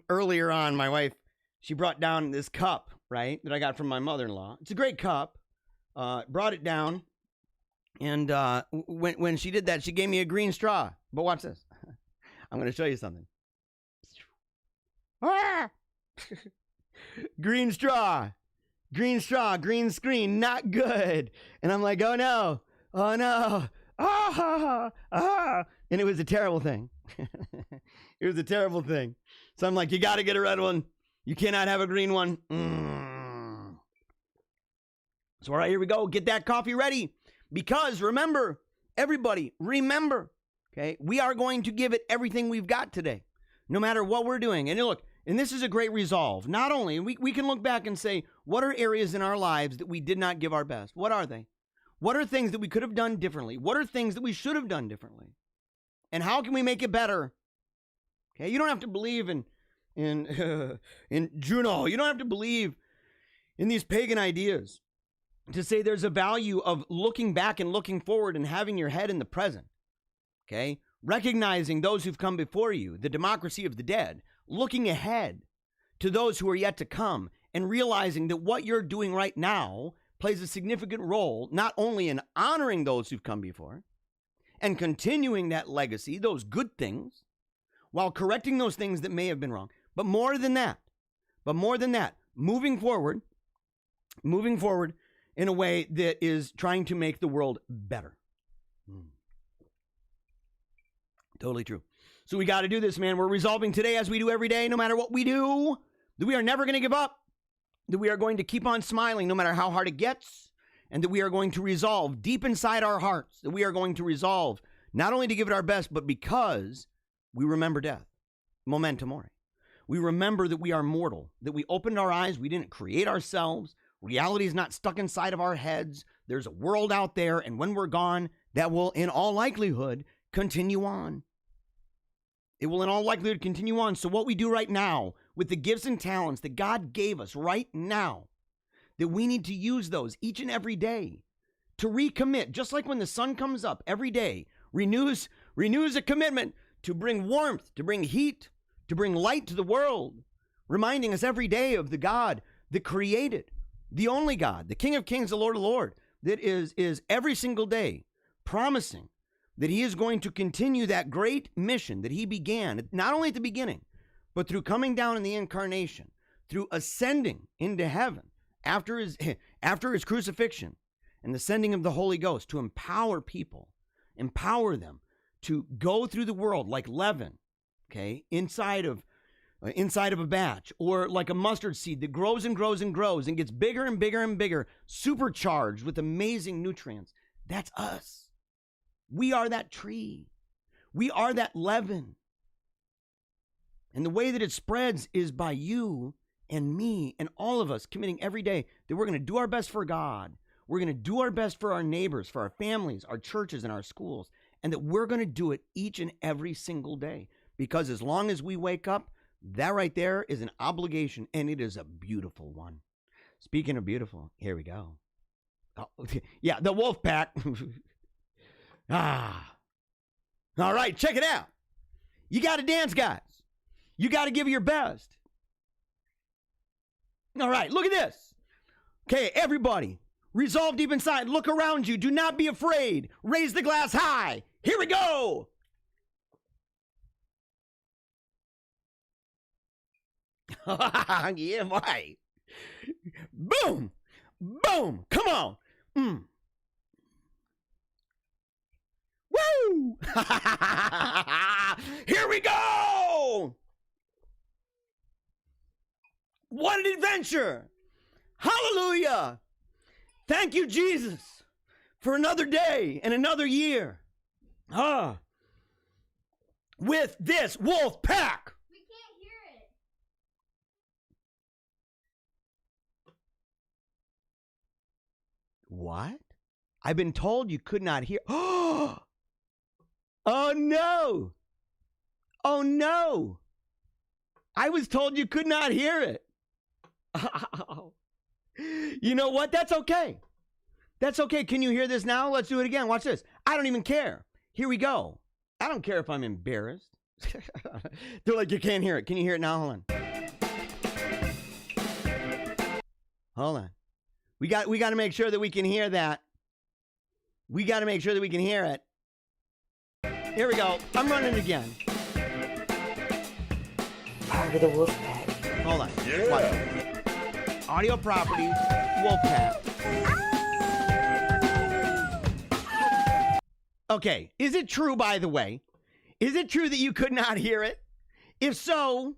earlier on, my wife, she brought down this cup, right, that I got from my mother-in-law. It's a great cup. Brought it down, and when she did that, she gave me a green straw. But watch this. I'm going to show you something. Ah! Green straw, green screen, not good. And I'm like, oh no. And it was a terrible thing. It was a terrible thing. So I'm like, you got to get a red one. You cannot have a green one. So all right, here we go. Get that coffee ready. Because remember, everybody, remember, okay, we are going to give it everything we've got today, no matter what we're doing. And look, and this is a great resolve. Not only, we can look back and say, what are areas in our lives that we did not give our best? What are they? What are things that we could have done differently? What are things that we should have done differently? And how can we make it better? Okay, you don't have to believe in Juno. You don't have to believe in these pagan ideas to say there's a value of looking back and looking forward and having your head in the present. Okay, recognizing those who've come before you, the democracy of the dead, looking ahead to those who are yet to come, and realizing that what you're doing right now plays a significant role, not only in honoring those who've come before and continuing that legacy, those good things, while correcting those things that may have been wrong, but more than that, moving forward in a way that is trying to make the world better. Totally true. So we got to do this, man. We're resolving today, as we do every day, no matter what we do, that we are never going to give up, that we are going to keep on smiling no matter how hard it gets, and that we are going to resolve deep inside our hearts, that we are going to resolve not only to give it our best, but because we remember death. Memento Mori. We remember that we are mortal, that we opened our eyes, we didn't create ourselves, reality is not stuck inside of our heads, there's a world out there, and when we're gone, that will, in all likelihood, continue on. It will in all likelihood continue on. So what we do right now with the gifts and talents that God gave us right now, that we need to use those each and every day to recommit, just like when the sun comes up every day, renews a commitment to bring warmth, to bring heat, to bring light to the world, reminding us every day of the God that created, the only God, the King of Kings, the Lord of Lords, that is every single day promising that he is going to continue that great mission that he began, not only at the beginning, but through coming down in the incarnation, through ascending into heaven after his crucifixion and the sending of the Holy Ghost to empower people, empower them to go through the world like leaven, okay, inside of a batch, or like a mustard seed that grows and grows and grows and gets bigger and bigger and bigger, supercharged with amazing nutrients. That's us. We are that tree. We are that leaven. And the way that it spreads is by you and me and all of us committing every day that we're going to do our best for God. We're going to do our best for our neighbors, for our families, our churches, and our schools. And that we're going to do it each and every single day. Because as long as we wake up, that right there is an obligation, and it is a beautiful one. Speaking of beautiful, here we go. Oh, yeah, the wolf pack. All right, check it out. You got to dance, guys. You got to give your best. All right, look at this. Okay, everybody, resolve deep inside. Look around you. Do not be afraid. Raise the glass high. Here we go. Yeah, boy. Boom. Boom. Come on. Woo. Here we go. What an adventure. Hallelujah. Thank you, Jesus, for another day and another year. With this wolf pack. What? I've been told you could not hear. Oh no. Oh no. I was told you could not hear it. You know what? That's okay. That's okay. Can you hear this now? Let's do it again. Watch this. I don't even care. Here we go. I don't care if I'm embarrassed. They're like, you can't hear it. Can you hear it now? Hold on. Hold on. We got to make sure that we can hear that. We got to make sure that we can hear it. Here we go. I'm running again. Part of the wolf pack. Hold on. Yeah. Watch. Audio properties, wolf pack. Okay. Is it true, by the way? Is it true that you could not hear it? If so,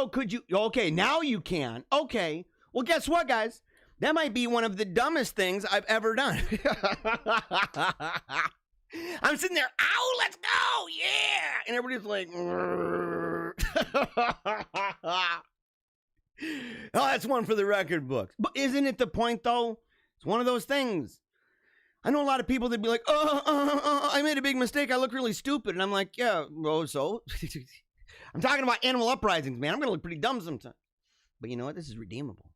could you? Okay, now you can. Okay. Well, guess what, guys? That might be one of the dumbest things I've ever done. I'm sitting there, ow, let's go, yeah! And everybody's like, oh, that's one for the record books. But isn't it the point, though? It's one of those things. I know a lot of people that be like, I made a big mistake. I look really stupid. And I'm like, yeah, well, so? I'm talking about animal uprisings, man. I'm going to look pretty dumb sometimes. But you know what? This is redeemable.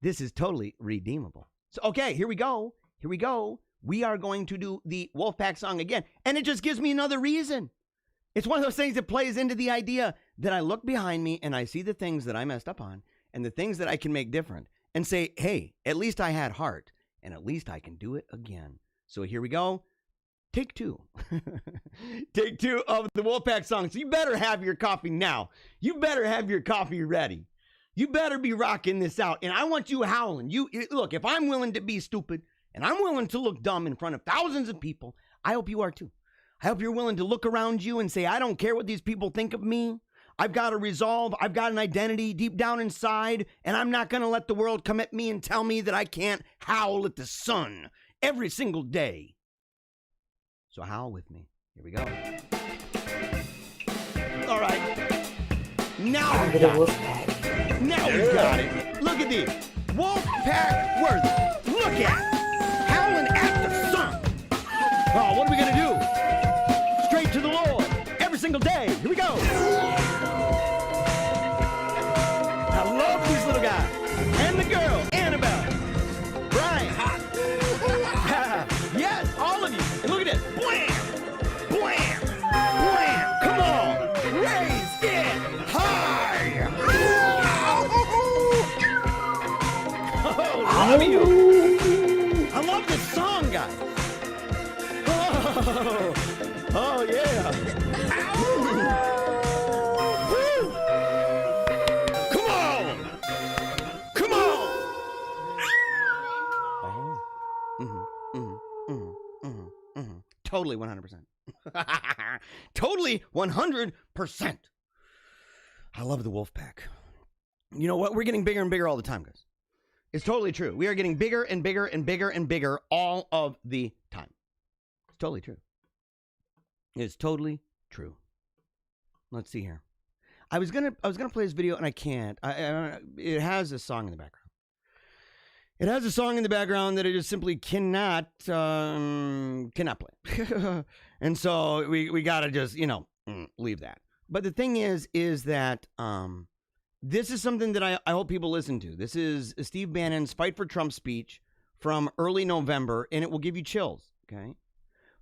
This is totally redeemable. So, okay, here we go. Here we go. We are going to do the Wolfpack song again. And it just gives me another reason. It's one of those things that plays into the idea that I look behind me and I see the things that I messed up on and the things that I can make different and say, hey, at least I had heart and at least I can do it again. So here we go. Take two. Take two of the Wolfpack song. So you better have your coffee now. You better have your coffee ready. You better be rocking this out. And I want you howling. Look, if I'm willing to be stupid and I'm willing to look dumb in front of thousands of people, I hope you are too. I hope you're willing to look around you and say, I don't care what these people think of me. I've got a resolve. I've got an identity deep down inside, and I'm not going to let the world come at me and tell me that I can't howl at the sun every single day. So howl with me. Here we go. All right. Now we've got it. Now we've got it. Look at these. Wolfpack worthy. Look at it. Howling at the sun. Oh, what are we going to do? Straight to the Lord. Every single day. Here we go. I love these little guys. And the girl, Annabelle. Brian. Yes, all of you. And look at this. Blam. Blam. Blam. Come on. Raise it high. Oh, love you. I love this song, guys. Oh yeah. Woo. Come on. Come on. Totally 100%. Totally 100%. I love the wolf pack. You know what? We're getting bigger and bigger all the time, guys. It's totally true. We are getting bigger and bigger and bigger and bigger all of the time. It's totally true. It's totally true. Let's see here. I was gonna play this video and I can't. It has a song in the background. It has a song in the background that I just simply cannot play. And so we gotta just leave that. But the thing is that this is something that I hope people listen to. This is Steve Bannon's Fight for Trump speech from early November, and it will give you chills, okay?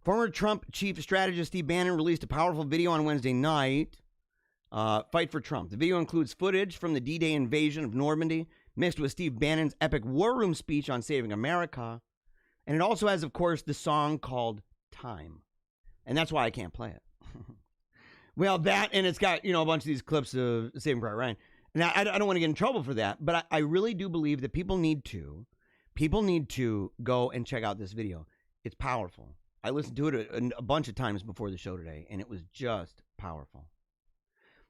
Former Trump chief strategist Steve Bannon released a powerful video on Wednesday night, Fight for Trump. The video includes footage from the D-Day invasion of Normandy, mixed with Steve Bannon's epic war room speech on saving America. And it also has, of course, the song called Time. And that's why I can't play it. Well, that, and it's got, a bunch of these clips of Saving Private Ryan. Now, I don't want to get in trouble for that, but I really do believe that people need to go and check out this video. It's powerful. I listened to it a bunch of times before the show today, and it was just powerful.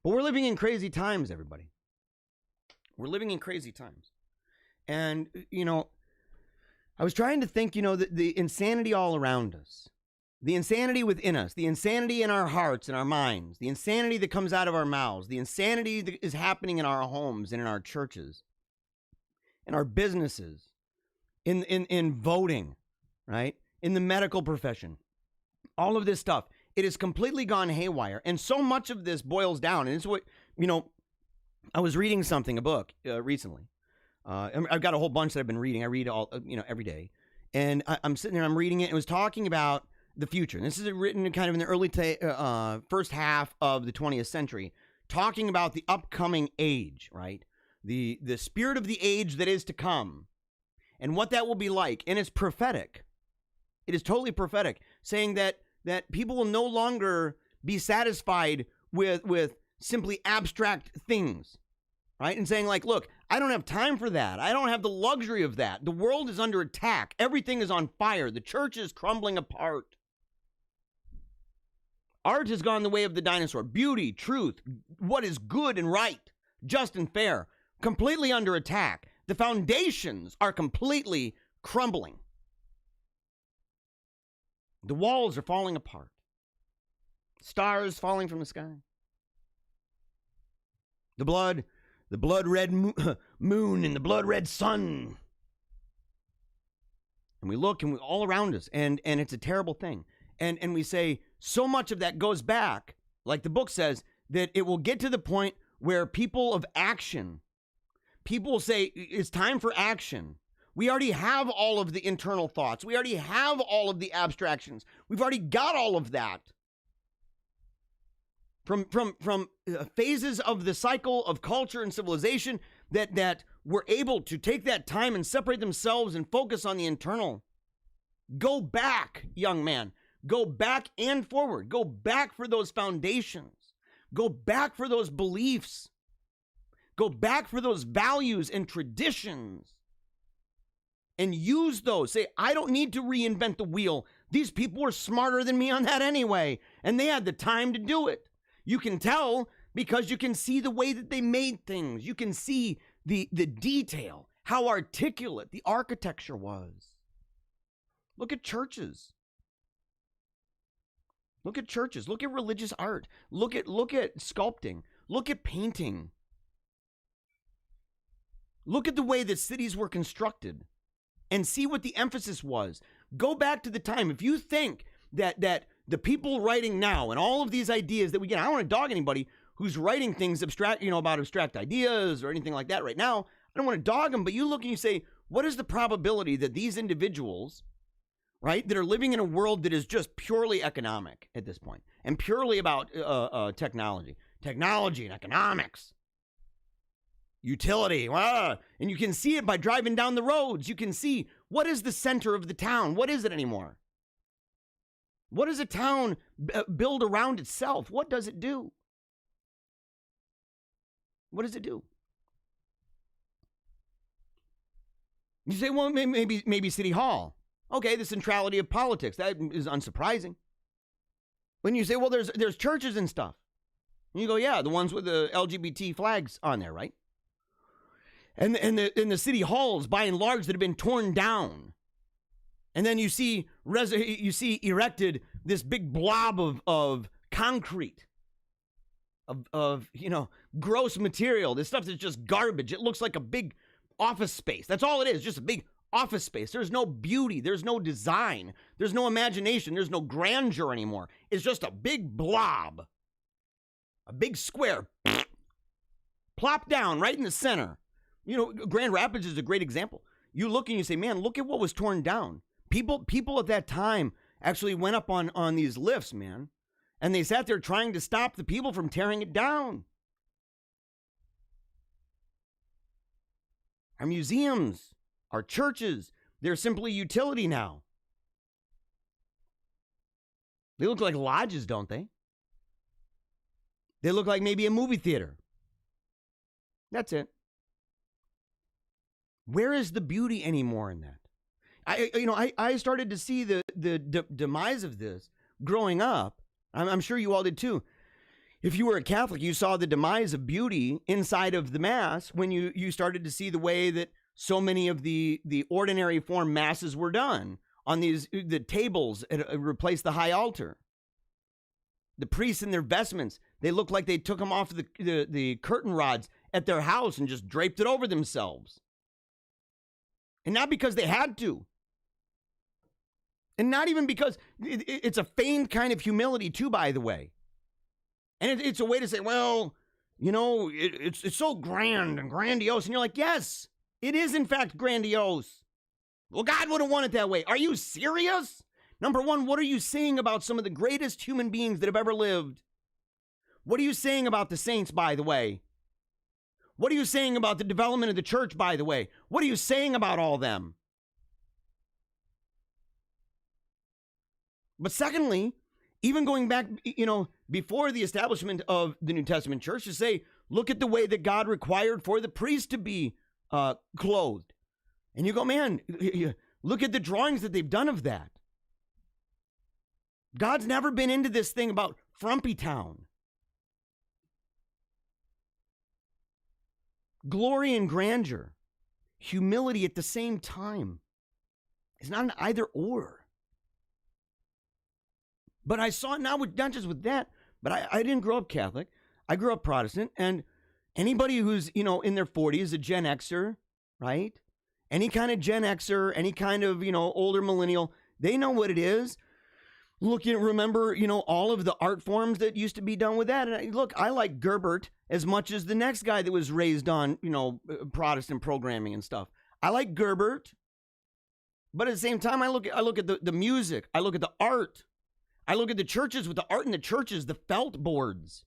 But we're living in crazy times, everybody. We're living in crazy times. And, I was trying to think, the insanity all around us. The insanity within us, the insanity in our hearts and our minds, the insanity that comes out of our mouths, the insanity that is happening in our homes and in our churches, in our businesses, in voting, right? In the medical profession, all of this stuff, it has completely gone haywire. And so much of this boils down, and it's what, I was reading a book recently. I've got a whole bunch that I've been reading. I read all, every day. And I'm sitting there, I'm reading it. It was talking about the future. And this is written kind of in the early first half of the 20th century, talking about the upcoming age, right? The spirit of the age that is to come and what that will be like. And it's prophetic. It is totally prophetic, saying that people will no longer be satisfied with simply abstract things, right? And saying like, look, I don't have time for that. I don't have the luxury of that. The world is under attack. Everything is on fire. The church is crumbling apart. Art has gone the way of the dinosaur. Beauty, truth, what is good and right, just and fair, completely under attack. The foundations are completely crumbling. The walls are falling apart. Stars falling from the sky. The blood red moon and the blood red sun. And we look and all around us, and it's a terrible thing. And we say, so much of that goes back, like the book says, that it will get to the point where people of action, people will say, it's time for action. We already have all of the internal thoughts. We already have all of the abstractions. We've already got all of that. From phases of the cycle of culture and civilization that were able to take that time and separate themselves and focus on the internal. Go back, young man. Go back and forward. Go back for those foundations. Go back for those beliefs. Go back for those values and traditions. And use those. Say, I don't need to reinvent the wheel. These people were smarter than me on that anyway. And they had the time to do it. You can tell because you can see the way that they made things. You can see the detail, how articulate the architecture was. Look at churches. Look at churches. Look at religious art. Look at sculpting. Look at painting. Look at the way that cities were constructed and see what the emphasis was. Go back to the time. If you think that the people writing now and all of these ideas that we get, I don't want to dog anybody who's writing things abstract, about abstract ideas or anything like that right now. I don't want to dog them, but you look and you say, what is the probability that these individuals, right, that are living in a world that is just purely economic at this point and purely about technology and economics, utility, and you can see it by driving down the roads. You can see what is the center of the town. What is it anymore? What does a town build around itself? What does it do? What does it do? You say, well, maybe City Hall. Okay, the centrality of politics. That is unsurprising. When you say, well, there's churches and stuff. And you go, yeah, the ones with the LGBT flags on there, right? And the city halls, by and large, that have been torn down. And then you see erected this big blob of concrete, of gross material. This stuff that's just garbage. It looks like a big office space. That's all it is, just a big office space. There's no beauty. There's no design. There's no imagination. There's no grandeur anymore. It's just a big blob, a big square, plop down right in the center. Grand Rapids is a great example. You look and you say, man, look at what was torn down. People at that time actually went up on these lifts, man, and they sat there trying to stop the people from tearing it down. Our museums, our churches, they're simply utility now. They look like lodges, don't they? They look like maybe a movie theater. That's it. Where is the beauty anymore in that? I started to see the demise of this growing up. I'm sure you all did too. If you were a Catholic, you saw the demise of beauty inside of the Mass when you started to see the way that so many of the ordinary form Masses were done on the tables replaced the high altar. The priests in their vestments, they looked like they took them off the curtain rods at their house and just draped it over themselves. And not because they had to. And not even because it's a feigned kind of humility too, by the way. And it's a way to say, well, it's so grand and grandiose. And you're like, yes, it is in fact grandiose. Well, God would have won it that way. Are you serious? Number one, what are you saying about some of the greatest human beings that have ever lived? What are you saying about the saints, by the way? What are you saying about the development of the church, by the way? What are you saying about all them? But secondly, even going back, before the establishment of the New Testament church, to say, look at the way that God required for the priest to be clothed. And you go, man, look at the drawings that they've done of that. God's never been into this thing about frumpy town. Glory and grandeur, humility at the same time. It's not an either or. But I saw it now, not just with that, but I didn't grow up Catholic. I grew up Protestant. And anybody who's, in their 40s, a Gen Xer, right? Any kind of Gen Xer, any kind of, older millennial, they know what it is. Remember, all of the art forms that used to be done with that. And I like Gerbert as much as the next guy that was raised on, Protestant programming and stuff. I like Gerbert. But at the same time, I look at the music. I look at the art. I look at the churches with the art in the churches, the felt boards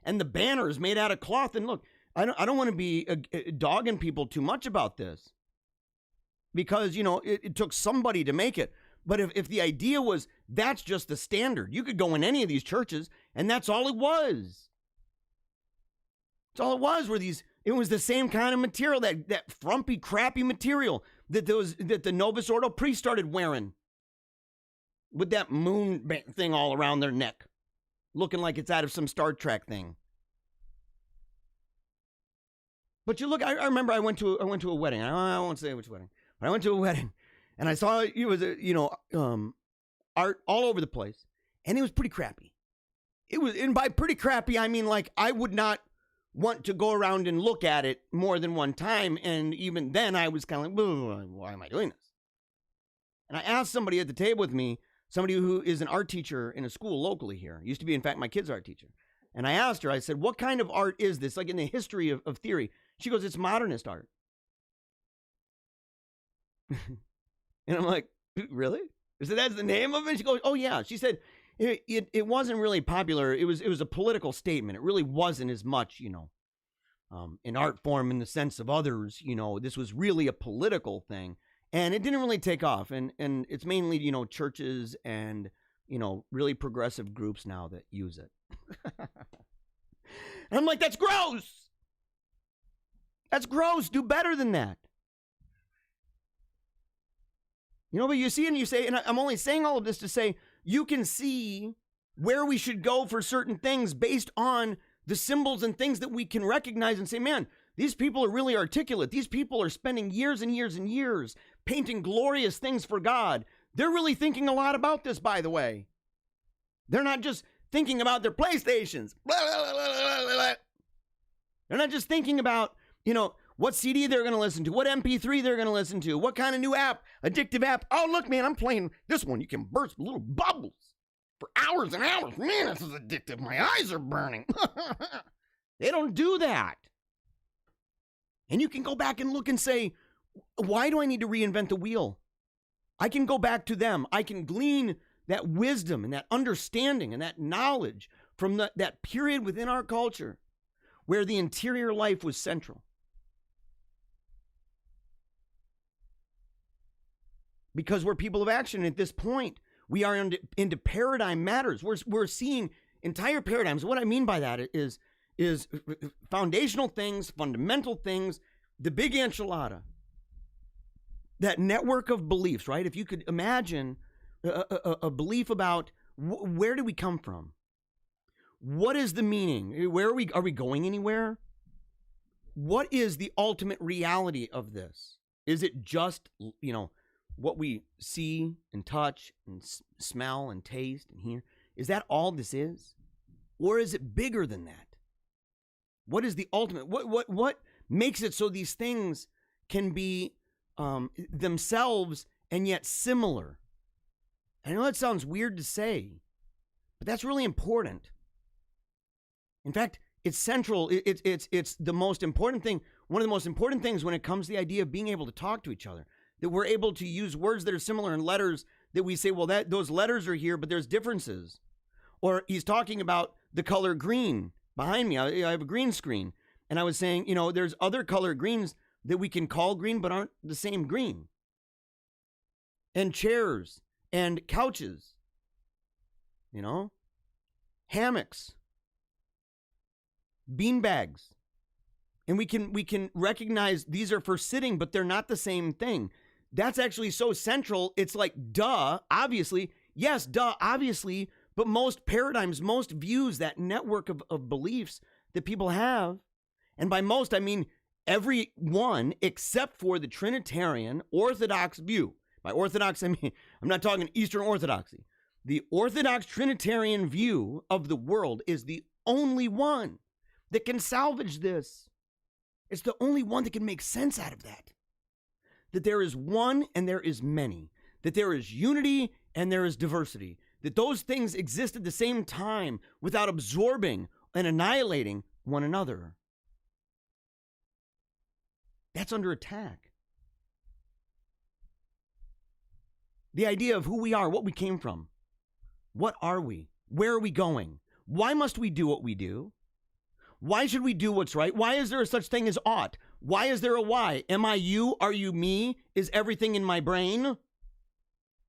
and the banners made out of cloth. And look, I don't want to be dogging people too much about this because, it took somebody to make it. But if the idea was that's just the standard, you could go in any of these churches and that's all it was. That's all it was it was the same kind of material, that frumpy, crappy material that the Novus Ordo priests started wearing. With that moon thing all around their neck. Looking like it's out of some Star Trek thing. But you look, I remember I went to a wedding. I won't say which wedding. But I went to a wedding. And I saw it was, art all over the place. And it was pretty crappy. And by pretty crappy, I mean like I would not want to go around and look at it more than one time. And even then I was kind of like, why am I doing this? And I asked somebody at the table with me, somebody who is an art teacher in a school locally here. Used to be, in fact, my kid's art teacher. And I asked her, I said, what kind of art is this? Like in the history of theory. She goes, it's modernist art. And I'm like, really? I said, that's the name of it? She goes, oh yeah. She said, it wasn't really popular. It was a political statement. It really wasn't as much, an art form in the sense of others. This was really a political thing. And it didn't really take off. And it's mainly, churches and, really progressive groups now that use it. And I'm like, that's gross. That's gross. Do better than that. But you see and you say, and I'm only saying all of this to say, you can see where we should go for certain things based on the symbols and things that we can recognize and say, man, these people are really articulate. These people are spending years and years and years painting glorious things for God. They're really thinking a lot about this, by the way. They're not just thinking about their PlayStations. They're not just thinking about, what CD they're going to listen to, what MP3 they're going to listen to, what kind of new app, addictive app. Oh, look, man, I'm playing this one. You can burst little bubbles for hours and hours. Man, this is addictive. My eyes are burning. They don't do that. And you can go back and look and say, why do I need to reinvent the wheel? I can go back to them. I can glean that wisdom and that understanding and that knowledge from that period within our culture where the interior life was central. Because we're people of action at this point. We are into paradigm matters. We're seeing entire paradigms. What I mean by that is foundational things, fundamental things, the big enchilada. That network of beliefs, right? If you could imagine a belief about where do we come from? What is the meaning? Where are we? Are we going anywhere? What is the ultimate reality of this? Is it just, what we see and touch and smell and taste and hear? Is that all this is? Or is it bigger than that? What is the ultimate? What makes it so these things can be themselves and yet similar? I know that sounds weird to say, but that's really important. In fact, it's central. It's the most important thing. One of the most important things when it comes to the idea of being able to talk to each other, that we're able to use words that are similar and letters that we say, well, those letters are here, but there's differences. Or he's talking about the color green behind me. I have a green screen. And I was saying, there's other color greens that we can call green, but aren't the same green. And chairs and couches, hammocks, bean bags. And we can recognize these are for sitting, but they're not the same thing. That's actually so central. It's like, duh, obviously. Yes, duh, obviously. But most paradigms, most views, that network of beliefs that people have, and by most, I mean every one except for the Trinitarian Orthodox view. By Orthodox, I mean, I'm not talking Eastern Orthodoxy. The Orthodox Trinitarian view of the world is the only one that can salvage this. It's the only one that can make sense out of that. That there is one and there is many. That there is unity and there is diversity. That those things exist at the same time without absorbing and annihilating one another. That's under attack. The idea of who we are, what we came from. What are we? Where are we going? Why must we do what we do? Why should we do what's right? Why is there a such thing as ought? Why is there a why? Am I you? Are you me? Is everything in my brain?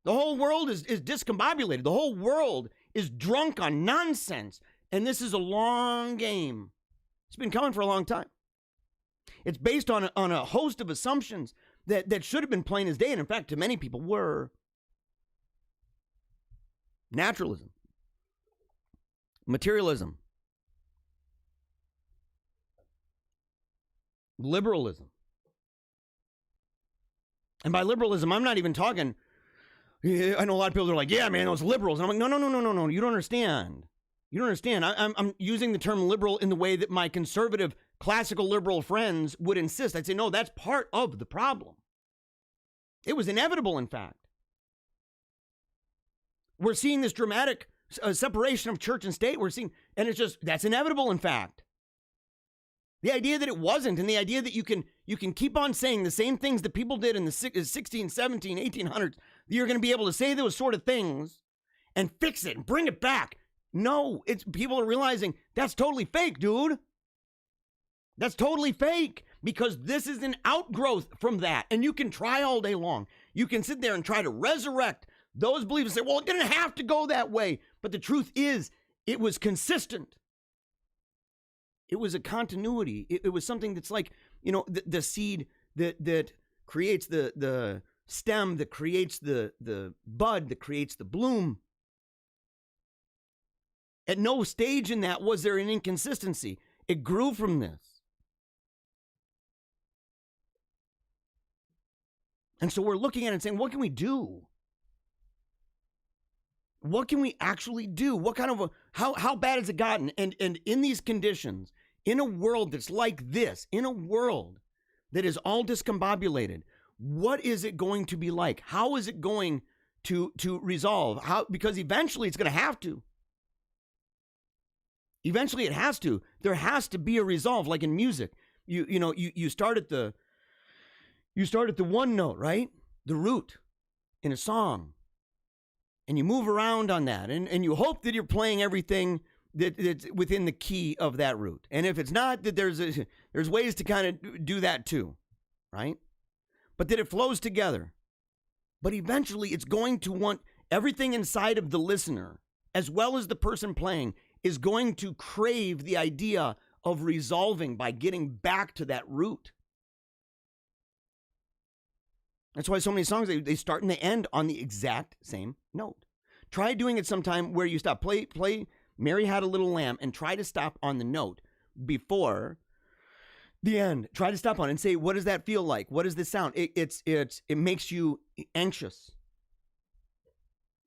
The whole world is discombobulated. The whole world is drunk on nonsense. And this is a long game. It's been coming for a long time. It's based on a host of assumptions that should have been plain as day. And in fact, to many people were. Naturalism. Materialism. Liberalism. And by liberalism, I'm not even talking, I know a lot of people are like, yeah, man, those liberals. And I'm like, no, you don't understand. You don't understand. I'm using the term liberal in the way that my conservative, classical liberal friends would insist. I'd say, no, that's part of the problem. It was inevitable, in fact. We're seeing this dramatic separation of church and state. And it's just, that's inevitable, in fact. The idea that it wasn't, and the idea that you can keep on saying the same things that people did in the 16, 17, 1800s, that you're going to be able to say those sort of things and fix it and bring it back. No, people are realizing that's totally fake, dude. That's totally fake, because this is an outgrowth from that. And you can try all day long. You can sit there and try to resurrect those beliefs and say, well, it didn't have to go that way. But the truth is, it was consistent. It was a continuity. It was something that's like, the seed that creates the stem, that creates the bud, that creates the bloom. At no stage in that was there an inconsistency. It grew from this. And so we're looking at it and saying, what can we do? What can we actually do? What kind of how bad has it gotten? And in these conditions, in a world that's like this, in a world that is all discombobulated, what is it going to be like? How is it going to resolve? How? Because eventually it's going to have to. Eventually it has to. There has to be a resolve, like in music. You start at the one note, right? The root in a song. And you move around on that, and you hope that you're playing everything that's within the key of that root. And if it's not, that there's ways to kind of do that too, right? But that it flows together. But eventually it's going to want everything inside of the listener, as well as the person playing, is going to crave the idea of resolving by getting back to that root. That's why so many songs, they start and they end on the exact same note. Try doing it sometime where you stop. Play Mary Had a Little Lamb and try to stop on the note before the end. Try to stop on it and say, what does that feel like? What does this sound? It makes you anxious.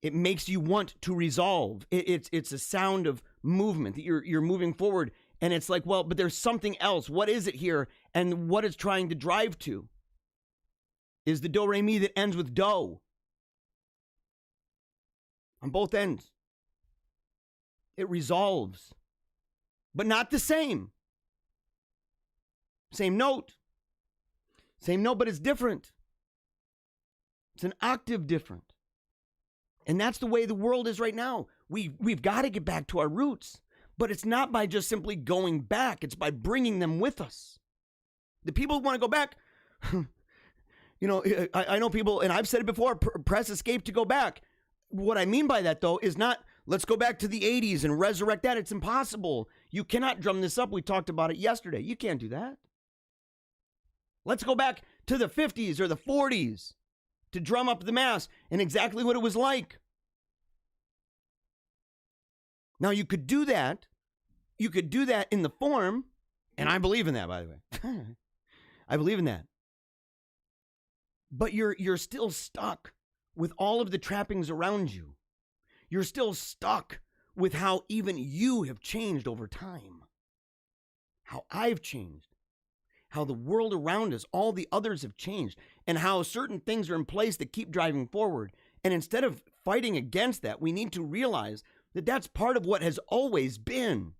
It makes you want to resolve. It's a sound of movement that you're moving forward. And it's like, well, but there's something else. What is it here? And what it's trying to drive to is the do, re, mi that ends with do. On both ends. It resolves. But not the same. Same note. Same note, but it's different. It's an octave different. And that's the way the world is right now. We've got to get back to our roots. But it's not by just simply going back. It's by bringing them with us. The people who want to go back... I know people, and I've said it before, press escape to go back. What I mean by that, though, is not, let's go back to the 80s and resurrect that. It's impossible. You cannot drum this up. We talked about it yesterday. You can't do that. Let's go back to the 50s or the 40s to drum up the mass and exactly what it was like. Now, you could do that. You could do that in the form, and I believe in that, by the way. I believe in that. But you're still stuck with all of the trappings around you. You're still stuck with how even you have changed over time. How I've changed. How the world around us, all the others have changed. And how certain things are in place that keep driving forward. And instead of fighting against that, we need to realize that that's part of what has always been.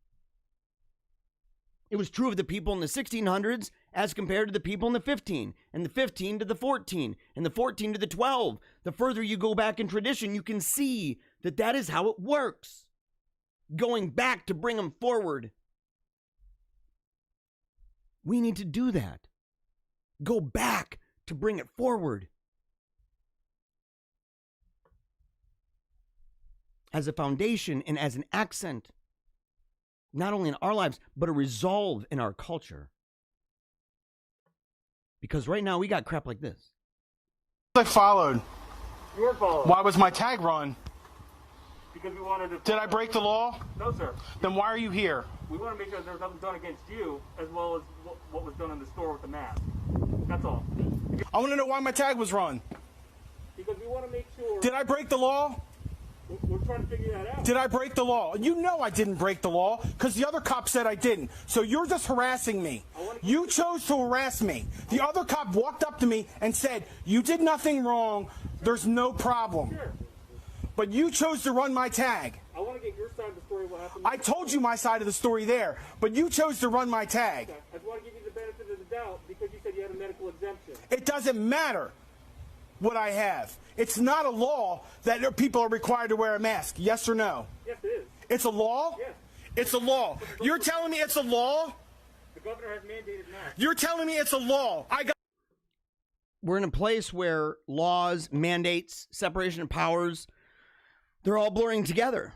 It was true of the people in the 1600s as compared to the people in the 15, and the 15 to the 14, and the 14 to the 12. The further you go back in tradition, you can see that that is how it works. Going back to bring them forward. We need to do that. Go back to bring it forward. As a foundation and as an accent. Not only in our lives, but a resolve in our culture. Because right now we got crap like this. I followed. You were followed. Why was my tag run? Because we wanted to... Did I break the law? No, sir. Then why are you here? We want to make sure there's nothing done against you, as well as what was done in the store with the mask. That's all. I want to know why my tag was run. Because we want to make sure... Did I break the law? We're trying to figure that out. Did I break the law? You know I didn't break the law, because the other cop said I didn't. So you're just harassing me. You chose to harass me. The other cop walked up to me and said, you did nothing wrong, there's no problem. Sure. But you chose to run my tag. I want to get your side of the story, what happened. I told you my side of the story there, but you chose to run my tag. I just want to give you the benefit of the doubt, because you said you had a medical exemption. It doesn't matter what I have. It's not a law that people are required to wear a mask. Yes or no? Yes, it is. It's a law? Yes. It's a law. You're telling me it's a law? The governor has mandated masks. You're telling me it's a law. We're in a place where laws, mandates, separation of powers, they're all blurring together.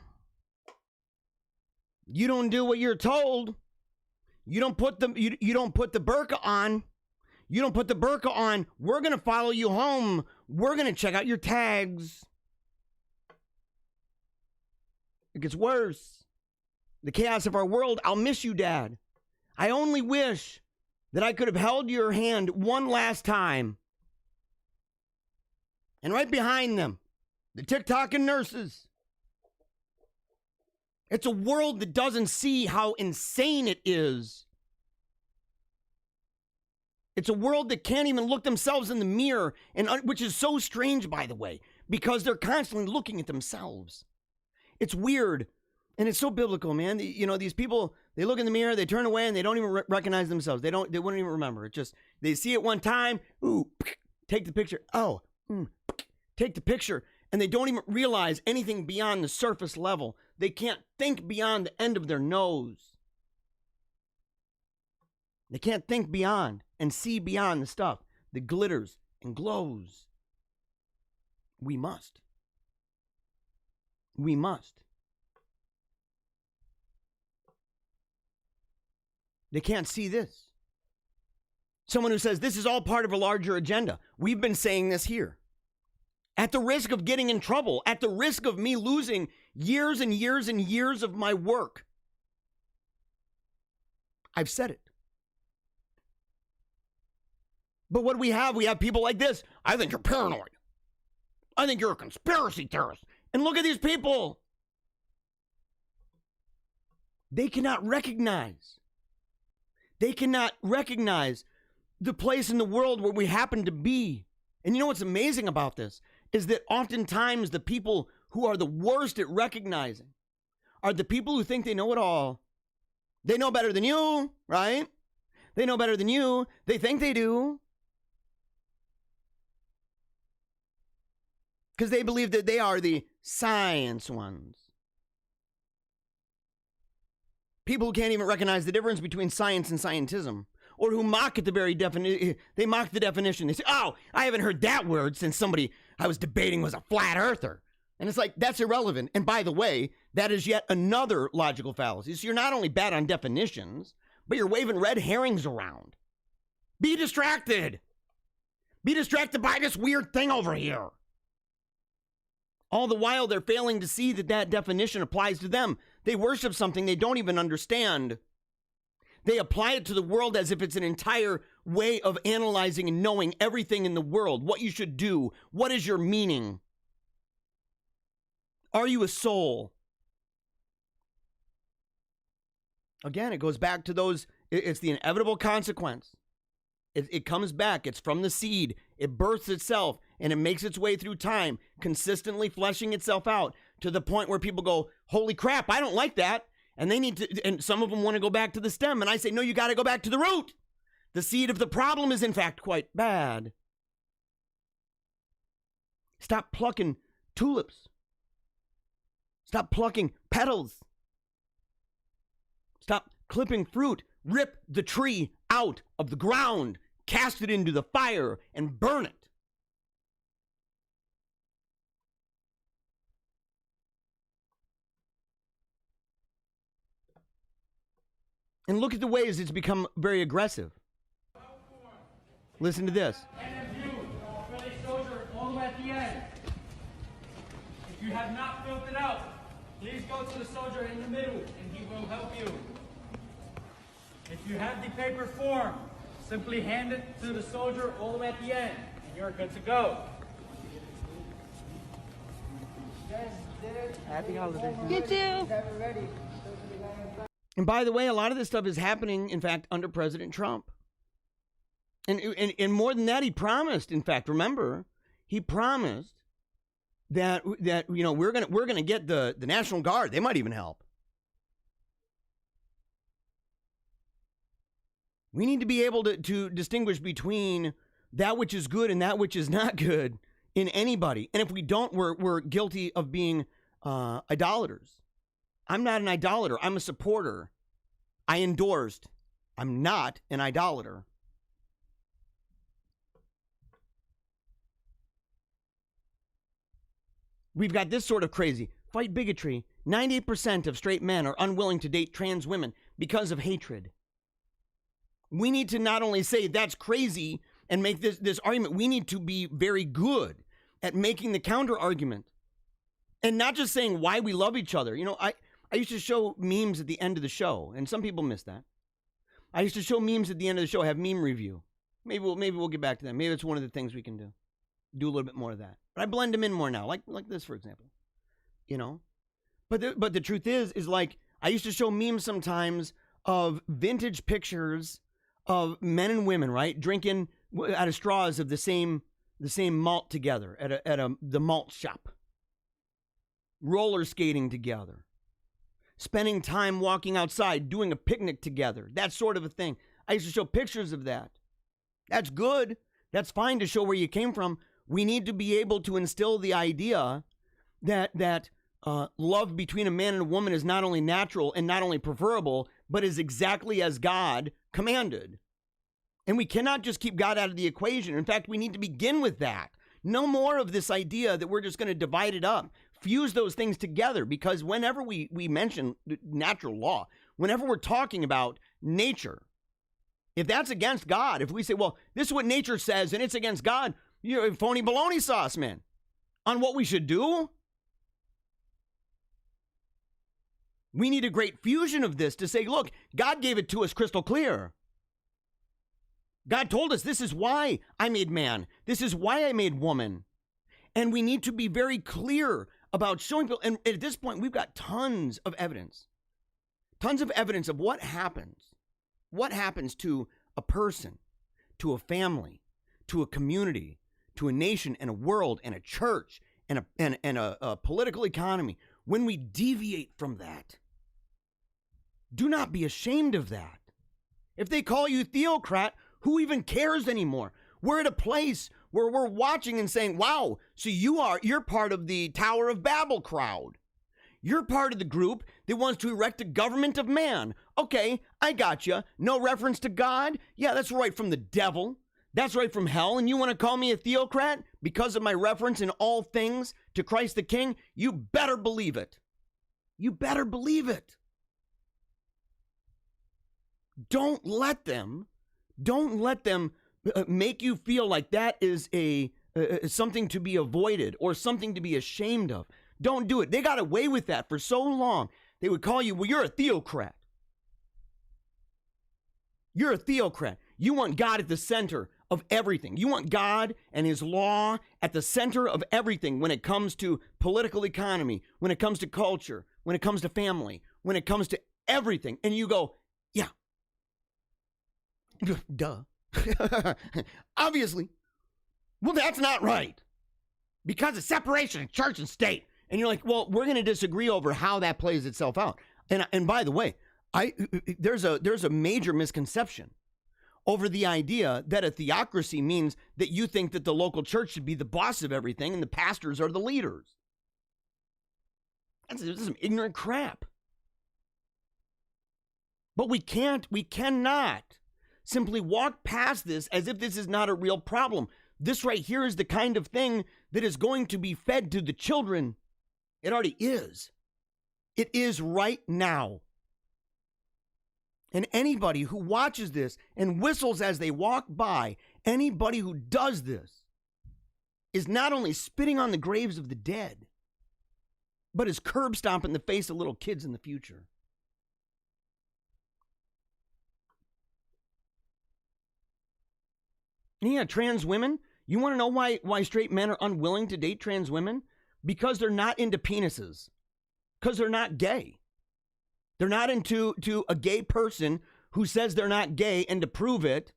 You don't do what you're told. You don't put the burqa on. You don't put the burqa on. We're going to follow you home. We're going to check out your tags. It gets worse. the chaos of our world. I'll miss you, Dad. I only wish that I could have held your hand one last time. And right behind them, the TikToking nurses. It's a world that doesn't see how insane it is. It's a world that can't even look themselves in the mirror, and which is so strange, by the way, because they're constantly looking at themselves. It's weird, and it's so biblical, man. These people, they look in the mirror, they turn away, and they don't even recognize themselves. They wouldn't even remember. It just, they see it one time, ooh, take the picture. Oh, take the picture, and they don't even realize anything beyond the surface level. They can't think beyond the end of their nose. They can't think beyond and see beyond the stuff that glitters and glows. We must. We must. They can't see this. Someone who says this is all part of a larger agenda. We've been saying this here. At the risk of getting in trouble, at the risk of me losing years and years and years of my work. I've said it. But what do we have? We have people like this. I think you're paranoid. I think you're a conspiracy theorist. And look at these people. They cannot recognize. They cannot recognize the place in the world where we happen to be. And you know what's amazing about this is that oftentimes the people who are the worst at recognizing are the people who think they know it all. They know better than you, right? They know better than you. They think they do. Because they believe that they are the science ones. People who can't even recognize the difference between science and scientism. Or who mock at the very definition. They mock the definition. They say, oh, I haven't heard that word since somebody I was debating was a flat earther. And it's like, that's irrelevant. And by the way, that is yet another logical fallacy. So you're not only bad on definitions, but you're waving red herrings around. Be distracted. Be distracted by this weird thing over here. All the while, they're failing to see that that definition applies to them. They worship something they don't even understand. They apply it to the world as if it's an entire way of analyzing and knowing everything in the world, what you should do, what is your meaning. Are you a soul? Again, it goes back to those, it's the inevitable consequence. It comes back, it's from the seed, it births itself, and it makes its way through time, consistently fleshing itself out to the point where people go, holy crap, I don't like that. And they need to, and some of them want to go back to the stem. And I say, no, you got to go back to the root. The seed of the problem is in fact quite bad. Stop plucking tulips. Stop plucking petals. Stop clipping fruit. Rip the tree out of the ground. Cast it into the fire and burn it. And look at the ways it's become very aggressive. Listen to this. If you have not filled it out, please go to the soldier in the middle and he will help you. If you have the paper form, simply hand it to the soldier all the way at the end and you're good to go. Happy holidays. You too. And by the way, a lot of this stuff is happening, in fact, under President Trump. And more than that, he promised, in fact, remember, he promised that you know, we're gonna get the National Guard. They might even help. We need to be able to distinguish between that which is good and that which is not good in anybody. And if we don't, we're guilty of being idolaters. I'm not an idolater. I'm a supporter. I endorsed. I'm not an idolater. We've got this sort of crazy. Fight bigotry. 98% of straight men are unwilling to date trans women because of hatred. We need to not only say that's crazy and make this argument, we need to be very good at making the counter argument. And not just saying why we love each other. You know, I used to show memes at the end of the show, and some people miss that. I used to show memes at the end of the show, have meme review. Maybe we'll get back to that. Maybe it's one of the things we can do. Do a little bit more of that. But I blend them in more now, like this, for example. You know? But the truth is like, I used to show memes sometimes of vintage pictures of men and women, right? Drinking out of straws of the same malt together at the malt shop. Roller skating together. Spending time walking outside, doing a picnic together. That sort of a thing. I used to show pictures of that. That's good. That's fine to show where you came from. We need to be able to instill the idea that love between a man and a woman is not only natural and not only preferable, but is exactly as God commanded. And we cannot just keep God out of the equation. In fact, we need to begin with that. No more of this idea that we're just going to divide it up. Fuse those things together, because whenever we mention natural law, whenever we're talking about nature, if that's against God, if we say, well, this is what nature says and it's against God, you're phony baloney sauce, man, on what we should do. We need a great fusion of this to say, look, God gave it to us crystal clear. God told us this is why I made man. This is why I made woman. And we need to be very clear about showing people. And at this point, we've got tons of evidence of what happens to a person, to a family, to a community, to a nation and a world and a church and a political economy when we deviate from that. Do not be ashamed of that. If they call you theocrat, who even cares anymore? We're at a place where we're watching and saying, wow, so you're part of the Tower of Babel crowd. You're part of the group that wants to erect a government of man. Okay, I got you. No reference to God? Yeah, that's right from the devil. That's right from hell. And you want to call me a theocrat because of my reference in all things to Christ the King? You better believe it. You better believe it. Don't let them make you feel like that is something to be avoided or something to be ashamed of. Don't do it. They got away with that for so long. They would call you, well, you're a theocrat. You're a theocrat. You want God at the center of everything. You want God and his law at the center of everything when it comes to political economy, when it comes to culture, when it comes to family, when it comes to everything. And you go, yeah. Duh. Obviously. Well, that's not right. Because of separation of church and state. And you're like, well, we're going to disagree over how that plays itself out. And by the way, there's a major misconception over the idea that a theocracy means that you think that the local church should be the boss of everything and the pastors are the leaders. That's some ignorant crap. But we cannot simply walk past this as if this is not a real problem. This right here is the kind of thing that is going to be fed to the children. It already is. It is right now. And anybody who watches this and whistles as they walk by, anybody who does this is not only spitting on the graves of the dead, but is curb stomping the face of little kids in the future. And yeah, trans women, you want to know why straight men are unwilling to date trans women? Because they're not into penises. Because they're not gay. They're not into a gay person who says they're not gay, and to prove it,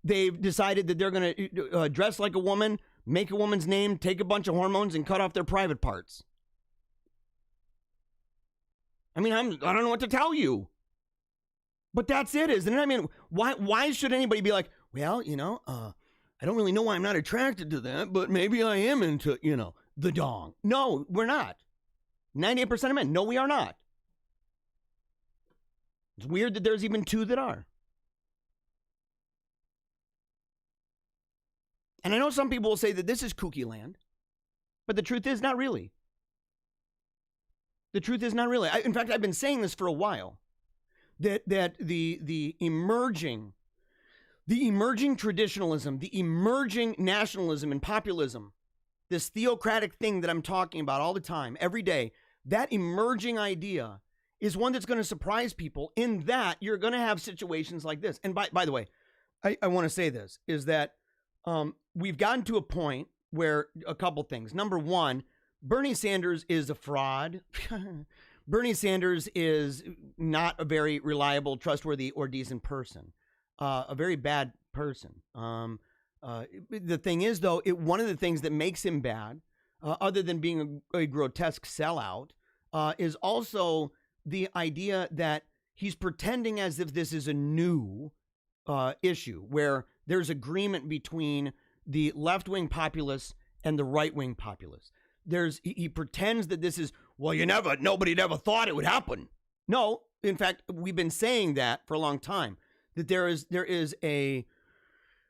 they've decided that they're going to dress like a woman, make a woman's name, take a bunch of hormones, and cut off their private parts. I mean, I don't know what to tell you. But that's it, isn't it? I mean, why should anybody be like, well, I don't really know why I'm not attracted to that, but maybe I am into, the dong. No, we're not. 98% of men. No, we are not. It's weird that there's even 2 that are. And I know some people will say that this is kooky land, but the truth is not really. The truth is not really. In fact, I've been saying this for a while, that the emerging traditionalism, the emerging nationalism and populism, this theocratic thing that I'm talking about all the time, every day, that emerging idea is one that's going to surprise people in that you're going to have situations like this. And by the way, I want to say this, is that we've gotten to a point where a couple things. Number one, Bernie Sanders is a fraud. Bernie Sanders is not a very reliable, trustworthy, or decent person. A very bad person. The thing is, though, one of the things that makes him bad, other than being a grotesque sellout, is also the idea that he's pretending as if this is a new issue where there's agreement between the left-wing populace and the right-wing populace. He pretends that this is, well, nobody never thought it would happen. No, in fact, we've been saying that for a long time, that there is a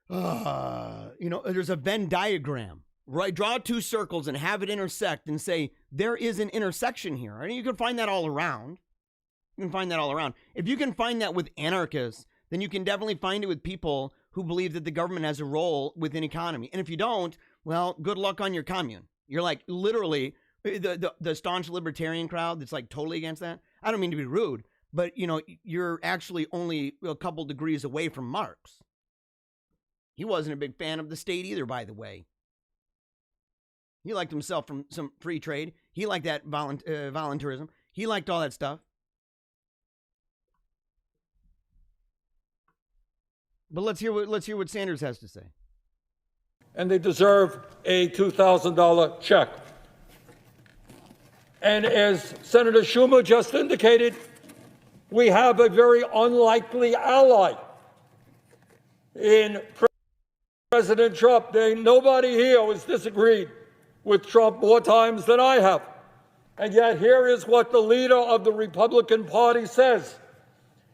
there's a Venn diagram, right? Draw two circles and have it intersect and say, there is an intersection here. And you can find that all around. You can find that all around. If you can find that with anarchists, then you can definitely find it with people who believe that the government has a role within economy. And if you don't, well, good luck on your commune. You're like literally the staunch libertarian crowd that's like totally against that. I don't mean to be rude, but you're actually only a couple degrees away from Marx. He wasn't a big fan of the state either, by the way. He liked himself from some free trade. He liked that voluntarism. He liked all that stuff. But let's hear what Sanders has to say. And they deserve a $2,000 check. And as Senator Schumer just indicated, we have a very unlikely ally in President Trump. There ain't nobody here who has disagreed with Trump more times than I have. And yet here is what the leader of the Republican Party says.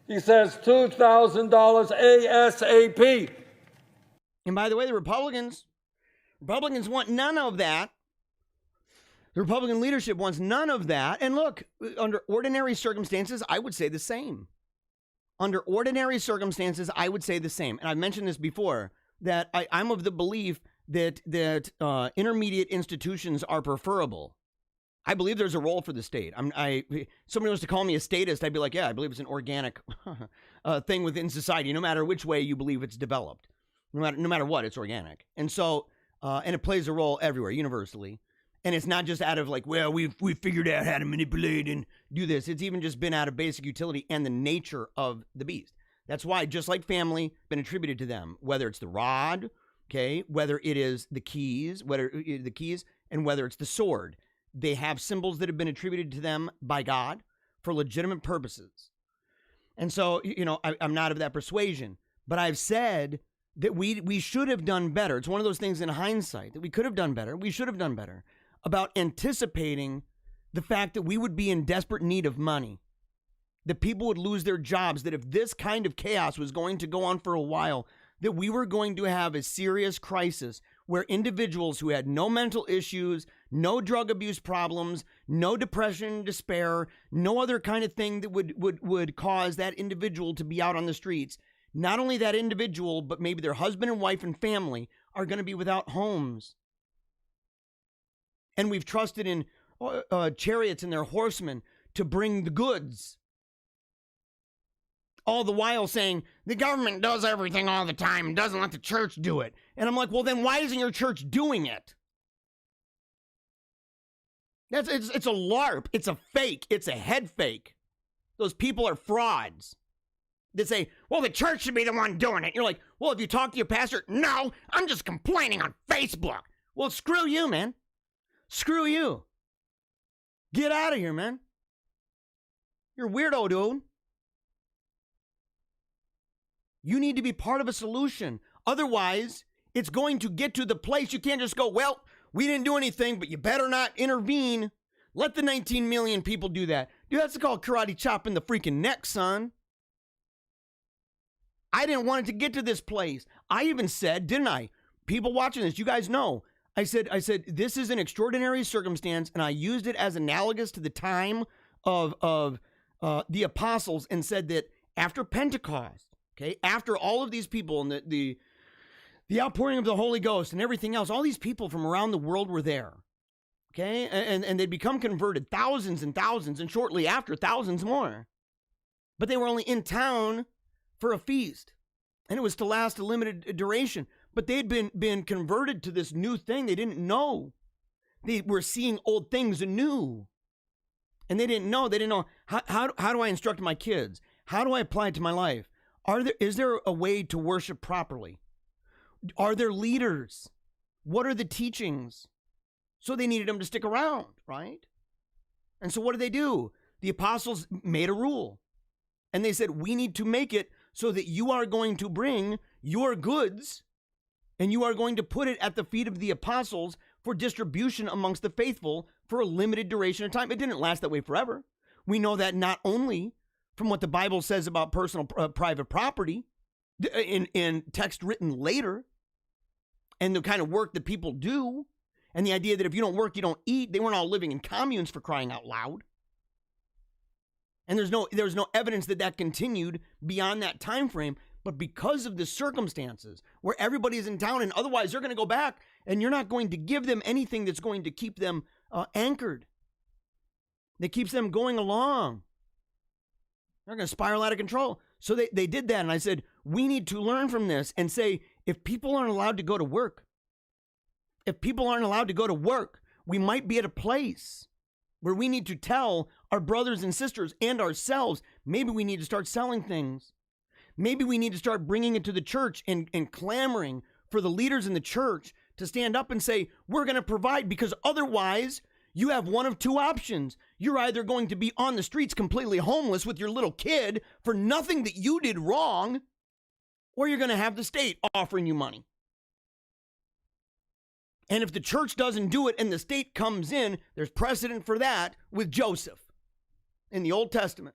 He says $2,000 ASAP. And by the way, the Republicans want none of that. The Republican leadership wants none of that. And look, under ordinary circumstances, I would say the same. Under ordinary circumstances, I would say the same. And I've mentioned this before, that I'm of the belief that intermediate institutions are preferable. I believe there's a role for the state. Somebody wants to call me a statist, I'd be like, yeah, I believe it's an organic thing within society, no matter which way you believe it's developed. No matter what, it's organic. And so, and it plays a role everywhere, universally. And it's not just out of like, well, we figured out how to manipulate and do this. It's even just been out of basic utility and the nature of the beast. That's why, just like family, been attributed to them, whether it's the rod, okay, whether it is the keys, and whether it's the sword. They have symbols that have been attributed to them by God for legitimate purposes. And so, I'm not of that persuasion, but I've said that we should have done better. It's one of those things in hindsight that we could have done better. We should have done better about anticipating the fact that we would be in desperate need of money, that people would lose their jobs, that if this kind of chaos was going to go on for a while, that we were going to have a serious crisis where individuals who had no mental issues, no drug abuse problems, no depression, despair, no other kind of thing that would cause that individual to be out on the streets. Not only that individual, but maybe their husband and wife and family are going to be without homes. And we've trusted in chariots and their horsemen to bring the goods. All the while saying, the government does everything all the time and doesn't let the church do it. And I'm like, well, then why isn't your church doing it? It's a LARP. It's a fake. It's a head fake. Those people are frauds. They say, well, the church should be the one doing it. You're like, well, if you talk to your pastor, no, I'm just complaining on Facebook. Well, screw you, man. Screw you. Get out of here, man. You're a weirdo, dude. You need to be part of a solution. Otherwise, it's going to get to the place you can't just go, well, we didn't do anything, but you better not intervene. Let the 19 million people do that. Dude, that's called karate chop in the freaking neck, son. I didn't want it to get to this place. I even said, didn't I? People watching this, you guys know. I said, this is an extraordinary circumstance, and I used it as analogous to the time of the apostles and said that after Pentecost, okay, after all of these people and the outpouring of the Holy Ghost and everything else, all these people from around the world were there. Okay, and they'd become converted, thousands and thousands, and shortly after, thousands more. But they were only in town for a feast, and it was to last a limited duration. But they'd been converted to this new thing they didn't know. They were seeing old things anew, and they didn't know. They didn't know, how do I instruct my kids? How do I apply it to my life? Is there a way to worship properly? Are there leaders? What are the teachings? So they needed them to stick around, right? And so what did they do? The apostles made a rule. And they said, we need to make it so that you are going to bring your goods and you are going to put it at the feet of the apostles for distribution amongst the faithful for a limited duration of time. It didn't last that way forever. We know that not only from what the Bible says about personal private property in text written later, and the kind of work that people do, and the idea that if you don't work, you don't eat. They weren't all living in communes, for crying out loud. And there's no evidence that that continued beyond that time frame. But because of the circumstances where everybody's in town, and otherwise they're going to go back, and you're not going to give them anything that's going to keep them anchored, that keeps them going along. They're going to spiral out of control. So they did that. And I said, we need to learn from this and say, if people aren't allowed to go to work, we might be at a place where we need to tell our brothers and sisters and ourselves, maybe we need to start selling things. Maybe we need to start bringing it to the church and clamoring for the leaders in the church to stand up and say, we're going to provide, because otherwise you have one of two options. You're either going to be on the streets completely homeless with your little kid for nothing that you did wrong, or you're going to have the state offering you money. And if the church doesn't do it and the state comes in, there's precedent for that with Joseph in the Old Testament.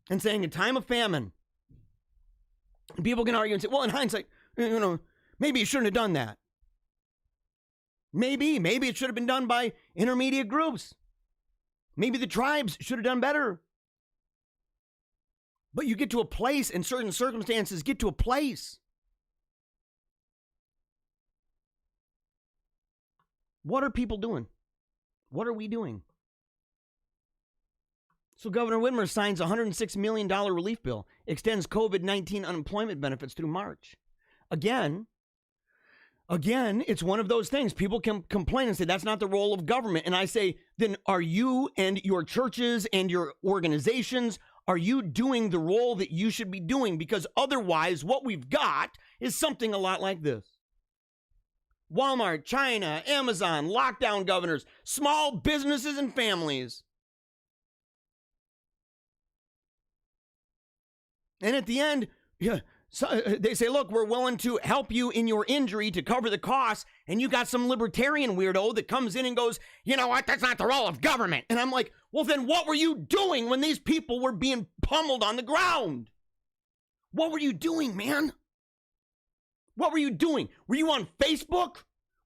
And saying in time of famine, people can argue and say, well, in hindsight, maybe you shouldn't have done that. Maybe it should have been done by intermediate groups. Maybe the tribes should have done better. But you get to a place, and certain circumstances get to a place. What are people doing? What are we doing? So Governor Whitmer signs a $106 million relief bill, extends COVID-19 unemployment benefits through March. Again, it's one of those things. People can complain and say, that's not the role of government. And I say, then are you and your churches and your organizations, are you doing the role that you should be doing? Because otherwise, what we've got is something a lot like this. Wal-Mart, China, Amazon, lockdown governors, small businesses and families. And at the end, they say, look, we're willing to help you in your injury to cover the costs. And you got some libertarian weirdo that comes in and goes, you know what, that's not the role of government. And I'm like, well, then what were you doing when these people were being pummeled on the ground? What were you doing, man? What were you doing? Were you on Facebook?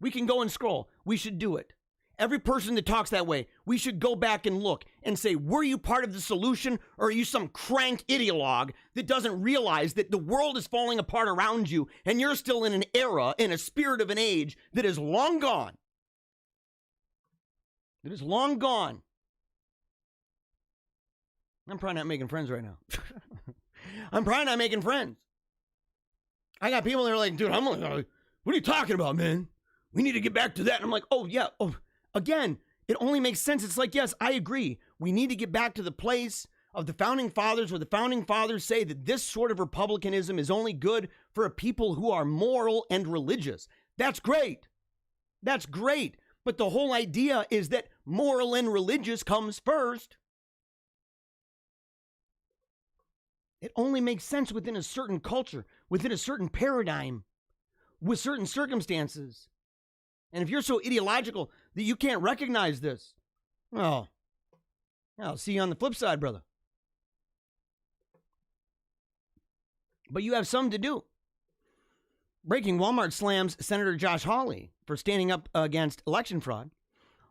We can go and scroll. We should do it. Every person that talks that way, we should go back and look and say, were you part of the solution, or are you some crank ideologue that doesn't realize that the world is falling apart around you and you're still in an era, in a spirit of an age that is long gone? That is long gone. I'm probably not making friends right now. I'm probably not making friends. I got people that are like, dude, I'm like, what are you talking about, man? We need to get back to that. And I'm like, oh, yeah. Oh, again, it only makes sense. It's like, yes, I agree. We need to get back to the place of the founding fathers, where the founding fathers say that this sort of republicanism is only good for a people who are moral and religious. That's great. That's great. But the whole idea is that moral and religious comes first. It only makes sense within a certain culture, within a certain paradigm, with certain circumstances. And if you're so ideological that you can't recognize this, well, I'll see you on the flip side, brother. But you have something to do. Breaking: Walmart slams Senator Josh Hawley for standing up against election fraud.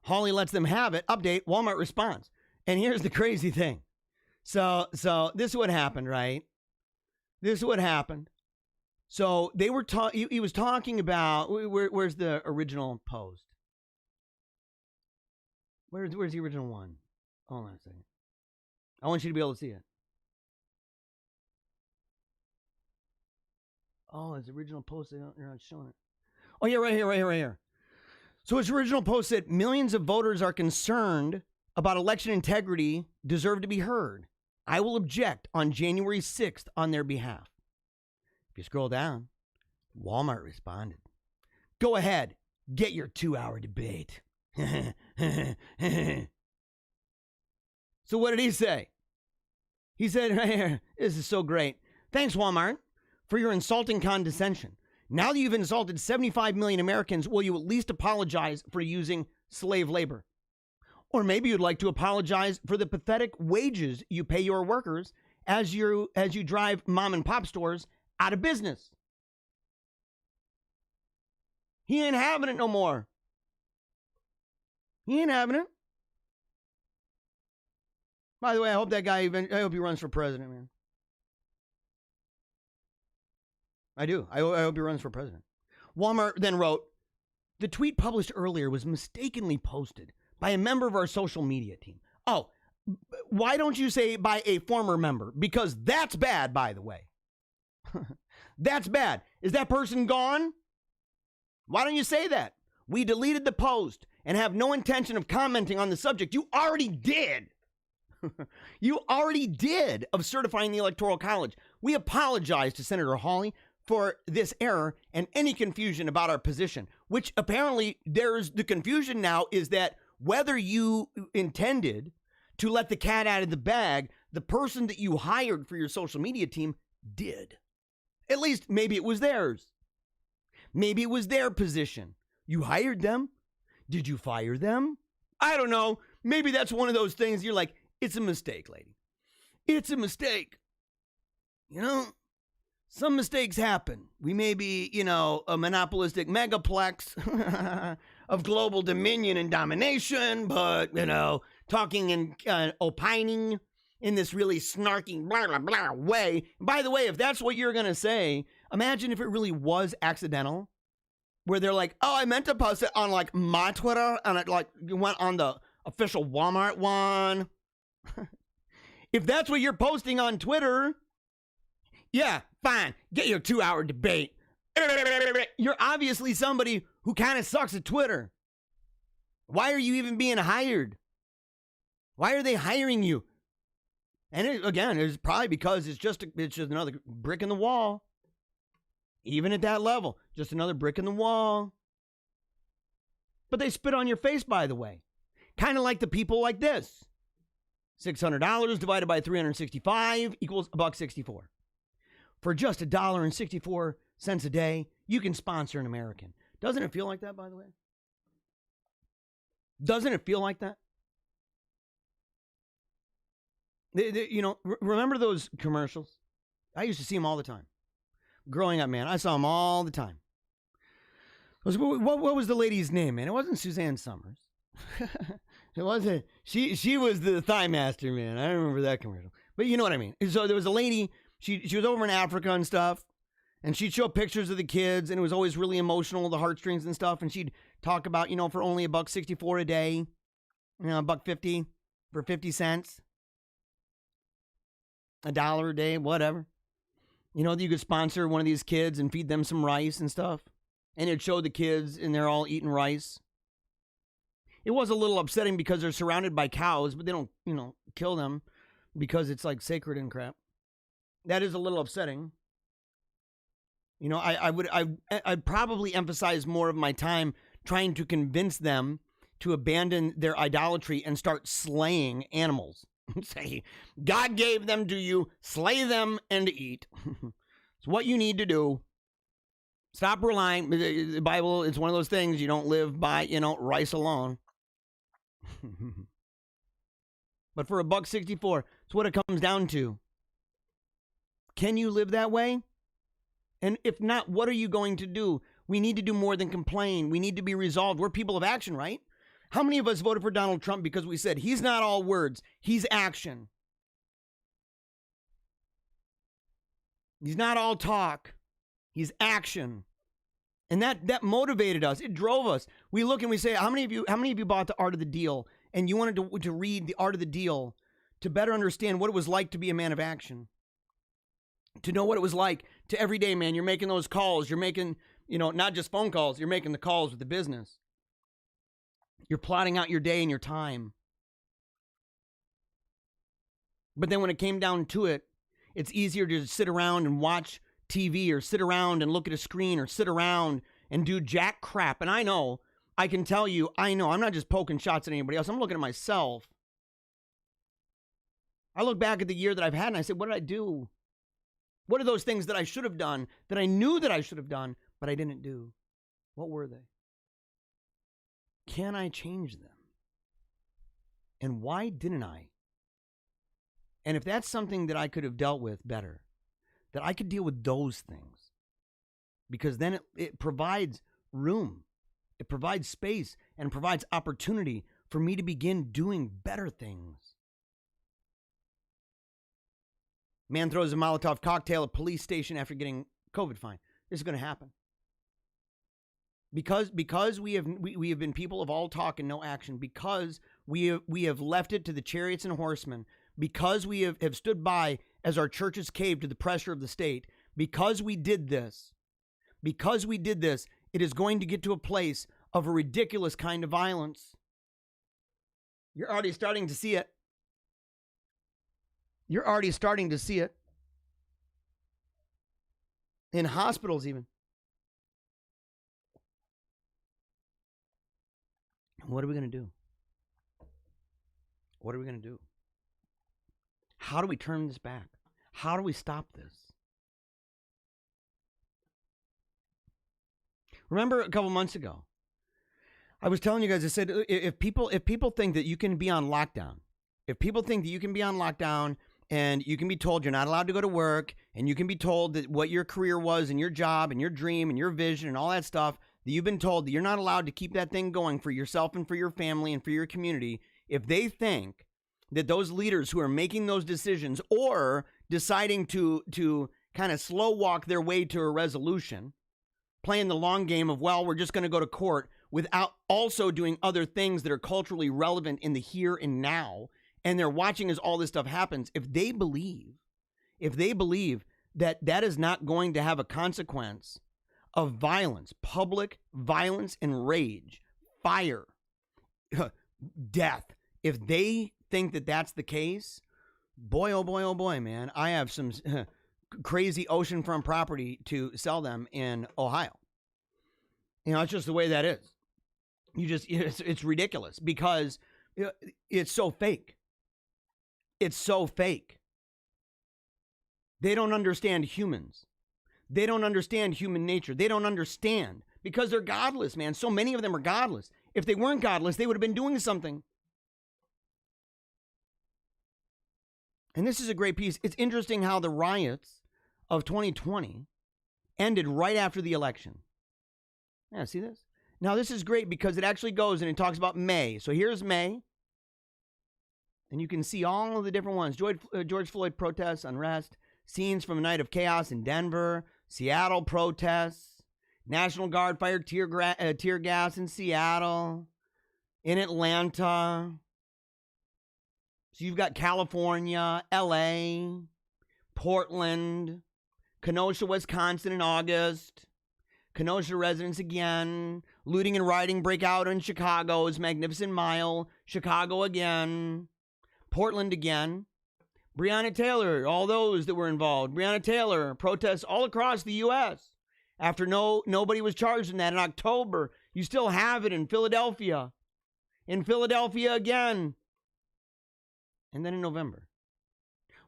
Hawley lets them have it. Update: Walmart responds. And here's the crazy thing. So this is what happened, right? This is what happened. So they were he was talking about, where's the original post? Where's the original one? Hold on a second. I want you to be able to see it. Oh, his original post, you're not showing it. Oh, yeah, right here. So his original post said, millions of voters are concerned about election integrity, deserve to be heard. I will object on January 6th on their behalf. If you scroll down, Wal-Mart responded. Go ahead, get your 2-hour debate. So what did he say? He said, right here, this is so great. Thanks, Wal-Mart, for your insulting condescension. Now that you've insulted 75 million Americans, will you at least apologize for using slave labor? Or maybe you'd like to apologize for the pathetic wages you pay your workers as you drive mom and pop stores out of business. He ain't having it no more. He ain't having it. By the way, I hope that guy, I hope he runs for president, man. I do. I hope he runs for president. Wal-Mart then wrote, the tweet published earlier was mistakenly posted by a member of our social media team. Oh, why don't you say by a former member? Because that's bad, by the way. That's bad. Is that person gone? Why don't you say that? We deleted the post and have no intention of commenting on the subject. You already did. You already did of certifying the Electoral College. We apologize to Senator Hawley for this error and any confusion about our position, which apparently there's the confusion now is that whether you intended to let the cat out of the bag, the person that you hired for your social media team did. At least maybe it was theirs. Maybe it was their position. You hired them. Did you fire them? I don't know. Maybe that's one of those things you're like, it's a mistake, lady. It's a mistake. You know, some mistakes happen. We may be, a monopolistic megaplex of global dominion and domination, but, talking and opining in this really snarky blah, blah, blah way. By the way, if that's what you're going to say, imagine if it really was accidental, where they're like, oh, I meant to post it on like my Twitter, and it like went on the official Walmart one. If that's what you're posting on Twitter, yeah, fine. Get your 2-hour debate. You're obviously somebody who kind of sucks at Twitter. Why are you even being hired? Why are they hiring you? And again, it's probably because it's just another brick in the wall. Even at that level, just another brick in the wall. But they spit on your face, by the way. Kind of like the people like this. $600 divided by 365 equals $1.64. For just $1.64 a day, you can sponsor an American. Doesn't it feel like that, by the way? Doesn't it feel like that? Remember those commercials? I used to see them all the time. Growing up, man, I saw them all the time. What was the lady's name, man? It wasn't Suzanne Summers. It wasn't. She was the thigh master, man. I remember that commercial. But you know what I mean. So there was a lady. She was over in Africa and stuff, and she'd show pictures of the kids, and it was always really emotional, the heartstrings and stuff. And she'd talk about, for only $1.64 a day, $1.50 for 50 cents, $1 a day, whatever. That you could sponsor one of these kids and feed them some rice and stuff. And it'd show the kids, and they're all eating rice. It was a little upsetting because they're surrounded by cows, but they don't, kill them because it's like sacred and crap. That is a little upsetting. I'd probably emphasize more of my time trying to convince them to abandon their idolatry and start slaying animals. Say, God gave them to you, slay them and eat. It's what you need to do. Stop relying. The Bible, it's one of those things you don't live by, rice alone. But for $1.64, it's what it comes down to. Can you live that way? And if not, what are you going to do? We need to do more than complain. We need to be resolved. We're people of action, right? How many of us voted for Donald Trump because we said he's not all words, he's action? He's not all talk, he's action. And that motivated us. It drove us. We look and we say, how many of you bought The Art of the Deal and you wanted to read The Art of the Deal to better understand what it was like to be a man of action, to know what it was like to every day, man, you're making those calls, you're making, not just phone calls, you're making the calls with the business. You're plotting out your day and your time. But then when it came down to it, it's easier to sit around and watch TV or sit around and look at a screen or sit around and do jack crap. And I know, I can tell you, I'm not just poking shots at anybody else. I'm looking at myself. I look back at the year that I've had and I said, what did I do? What are those things that I should have done, that I knew that I should have done, but I didn't do? What were they? Can I change them? And why didn't I? And if that's something that I could have dealt with better, that I could deal with those things, because then it provides room, it provides space, and provides opportunity for me to begin doing better things. Man throws a Molotov cocktail at police station after getting COVID fine. This is going to happen. Because we have been people of all talk and no action, because we have left it to the chariots and horsemen, because we have stood by as our churches caved to the pressure of the state, because we did this, it is going to get to a place of a ridiculous kind of violence. You're already starting to see it. You're already starting to see it. In hospitals even. What are we going to do? What are we going to do? How do we turn this back? How do we stop this? Remember a couple months ago, I was telling you guys, I said, if people think that you can be on lockdown, and you can be told you're not allowed to go to work, and you can be told that what your career was and your job and your dream and your vision and all that stuff, that you've been told that you're not allowed to keep that thing going for yourself and for your family and for your community, if they think that those leaders who are making those decisions or deciding to kind of slow walk their way to a resolution, playing the long game of, well, we're just going to go to court without also doing other things that are culturally relevant in the here and now, and they're watching as all this stuff happens, if they believe that that is not going to have a consequence of violence, public violence and rage, fire, death, if they think that that's the case, boy, oh boy, man, I have some crazy oceanfront property to sell them in Ohio. It's just the way that is. It's ridiculous because it's so fake. It's so fake. They don't understand humans. They don't understand human nature. They don't understand because they're godless, man. So many of them are godless. If they weren't godless, they would have been doing something. And this is a great piece. It's interesting how the riots of 2020 ended right after the election. Yeah, see this? Now, this is great because it actually goes and it talks about May. So here's May. And you can see all of the different ones. George Floyd protests, unrest, scenes from a night of chaos in Denver, Seattle protests, National Guard fired tear gas in Seattle, in Atlanta. So you've got California, LA, Portland, Kenosha, Wisconsin in August, Kenosha residents again, looting and rioting break out in Chicago's Magnificent Mile, Chicago again, Portland again. Breonna Taylor, all those that were involved. Breonna Taylor, protests all across the U.S. After nobody was charged in that in October. You still have it in Philadelphia. In Philadelphia again. And then in November.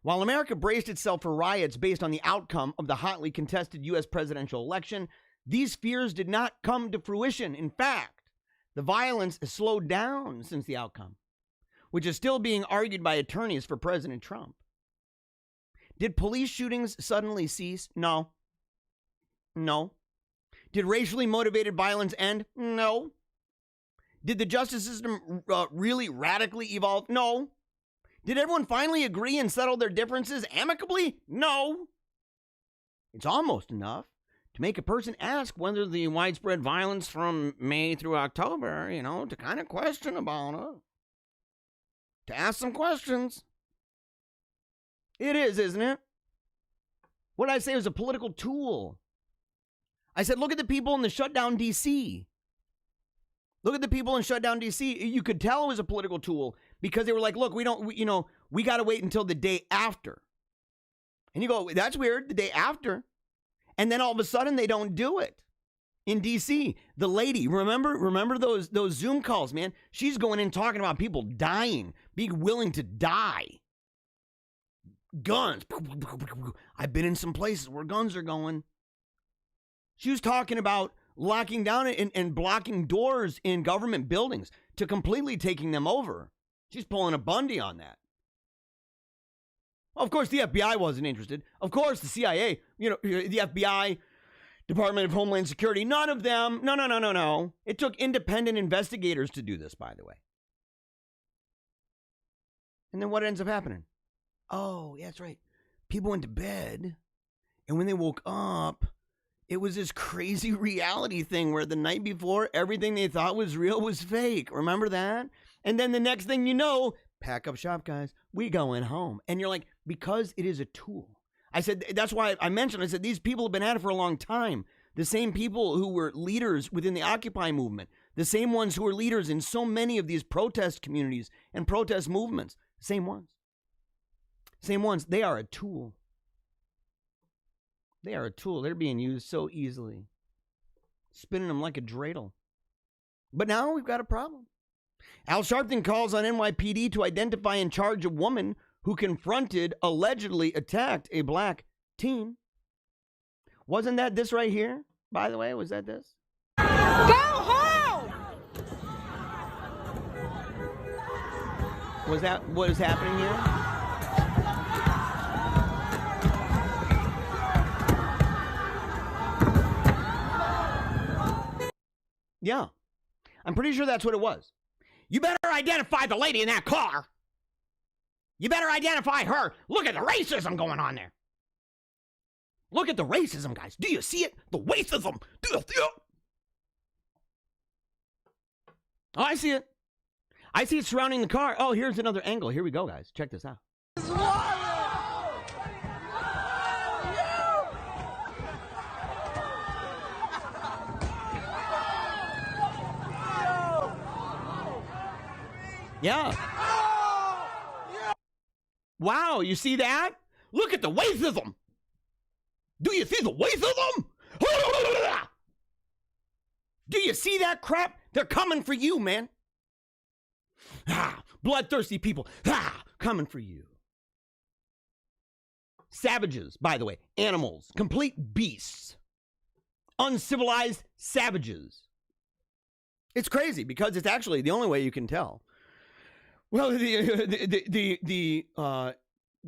While America braced itself for riots based on the outcome of the hotly contested U.S. presidential election, these fears did not come to fruition. In fact, the violence has slowed down since the outcome, which is still being argued by attorneys for President Trump. Did police shootings suddenly cease? No. Did racially motivated violence end? No. Did the justice system really radically evolve? No. Did everyone finally agree and settle their differences amicably? No. It's almost enough to make a person ask whether the widespread violence from May through October, to kind of question about it. to ask some questions. It is, isn't it? What did I say? It was a political tool. I said, look at the people in the shutdown D.C. Look at the people in shutdown D.C. You could tell it was a political tool because they were like, look, we got to wait until the day after. And you go, that's weird, the day after. And then all of a sudden they don't do it. In D.C., the lady, remember those Zoom calls, man? She's going in talking about people dying, being willing to die. Guns. I've been in some places where guns are going. She was talking about locking down and blocking doors in government buildings to completely taking them over. She's pulling a Bundy on that. Of course, the FBI wasn't interested. Of course, the CIA, the FBI, Department of Homeland Security, none of them. No. It took independent investigators to do this, by the way. And then what ends up happening? Oh, yeah, that's right. People went to bed, and when they woke up, it was this crazy reality thing where the night before, everything they thought was real was fake. Remember that? And then the next thing you know, pack up shop, guys. We going home. And you're like, because it is a tool. I said, that's why I said, these people have been at it for a long time. The same people who were leaders within the Occupy movement, the same ones who were leaders in so many of these protest communities and protest movements, same ones. Same ones. They are a tool. They are a tool. They're being used so easily. Spinning them like a dreidel. But now we've got a problem. Al Sharpton calls on NYPD to identify and charge a woman who allegedly attacked a black teen. Wasn't that this right here? By the way, was that this? Go home! Was that what is happening here? Yeah. I'm pretty sure that's what it was. You better identify the lady in that car. You better identify her. Look at the racism going on there. Look at the racism, guys. Do you see it? The racism. Do you see it? Oh, I see it. I see it surrounding the car. Oh, here's another angle. Here we go, guys. Check this out. Yeah. Wow, you see that? Look at the racism. Do you see the racism? Do you see that crap? They're coming for you, man. Bloodthirsty people. Coming for you. Savages, by the way. Animals. Complete beasts. Uncivilized savages. It's crazy because it's actually the only way you can tell. Well, the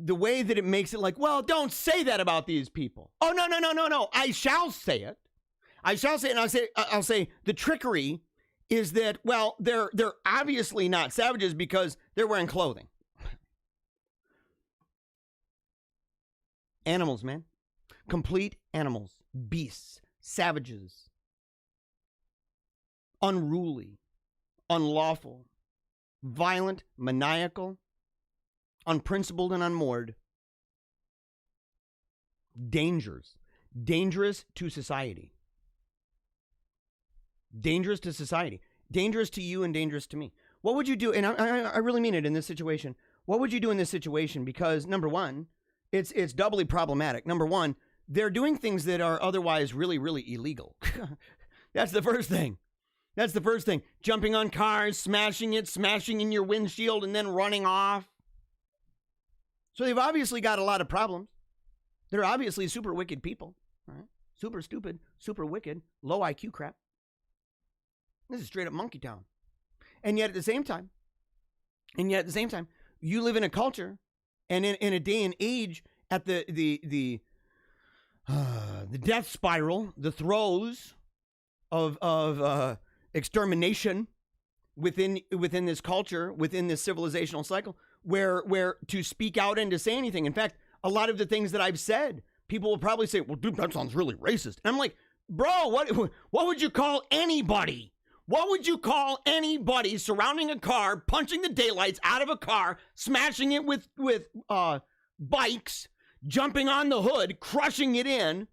way that it makes it like, well, don't say that about these people. Oh, no. I shall say it. I shall say it, and I'll say the trickery is that, well, they're obviously not savages because they're wearing clothing. Animals, man. Complete animals. Beasts. Savages. Unruly. Unlawful. Violent, maniacal, unprincipled, and unmoored. Dangerous to society. Dangerous to society. Dangerous to you and dangerous to me. What would you do? And I really mean it in this situation. What would you do in this situation? Because number one, it's doubly problematic. Number one, they're doing things that are otherwise really, really illegal. That's the first thing. That's the first thing. Jumping on cars, smashing in your windshield, and then running off. So they've obviously got a lot of problems. They're obviously super wicked people. Right? Super stupid, super wicked, low IQ crap. This is straight up monkey town. And yet at the same time, you live in a culture and in a day and age at the death spiral, the throes of extermination within this culture, within this civilizational cycle, where to speak out and to say anything. In fact, a lot of the things that I've said, people will probably say, well, dude, that sounds really racist. And I'm like, bro, what would you call anybody? What would you call anybody surrounding a car, punching the daylights out of a car, smashing it with bikes, jumping on the hood, crushing it in?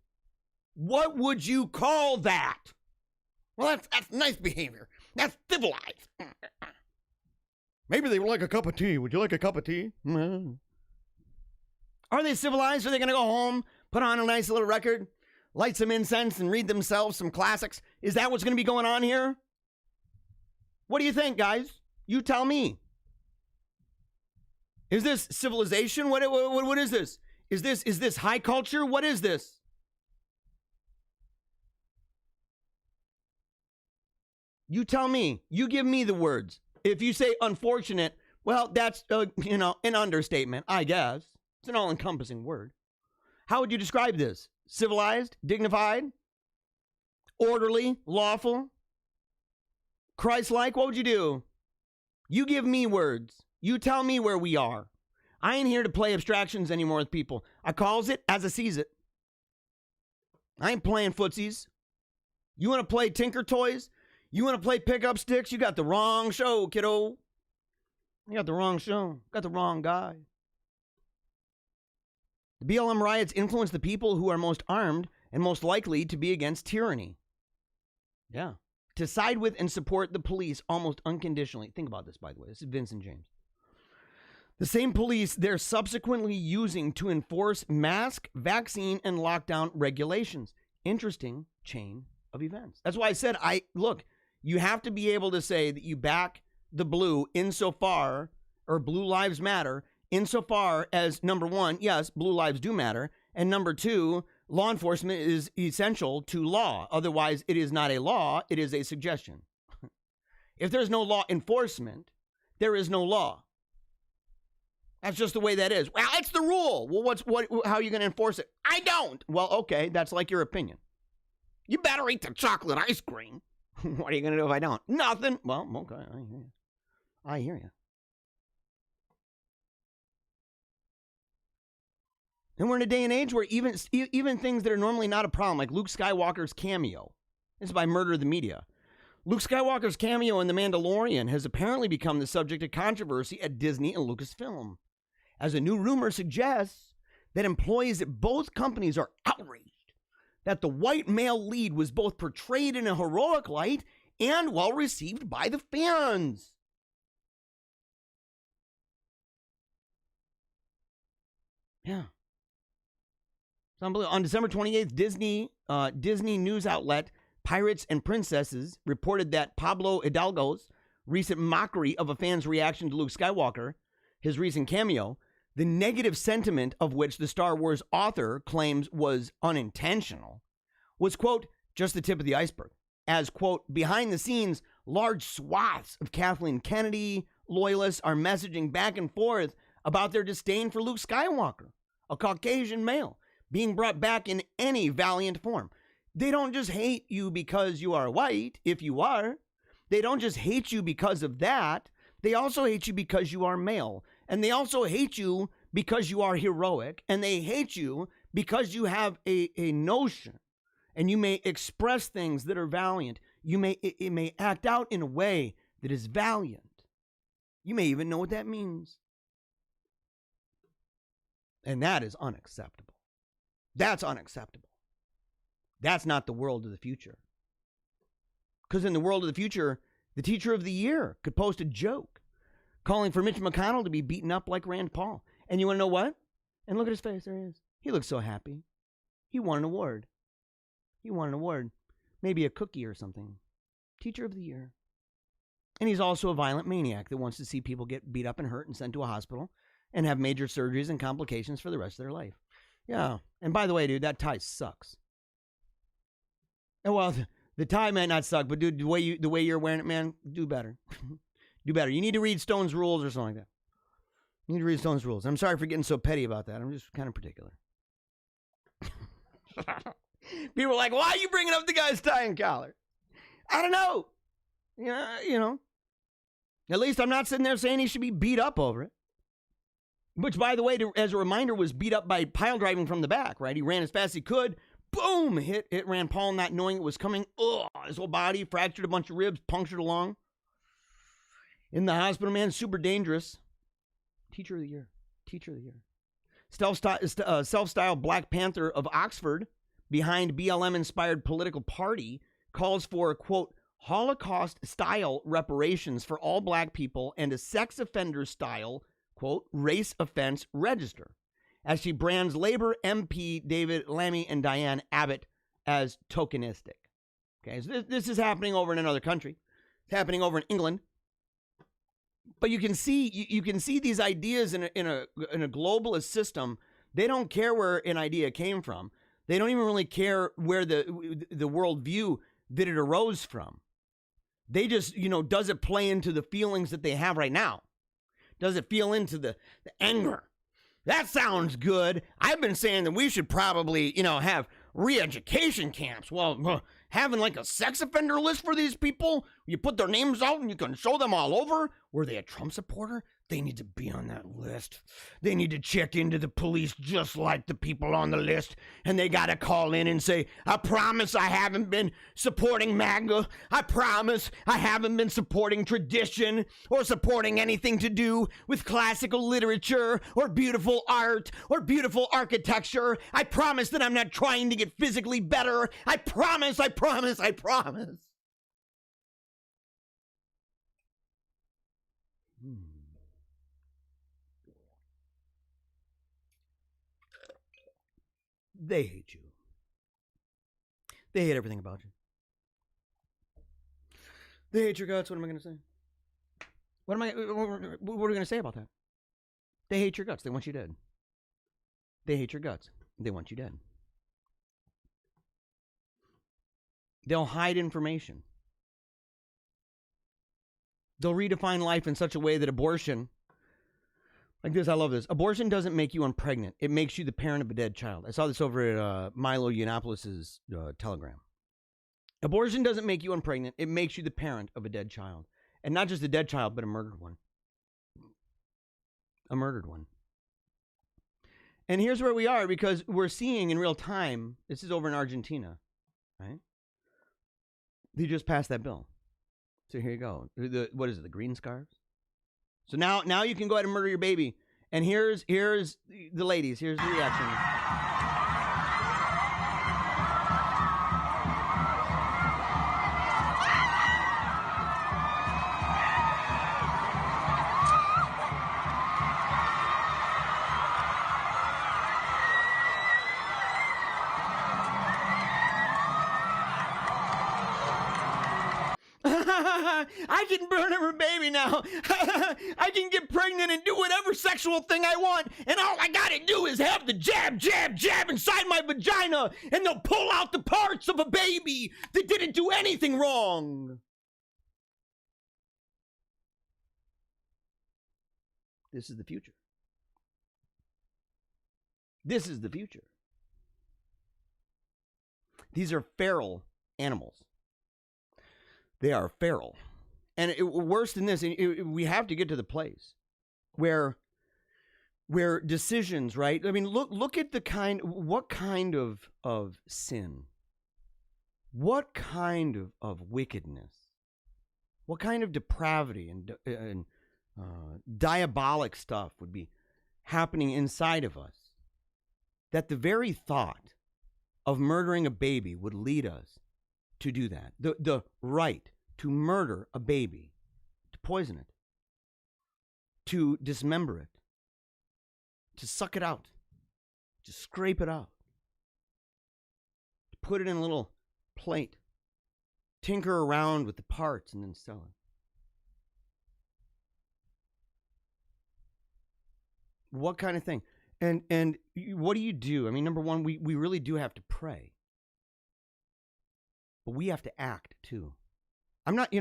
What would you call that? Well, that's nice behavior. That's civilized. Maybe they would like a cup of tea. Would you like a cup of tea? Are they civilized? Are they going to go home, put on a nice little record, light some incense, and read themselves some classics? Is that what's going to be going on here? What do you think, guys? You tell me. Is this civilization? What is this? Is this high culture? What is this? You tell me. You give me the words. If you say unfortunate, well, that's an understatement, I guess. It's an all-encompassing word. How would you describe this? Civilized, dignified, orderly, lawful, Christ-like? What would you do? You give me words. You tell me where we are. I ain't here to play abstractions anymore with people. I calls it as I sees it. I ain't playing footsies. You want to play Tinker Toys? You want to play pickup sticks? You got the wrong show, kiddo. You got the wrong show. Got the wrong guy. The BLM riots influence the people who are most armed and most likely to be against tyranny. Yeah. To side with and support the police almost unconditionally. Think about this, by the way. This is Vincent James. The same police they're subsequently using to enforce mask, vaccine, and lockdown regulations. Interesting chain of events. That's why I said, look, you have to be able to say that you back the blue insofar, or Blue Lives Matter, insofar as, number one, yes, blue lives do matter, and number two, law enforcement is essential to law. Otherwise, it is not a law, it is a suggestion. If there's no law enforcement, there is no law. That's just the way that is. Well, it's the rule. Well, how are you going to enforce it? I don't. Well, okay, that's like your opinion. You better eat the chocolate ice cream. What are you going to do if I don't? Nothing. Well, okay, I hear you. I hear you. And we're in a day and age where even things that are normally not a problem, like Luke Skywalker's cameo, this is by Murder of the Media. Luke Skywalker's cameo in The Mandalorian has apparently become the subject of controversy at Disney and Lucasfilm, as a new rumor suggests that employees at both companies are outraged that the white male lead was both portrayed in a heroic light and well received by the fans. Yeah. It's unbelievable. On December 28th, Disney news outlet Pirates and Princesses reported that Pablo Hidalgo's recent mockery of a fan's reaction to Luke Skywalker, his recent cameo, the negative sentiment of which the Star Wars author claims was unintentional, was, quote, just the tip of the iceberg. As, quote, behind the scenes, large swaths of Kathleen Kennedy loyalists are messaging back and forth about their disdain for Luke Skywalker, a Caucasian male, being brought back in any valiant form. They don't just hate you because you are white, if you are. They don't just hate you because of that. They also hate you because you are male. And they also hate you because you are heroic. And they hate you because you have a notion. And you may express things that are valiant. It may act out in a way that is valiant. You may even know what that means. And that is unacceptable. That's unacceptable. That's not the world of the future. Because in the world of the future, the teacher of the year could post a joke calling for Mitch McConnell to be beaten up like Rand Paul. And you want to know what? And look at his face. There he is. He looks so happy. He won an award. He won an award. Maybe a cookie or something. Teacher of the year. And he's also a violent maniac that wants to see people get beat up and hurt and sent to a hospital and have major surgeries and complications for the rest of their life. Yeah. And by the way, dude, that tie sucks. And well, the tie might not suck, but dude, the way you're wearing it, man, do better. Do better. You need to read Stone's rules or something like that. You need to read Stone's rules. I'm sorry for getting so petty about that. I'm just kind of particular. People are like, why are you bringing up the guy's tie and collar? I don't know. You know. At least I'm not sitting there saying he should be beat up over it. Which, by the way, as a reminder, was beat up by pile driving from the back, right? He ran as fast as he could, boom, hit Rand Paul, not knowing it was coming. Ugh, his whole body fractured a bunch of ribs, punctured a lung. In the hospital, man, super dangerous. Teacher of the year. Self-styled Black Panther of Oxford, behind BLM-inspired political party, calls for, quote, Holocaust-style reparations for all black people and a sex offender-style, quote, race offense register, as she brands Labor MP David Lammy and Diane Abbott as tokenistic. Okay, so this is happening over in another country. It's happening over in England. But you can see these ideas in a globalist system. They don't care where an idea came from. They don't even really care where the worldview that it arose from. They just, does it play into the feelings that they have right now? Does it feel into the anger? That sounds good. I've been saying that we should probably, have re-education camps. Well, having like a sex offender list for these people, you put their names out and you can show them all over. Were they a Trump supporter? They need to be on that list. They need to check into the police just like the people on the list. And they got to call in and say, I promise I haven't been supporting MAGA. I promise I haven't been supporting tradition or supporting anything to do with classical literature or beautiful art or beautiful architecture. I promise that I'm not trying to get physically better. I promise. They hate you. They hate everything about you. They hate your guts. What am I going to say? What are we going to say about that? They hate your guts. They want you dead. They hate your guts. They want you dead. They'll hide information. They'll redefine life in such a way that abortion, like this, I love this. Abortion doesn't make you unpregnant. It makes you the parent of a dead child. I saw this over at Milo Yiannopoulos' Telegram. Abortion doesn't make you unpregnant. It makes you the parent of a dead child. And not just a dead child, but a murdered one. A murdered one. And here's where we are, because we're seeing in real time, this is over in Argentina, right? They just passed that bill. So here you go. What is it, the green scarves? So now you can go ahead and murder your baby. And here's the ladies. Here's the reaction. I can burn her baby now. I can get pregnant and do whatever sexual thing I want. And all I gotta do is have the jab inside my vagina. And they'll pull out the parts of a baby that didn't do anything wrong. This is the future. This is the future. These are feral animals. They are feral. And worse than this, we have to get to the place where decisions, right? I mean, look at what kind of sin, what kind of wickedness, what kind of depravity and diabolic stuff would be happening inside of us, that the very thought of murdering a baby would lead us to do that. The right to murder a baby, to poison it, to dismember it, to suck it out, to scrape it out, to put it in a little plate, tinker around with the parts and then sell it. What kind of thing? And what do you do? I mean, number one, we really do have to pray. But we have to act too. I'm not,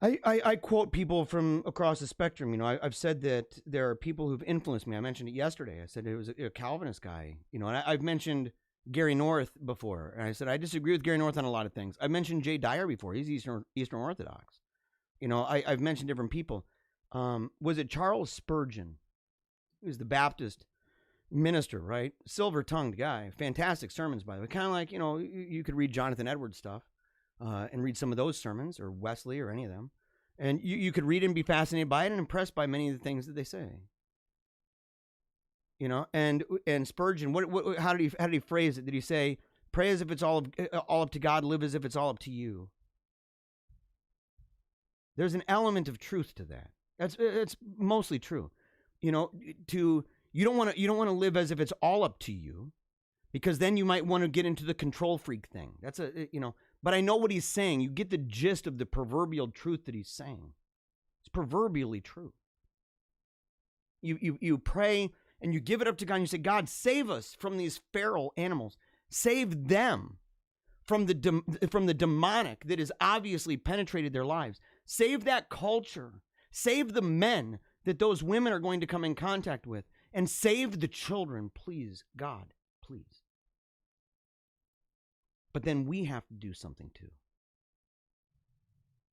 I quote people from across the spectrum. I've said that there are people who've influenced me. I mentioned it yesterday. I said it was a Calvinist guy, and I've mentioned Gary North before. And I said, I disagree with Gary North on a lot of things. I mentioned Jay Dyer before. He's Eastern Orthodox. I've mentioned different people. Was it Charles Spurgeon? He was the Baptist minister, right? Silver-tongued guy. Fantastic sermons, by the way. Kind of like, you could read Jonathan Edwards stuff and read some of those sermons, or Wesley, or any of them. And you could read and be fascinated by it and impressed by many of the things that they say. And Spurgeon, how did he phrase it? Did he say, pray as if it's all up to God, live as if it's all up to you? There's an element of truth to that. It's mostly true. You don't want to live as if it's all up to you, because then you might want to get into the control freak thing. But I know what he's saying. You get the gist of the proverbial truth that he's saying. It's proverbially true. You pray and you give it up to God and you say, God, save us from these feral animals. Save them from the demonic that has obviously penetrated their lives. Save that culture. Save the men that those women are going to come in contact with. And save the children, please, God, please. But then we have to do something too.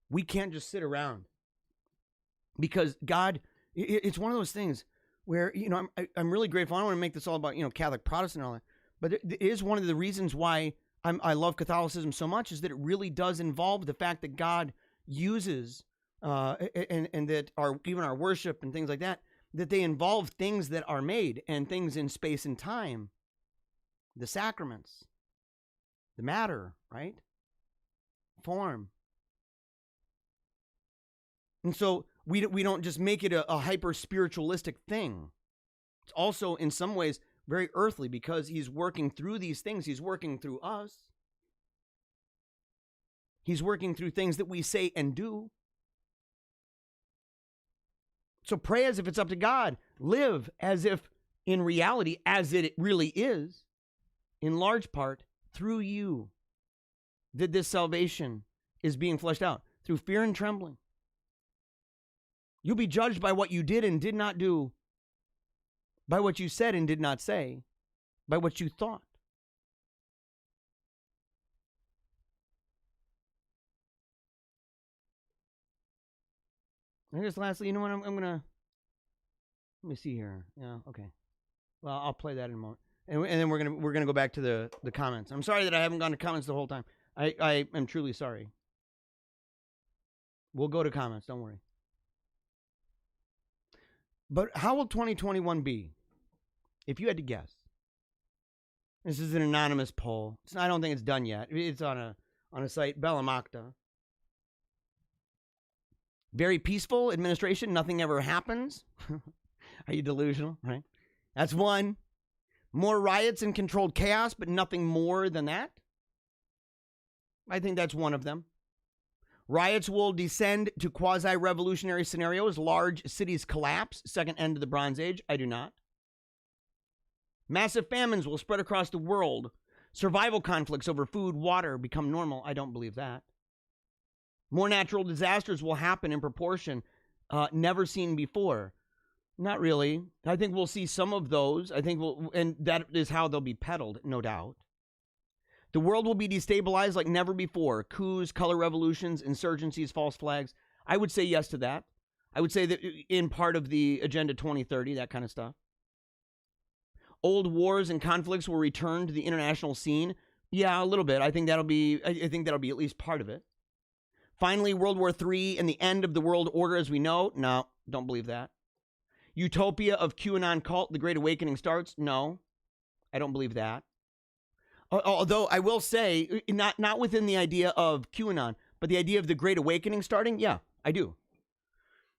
We can't just sit around. Because God, it's one of those things where, I'm really grateful. I don't want to make this all about, Catholic, Protestant, and all that. But it is one of the reasons why I love Catholicism so much, is that it really does involve the fact that God uses, and that even our worship and things like that they involve things that are made and things in space and time, the sacraments, the matter, right? Form. And so we don't just make it a hyper spiritualistic thing. It's also in some ways very earthly, because he's working through these things. He's working through us. He's working through things that we say and do. So pray as if it's up to God. Live as if, in reality, as it really is, in large part, through you, that this salvation is being fleshed out, through fear and trembling. You'll be judged by what you did and did not do, by what you said and did not say, by what you thought. And just lastly, you know what? I'm gonna, let me see here. Yeah, okay. Well, I'll play that in a moment, and then we're gonna go back to the comments. I'm sorry that I haven't gone to comments the whole time. I am truly sorry. We'll go to comments. Don't worry. But how will 2021 be? If you had to guess. This is an anonymous poll. I don't think it's done yet. It's on a site, Bellamacta. Very peaceful administration. Nothing ever happens. Are you delusional? Right? That's one. More riots and controlled chaos, but nothing more than that. I think that's one of them. Riots will descend to quasi-revolutionary scenarios. Large cities collapse. Second end of the Bronze Age. I do not. Massive famines will spread across the world. Survival conflicts over food, water become normal. I don't believe that. More natural disasters will happen in proportion never seen before. Not really. I think we'll see some of those. And that is how they'll be peddled, no doubt. The world will be destabilized like never before. Coups, color revolutions, insurgencies, false flags. I would say yes to that. I would say that in part of the Agenda 2030, that kind of stuff. Old wars and conflicts will return to the international scene. Yeah, a little bit. I think that'll be at least part of it. Finally, World War III and the end of the world order as we know. No, don't believe that. Utopia of QAnon cult, the Great Awakening starts. No, I don't believe that. Although I will say, not within the idea of QAnon, but the idea of the Great Awakening starting. Yeah, I do.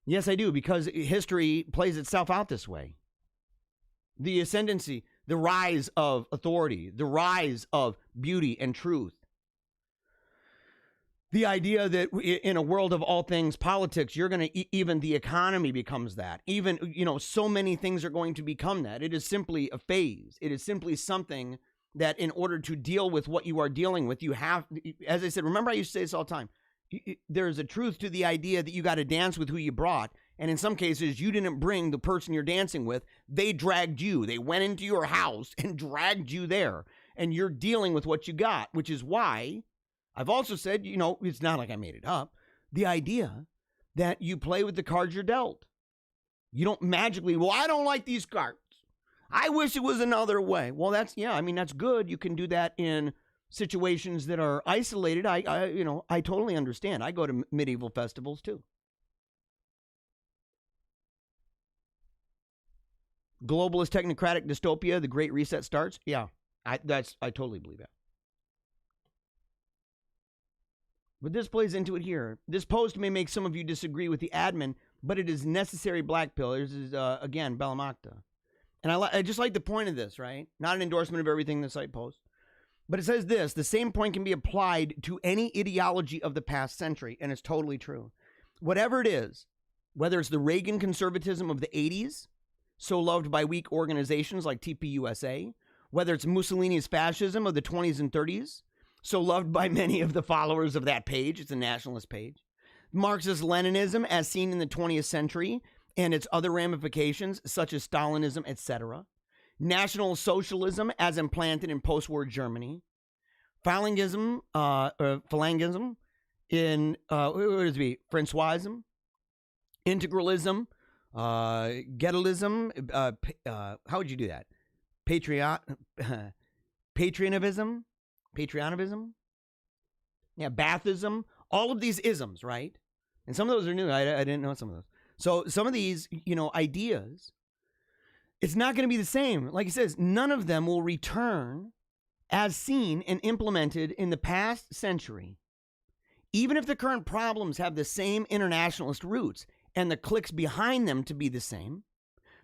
Yes, I do, because history plays itself out this way. The ascendancy, the rise of authority, the rise of beauty and truth. The idea that in a world of all things politics, you're going to, even the economy becomes that. Even, so many things are going to become that. It is simply a phase. It is simply something that in order to deal with what you are dealing with, you have, as I said, remember I used to say this all the time. There's a truth to the idea that you got to dance with who you brought. And in some cases, you didn't bring the person you're dancing with. They dragged you. They went into your house and dragged you there. And you're dealing with what you got, which is why I've also said, it's not like I made it up. The idea that you play with the cards you're dealt. You don't magically, well, I don't like these cards. I wish it was another way. Well, that's good. You can do that in situations that are isolated. I totally understand. I go to medieval festivals too. Globalist technocratic dystopia, the Great Reset starts. Yeah, I totally believe that. But this plays into it here. This post may make some of you disagree with the admin, but it is necessary black pill. This is, again, Belamacta. And I just like the point of this, right? Not an endorsement of everything the site posts. But it says this: the same point can be applied to any ideology of the past century, and it's totally true. Whatever it is, whether it's the Reagan conservatism of the 80s, so loved by weak organizations like TPUSA, whether it's Mussolini's fascism of the 20s and 30s, so loved by many of the followers of that page, it's a nationalist page, Marxist-Leninism as seen in the 20th century and its other ramifications, such as Stalinism, etc., National Socialism as implanted in post-war Germany, Phalangism in, Francoisism, integralism, Getalism, how would you do that? Patriotism? Yeah, Baathism. All of these isms, right? And some of those are new. I didn't know some of those. So some of these, ideas, it's not going to be the same. Like it says, none of them will return as seen and implemented in the past century. Even if the current problems have the same internationalist roots and the cliques behind them to be the same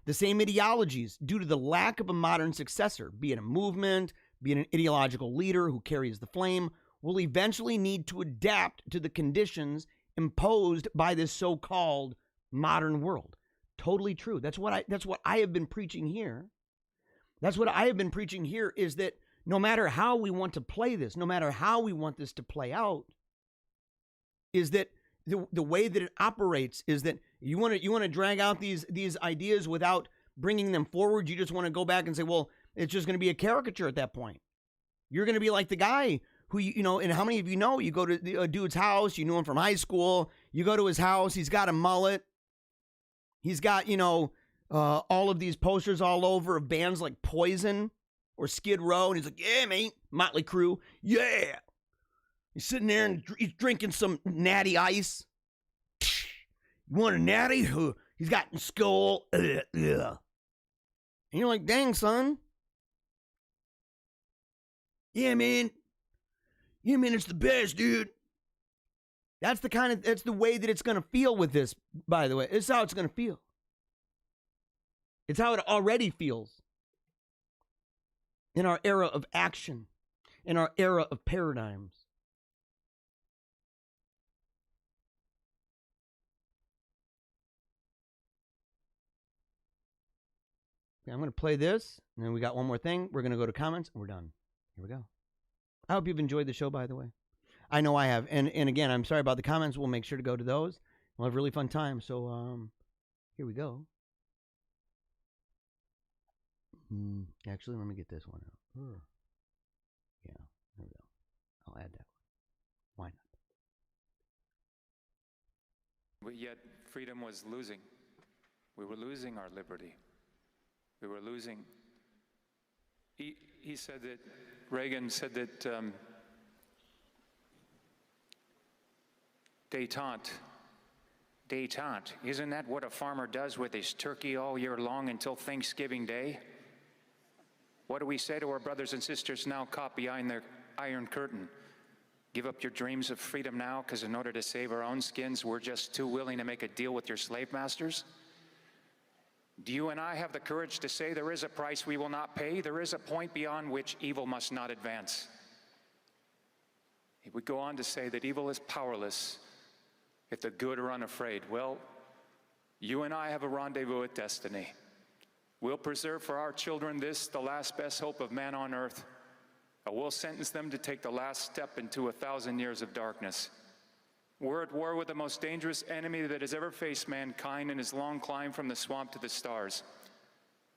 ideologies due to the lack of a modern successor, be it a movement, be it an ideological leader who carries the flame, will eventually need to adapt to the conditions imposed by this so-called modern world. Totally true. That's what I have been preaching here. That's what I have been preaching here, is that no matter how we want to play this, no matter how we want this to play out, is that the way that it operates is that you want to drag out these ideas without bringing them forward. You just want to go back and say, well, it's just going to be a caricature at that point. You're going to be like the guy who, and how many of you know, you go to a dude's house, you knew him from high school, you go to his house, he's got a mullet, he's got, all of these posters all over of bands like Poison or Skid Row, and he's like, yeah, mate, Motley Crue, yeah. He's sitting there and he's drinking some natty ice. You want a natty? He's got Skull. And you're like, dang, son. Yeah, man. Yeah, man, it's the best, dude. That's the way that it's going to feel with this, by the way. It's how it's going to feel. It's how it already feels. In our era of action. In our era of paradigms. Okay, I'm going to play this, and then we got one more thing. We're going to go to comments, and we're done. Here we go. I hope you've enjoyed the show, by the way. I know I have. And again, I'm sorry about the comments. We'll make sure to go to those. We'll have a really fun time. So, here we go. Actually, let me get this one out. Yeah, there we go. I'll add that one. Why not? But yet, freedom was losing. We were losing our liberty. We were losing. He said that, Reagan said that détente. Isn't that what a farmer does with his turkey all year long until Thanksgiving Day? What do we say to our brothers and sisters now caught behind their iron curtain? Give up your dreams of freedom now, because in order to save our own skins, we're just too willing to make a deal with your slave masters? Do you and I have the courage to say there is a price we will not pay? There is a point beyond which evil must not advance. He would go on to say that evil is powerless if the good are unafraid. Well, you and I have a rendezvous with destiny. We'll preserve for our children this, the last best hope of man on earth, or we'll sentence them to take the last step into 1,000 years of darkness. We're at war with the most dangerous enemy that has ever faced mankind in his long climb from the swamp to the stars.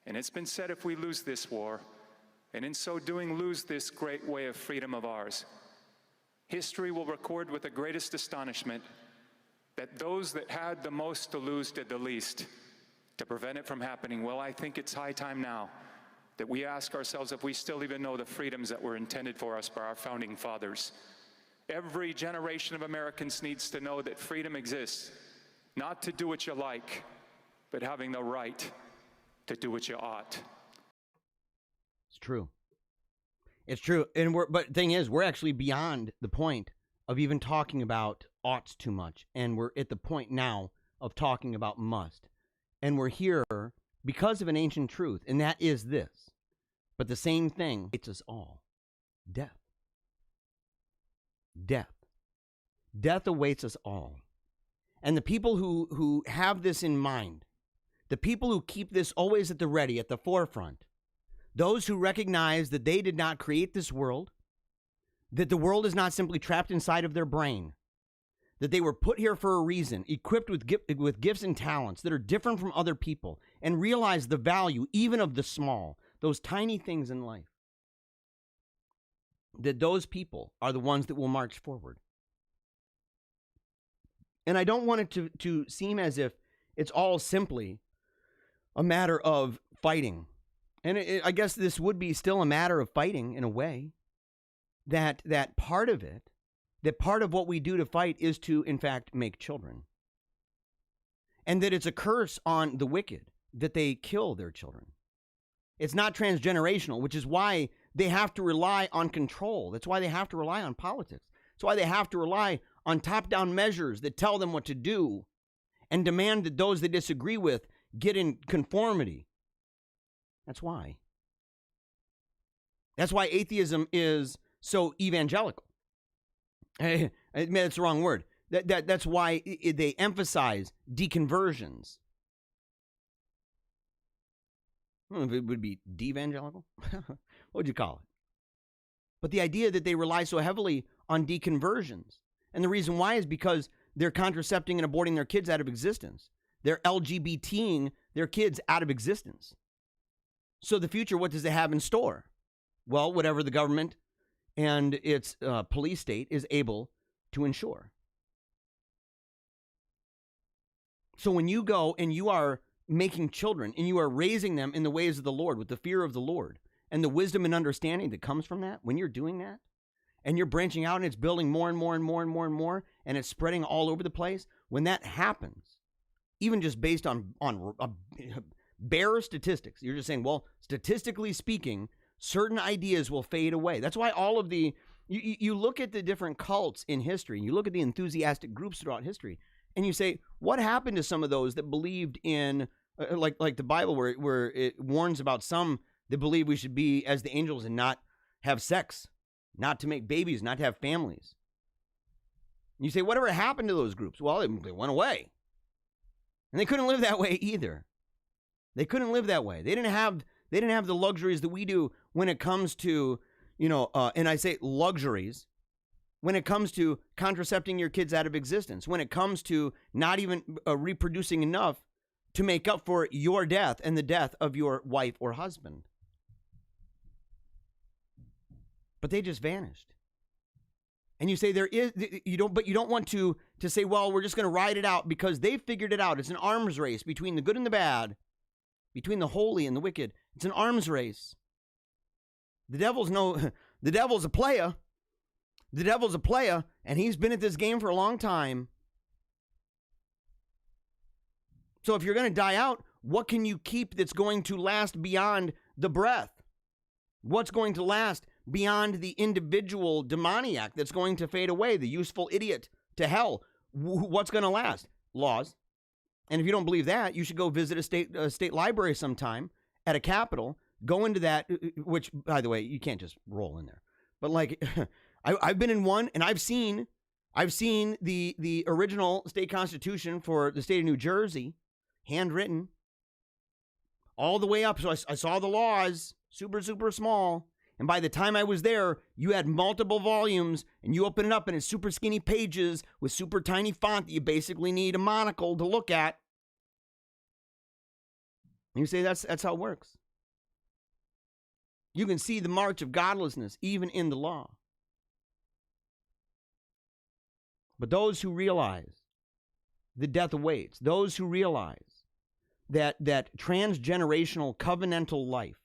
And it's been said, if we lose this war, and in so doing lose this great way of freedom of ours, history will record with the greatest astonishment that those that had the most to lose did the least to prevent it from happening. Well, I think it's high time now that we ask ourselves if we still even know the freedoms that were intended for us by our founding fathers. Every generation of Americans needs to know that freedom exists, not to do what you like, but having the right to do what you ought. It's true. It's true. But the thing is, we're actually beyond the point of even talking about oughts too much. And we're at the point now of talking about must. And we're here because of an ancient truth, and that is this. But the same thing awaits us all. Death. Death. Death awaits us all. And the people who have this in mind, the people who keep this always at the ready, at the forefront, those who recognize that they did not create this world, that the world is not simply trapped inside of their brain, that they were put here for a reason, equipped with gifts and talents that are different from other people, and realize the value even of the small, those tiny things in life, that those people are the ones that will march forward. And I don't want it to seem as if it's all simply a matter of fighting. And I guess this would be still a matter of fighting in a way, that part of it, that part of what we do to fight is to, in fact, make children. And that it's a curse on the wicked that they kill their children. It's not transgenerational, which is why they have to rely on control. That's why they have to rely on politics. That's why they have to rely on top-down measures that tell them what to do and demand that those they disagree with get in conformity. That's why. That's why atheism is so evangelical. That's the wrong word. That's why they emphasize deconversions. I don't know if it would be devangelical. What would you call it? But the idea that they rely so heavily on deconversions. And the reason why is because they're contracepting and aborting their kids out of existence. They're LGBTing their kids out of existence. So the future, what does it have in store? Well, whatever the government and its police state is able to ensure. So when you go and you are making children and you are raising them in the ways of the Lord with the fear of the Lord and the wisdom and understanding that comes from that, when you're doing that and you're branching out and it's building more and more and more and more and more and it's spreading all over the place, when that happens, even just based on bare statistics, you're just saying, well, statistically speaking, certain ideas will fade away. That's why all of you look at the different cults in history, and you look at the enthusiastic groups throughout history, and you say, what happened to some of those that believed in, like the Bible, where it warns about some that believe we should be as the angels and not have sex, not to make babies, not to have families. You say, whatever happened to those groups? Well, they went away. And they couldn't live that way either. They couldn't live that way. They didn't have the luxuries that we do when it comes to, and I say luxuries, when it comes to contracepting your kids out of existence, when it comes to not even reproducing enough to make up for your death and the death of your wife or husband. But they just vanished. And you say you don't want to say, well, we're just going to ride it out because they figured it out. It's an arms race between the good and the bad, between the holy and the wicked. It's an arms race. The devil's a player. The devil's a player, and he's been at this game for a long time. So if you're going to die out, what can you keep that's going to last beyond the breath? What's going to last beyond the individual demoniac that's going to fade away, the useful idiot to hell? What's going to last? Laws. And if you don't believe that, you should go visit a state library sometime at a capital. Go into that, which, by the way, you can't just roll in there. But like, I've been in one, and I've seen the original state constitution for the state of New Jersey, handwritten, all the way up. So I saw the laws, super, super small. And by the time I was there, you had multiple volumes, and you open it up, and it's super skinny pages with super tiny font that you basically need a monocle to look at. And you say that's how it works. You can see the march of godlessness even in the law. But those who realize the death awaits, those who realize that transgenerational covenantal life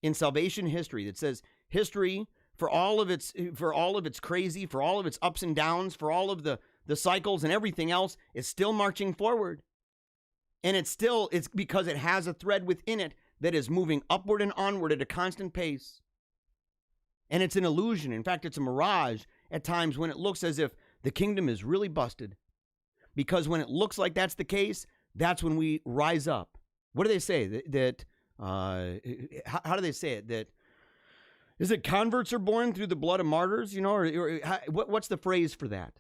in salvation history that says history, for all of its crazy, for all of its ups and downs, for all of the cycles and everything else, is still marching forward. And it's because it has a thread within it that is moving upward and onward at a constant pace. And it's an illusion. In fact, it's a mirage at times when it looks as if the kingdom is really busted. Because when it looks like that's the case, that's when we rise up. What do they say? How do they say it? That is it converts are born through the blood of martyrs, you know, or what's the phrase for that?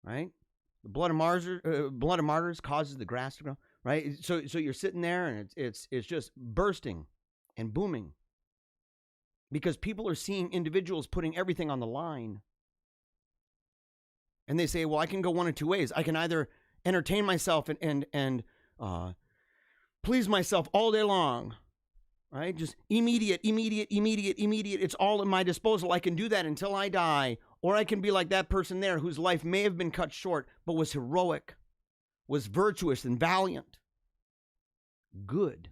Right? The blood of martyrs causes the grass to grow, right? So you're sitting there and it's just bursting and booming because people are seeing individuals putting everything on the line. And they say, well, I can go one of two ways. I can either entertain myself and please myself all day long, right? Just immediate. It's all at my disposal. I can do that until I die. Or I can be like that person there whose life may have been cut short, but was heroic, was virtuous and valiant, good,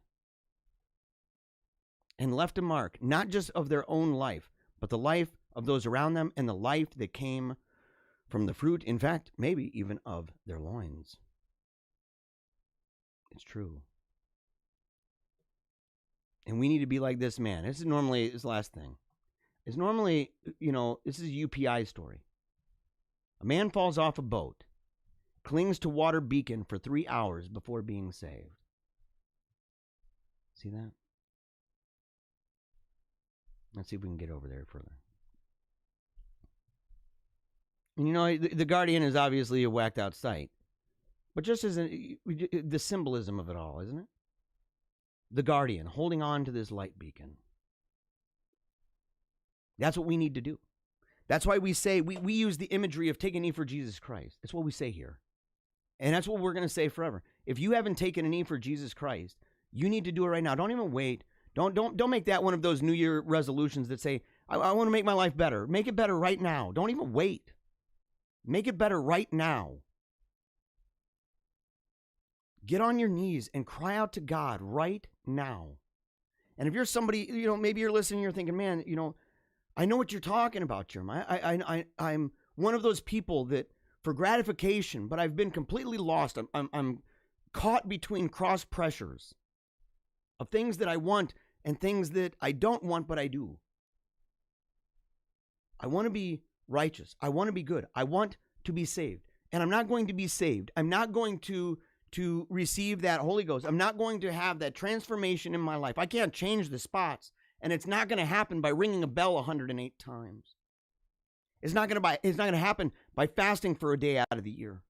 and left a mark, not just of their own life, but the life of those around them and the life that came from the fruit, in fact, maybe even of their loins. It's true. And we need to be like this man. This is normally his last thing. It's normally, this is a UPI story. A man falls off a boat, clings to water beacon for 3 hours before being saved. See that? Let's see if we can get over there further. And the Guardian is obviously a whacked out site. But just as the symbolism of it all, isn't it? The Guardian holding on to this light beacon. That's what we need to do. That's why we say, we use the imagery of take a knee for Jesus Christ. That's what we say here. And that's what we're going to say forever. If you haven't taken a knee for Jesus Christ, you need to do it right now. Don't even wait. Don't make that one of those New Year resolutions that say, I want to make my life better. Make it better right now. Don't even wait. Make it better right now. Get on your knees and cry out to God right now. And if you're somebody, maybe you're listening, you're thinking, man, I know what you're talking about, Jeremiah. I'm one of those people that for gratification, but I've been completely lost. I'm caught between cross pressures of things that I want and things that I don't want, but I do. I want to be righteous. I want to be good. I want to be saved. And I'm not going to be saved. I'm not going to receive that Holy Ghost. I'm not going to have that transformation in my life. I can't change the spots. And it's not going to happen by ringing a bell 108 times. It's not going to happen by fasting for a day out of the year.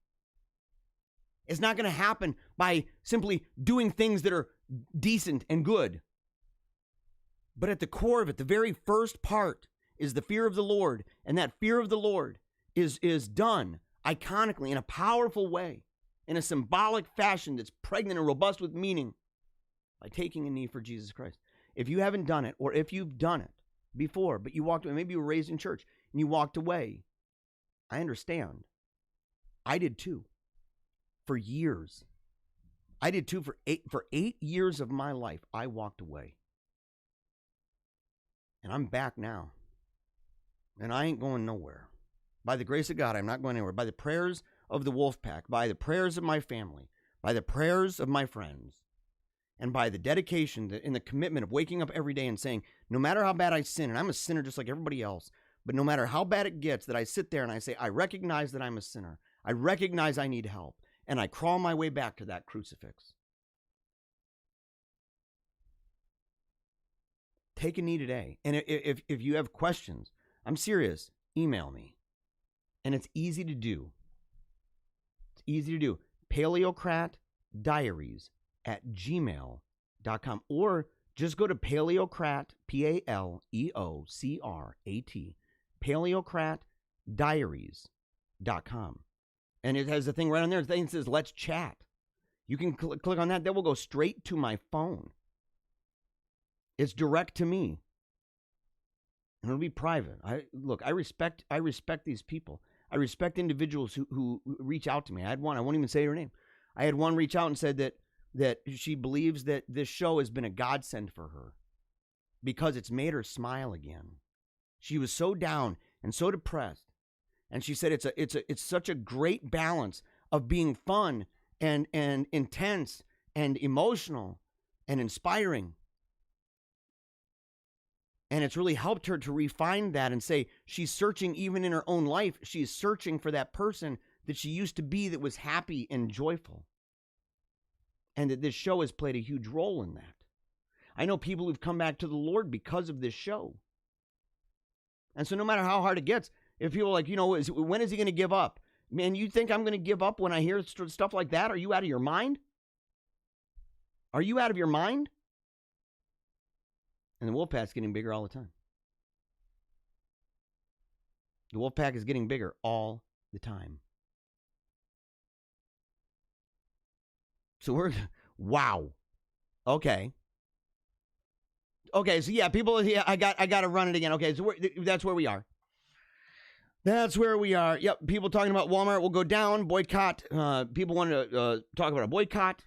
It's not going to happen by simply doing things that are decent and good. But at the core of it, the very first part is the fear of the Lord. And that fear of the Lord is done iconically in a powerful way, in a symbolic fashion that's pregnant and robust with meaning by taking a knee for Jesus Christ. If you haven't done it, or if you've done it before, but you walked away, maybe you were raised in church and you walked away, I understand. I did too. For years. I did too. For 8 years of my life, I walked away. And I'm back now. And I ain't going nowhere. By the grace of God, I'm not going anywhere. By the prayers of the wolf pack, by the prayers of my family, by the prayers of my friends, and by the dedication and the commitment of waking up every day and saying, no matter how bad I sin, and I'm a sinner just like everybody else, but no matter how bad it gets, that I sit there and I say, I recognize that I'm a sinner. I recognize I need help. And I crawl my way back to that crucifix. Take a knee today. And if you have questions, I'm serious, email me. And it's easy to do. It's easy to do. Paleocratdiaries@gmail.com, or just go to Paleocrat, Paleocrat, Paleocratdiaries.com. And it has a thing right on there. The thing says, let's chat. You can click on that. That will go straight to my phone. It's direct to me. And it'll be private. I respect these people. I respect individuals who reach out to me. I had one, I won't even say her name. I had one reach out and said that she believes that this show has been a godsend for her. because it's made her smile again. She was so down and so depressed. And she said it's such a great balance of being fun and intense and emotional and inspiring. And it's really helped her to refine that and say she's searching even in her own life. She's searching for that person that she used to be that was happy and joyful. And that this show has played a huge role in that. I know people who've come back to the Lord because of this show. And so no matter how hard it gets, if people are like, when is he going to give up? Man, you think I'm going to give up when I hear stuff like that? Are you out of your mind? Are you out of your mind? And the Wolfpack's getting bigger all the time. The Wolfpack is getting bigger all the time. So wow. Okay. Okay, so yeah, people, I got to run it again. Okay, so that's where we are. That's where we are. Yep, people talking about Walmart will go down, boycott. People want to talk about a boycott.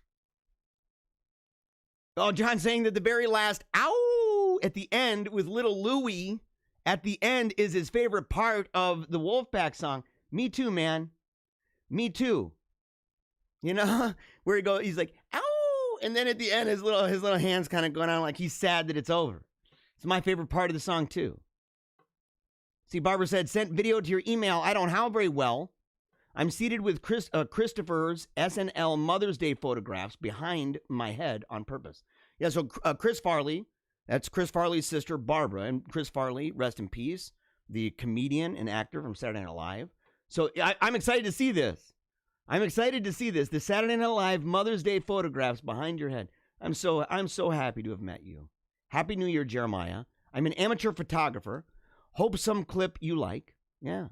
Oh, John saying that the very last ow at the end with little Louie at the end is his favorite part of the Wolfpack song. Me too, man. Me too. Where he goes, he's like, ow! And then at the end, his little hands kind of going on like he's sad that it's over. It's my favorite part of the song, too. See, Barbara said, sent video to your email. I don't have very well. I'm seated with Christopher's SNL Mother's Day photographs behind my head on purpose. Yeah, so Chris Farley, that's Chris Farley's sister, Barbara. And Chris Farley, rest in peace, the comedian and actor from Saturday Night Live. So I'm excited to see this. I'm excited to see this. The Saturday Night Live Mother's Day photographs behind your head. I'm so happy to have met you. Happy New Year, Jeremiah. I'm an amateur photographer. Hope some clip you like. Yeah.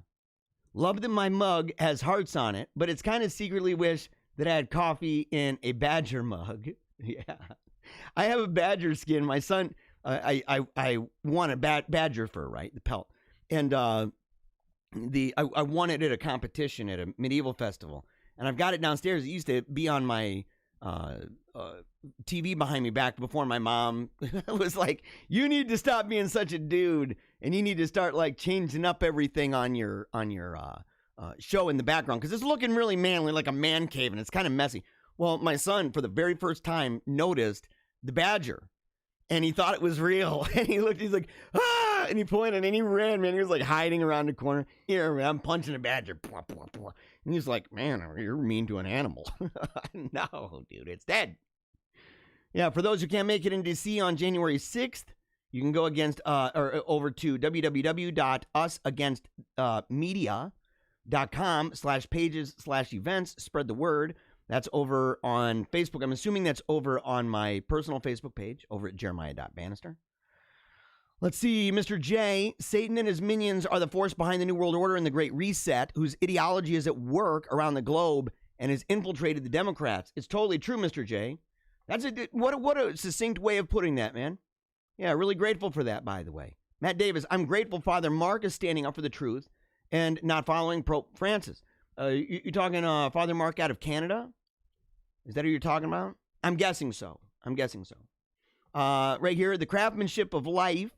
Love that my mug has hearts on it, but it's kind of secretly wish that I had coffee in a badger mug. Yeah. I have a badger skin. My son, I won a badger fur, right? The pelt. And I won it at a competition at a medieval festival. And I've got it downstairs. It used to be on my TV behind me back before my mom was like, you need to stop being such a dude and you need to start like changing up everything on your show in the background because it's looking really manly, like a man cave, and it's kind of messy. Well, my son, for the very first time, noticed the badger and he thought it was real. And he looked, he's like, ah, and he pointed and he ran, man. He was like hiding around the corner. Here, man, I'm punching a badger. And he's like, man, you're mean to an animal. No, dude, it's dead. Yeah, for those who can't make it in DC on January 6th, you can go over to www.usagainstmedia.com/pages/events. Spread the word. That's over on Facebook. I'm assuming that's over on my personal Facebook page over at jeremiah.bannister. Let's see, Mr. J. Satan and his minions are the force behind the New World Order and the Great Reset, whose ideology is at work around the globe and has infiltrated the Democrats. It's totally true, Mr. J. What a succinct way of putting that, man. Yeah, really grateful for that, by the way. Matt Davis, I'm grateful Father Mark is standing up for the truth and not following Pope Francis. You talking Father Mark out of Canada? Is that who you're talking about? I'm guessing so. Right here, the craftsmanship of life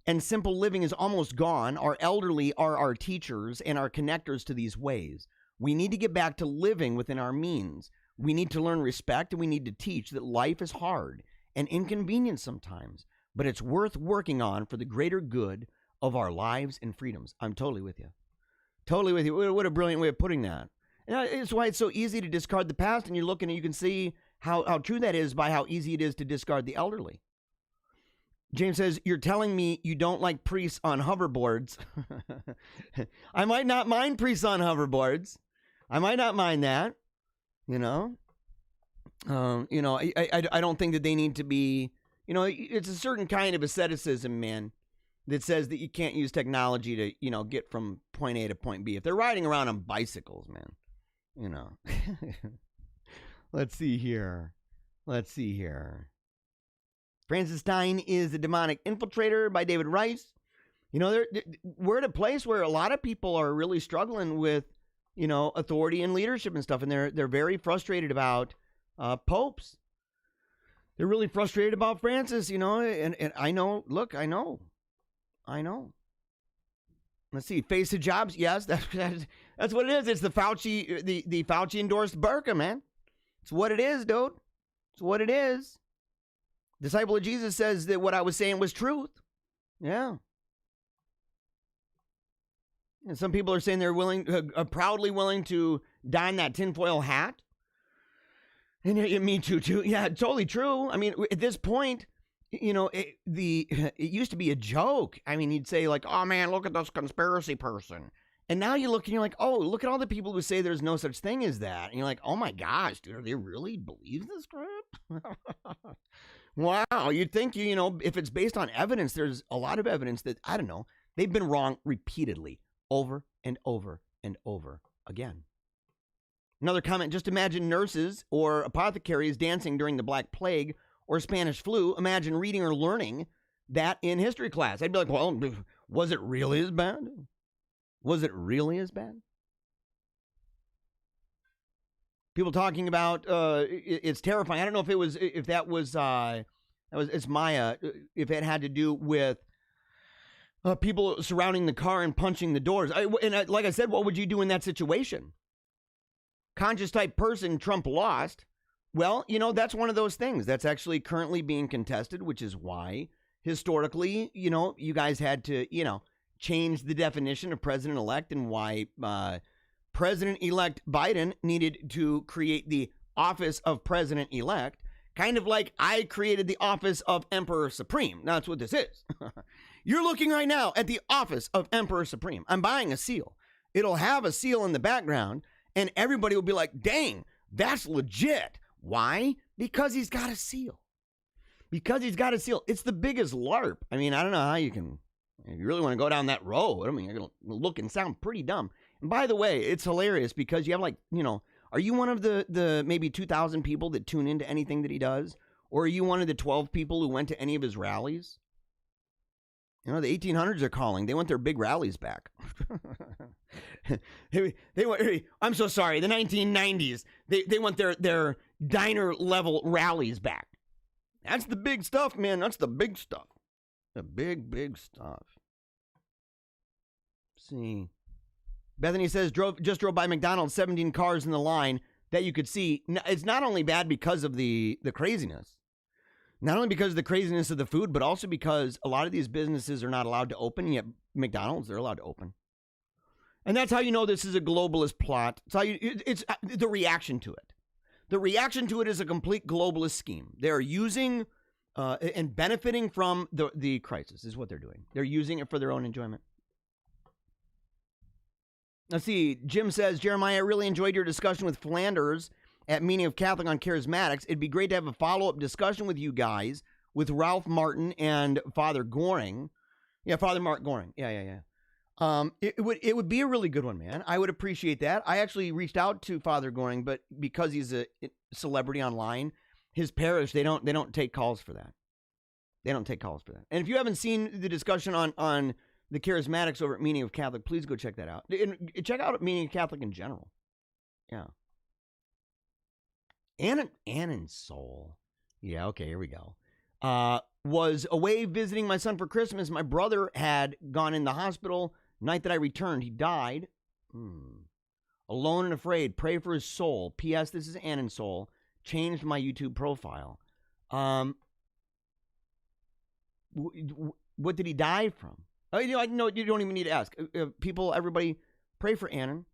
and simple living is almost gone. Our elderly are our teachers and our connectors to these ways. We need to get back to living within our means. We need to learn respect, and we need to teach that life is hard and inconvenient sometimes, but it's worth working on for the greater good of our lives and freedoms. I'm totally with you. Totally with you. What a brilliant way of putting that. And it's why it's so easy to discard the past, and you're looking and you can see how true that is by how easy it is to discard the elderly. James says, you're telling me you don't like priests on hoverboards. I might not mind priests on hoverboards. I might not mind that. I don't think that they need to be, it's a certain kind of asceticism, man, that says that you can't use technology to, get from point A to point B. If they're riding around on bicycles, man, Let's see here. Francis Stein is a demonic infiltrator by David Rice. We're at a place where a lot of people are really struggling with, authority and leadership and stuff. And they're very frustrated about popes. They're really frustrated about Francis, you know, and I know, look, I know. Let's see, face of jobs, yes, that's what it is. It's the Fauci endorsed burqa, man. It's what it is, dude. It's what it is. Disciple of Jesus says that what I was saying was truth. Yeah. And some people are saying they're proudly willing to don that tinfoil hat. And me too. Yeah, totally true. I mean, at this point, you know, it used to be a joke. I mean, you'd say like, oh man, look at this conspiracy person. And now you look and you're like, oh, look at all the people who say there's no such thing as that. And you're like, oh my gosh, dude, do they really believe this crap? Wow, you'd think, you know, if it's based on evidence, there's a lot of evidence that, I don't know, they've been wrong repeatedly, over and over and over again. Another comment, just imagine nurses or apothecaries dancing during the Black Plague or Spanish flu. Imagine reading or learning that in history class. I'd be like, well, was it really as bad? Was it really as bad? People talking about it's terrifying. I don't know if it's Maya, if it had to do with people surrounding the car and punching the doors. Like I said, what would you do in that situation? Conscious type person, Trump lost. Well, you know, that's one of those things that's actually currently being contested, which is why historically, you know, you guys had to, you know, change the definition of president-elect, and why President-elect Biden needed to create the office of president-elect, kind of like I created the office of Emperor Supreme. Now, that's what this is. You're looking right now at the office of Emperor Supreme. I'm buying a seal. It'll have a seal in the background, and everybody will be like, dang, that's legit. Why? Because he's got a seal. Because he's got a seal. It's the biggest LARP. I mean, I don't know how you can, if you really want to go down that road, I mean, you're going to look and sound pretty dumb. And by the way, it's hilarious because you have like, you know, are you one of the maybe 2,000 people that tune into anything that he does? Or are you one of the 12 people who went to any of his rallies? You know, the 1800s are calling. They want their big rallies back. I'm so sorry. The 1990s, they want their diner level rallies back. That's the big stuff, man. That's the big stuff. The big stuff. Let's see. Bethany says, just drove by McDonald's, 17 cars in the line that you could see. It's not only bad because of the craziness. Not only because of the craziness of the food, but also because a lot of these businesses are not allowed to open, yet McDonald's, they're allowed to open. And that's how you know this is a globalist plot. It's the reaction to it. The reaction to it is a complete globalist scheme. They're using and benefiting from the crisis is what they're doing. They're using it for their own enjoyment. Let's see. Jim says, Jeremiah, I really enjoyed your discussion with Flanders at Meaning of Catholic on Charismatics. It'd be great to have a follow-up discussion with you guys, with Ralph Martin and Father Goring. Yeah, Father Mark Goring. Yeah. It would be a really good one, man. I would appreciate that. I actually reached out to Father Goring, but because he's a celebrity online, his parish, they don't take calls for that. They don't take calls for that. And if you haven't seen the discussion on the Charismatics over at Meaning of Catholic, please go check that out. And check out Meaning of Catholic in general. Yeah. Annan Soul. Yeah, okay, here we go. Was away visiting my son for Christmas. My brother had gone in the hospital. Night that I returned, he died. Alone and afraid. Pray for his soul. P.S. This is Annan Soul. Changed my YouTube profile. What did he die from? You know, you don't even need to ask. People, everybody, pray for Annan.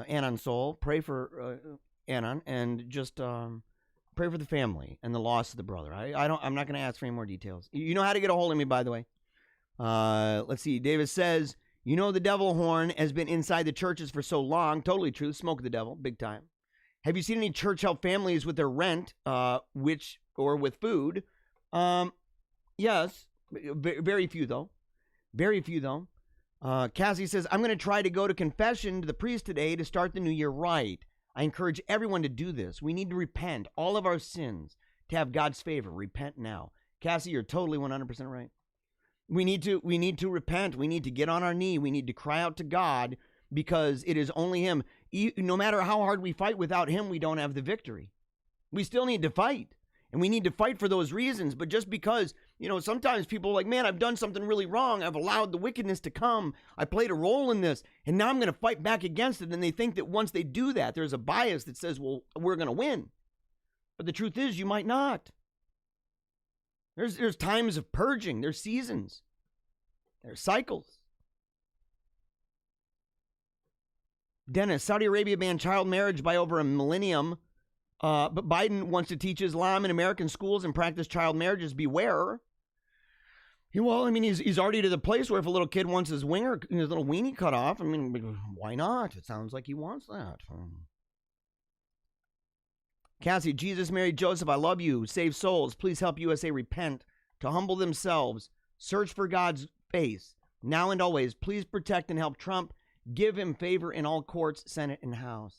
Annan Soul. Pray for Annan, and just pray for the family and the loss of the brother. I'm not going to ask for any more details. You know how to get a hold of me, by the way. Let's see. Davis says, you know, the devil horn has been inside the churches for so long. Totally true. Smoke the devil, big time. Have you seen any church help families with their rent, or with food? Yes. Very few though. Very few though. Cassie says, I'm going to try to go to confession to the priest today to start the new year right. I encourage everyone to do this. We need to repent all of our sins to have God's favor. Repent now. Cassie, you're totally 100% right. We need to repent. We need to get on our knee. We need to cry out to God, because it is only him. No matter how hard we fight, without him, we don't have the victory. We still need to fight. And we need to fight for those reasons. But just because, sometimes people are like, man, I've done something really wrong. I've allowed the wickedness to come. I played a role in this. And now I'm going to fight back against it. And they think that once they do that, there's a bias that says, well, we're going to win. But the truth is, you might not. There's times of purging. There's seasons. There's cycles. Dennis, Saudi Arabia banned child marriage by over a millennium. But Biden wants to teach Islam in American schools and practice child marriages. Beware. Well, I mean, he's already to the place where if a little kid wants his little weenie cut off, I mean, why not? It sounds like he wants that. Cassie, Jesus married Joseph. I love you. Save souls. Please help USA repent, to humble themselves, search for God's face, now and always. Please protect and help Trump. Give him favor in all courts, Senate, and House.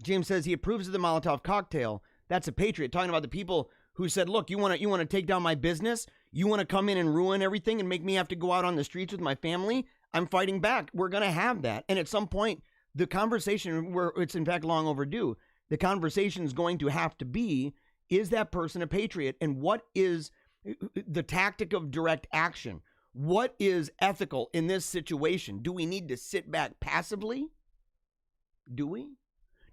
James says he approves of the Molotov cocktail. That's a patriot. Talking about the people who said, look, you want to take down my business? You want to come in and ruin everything and make me have to go out on the streets with my family? I'm fighting back. We're going to have that. And at some point, the conversation, where it's in fact long overdue, the conversation is going to have to be, is that person a patriot? And what is the tactic of direct action? What is ethical in this situation? Do we need to sit back passively? Do we?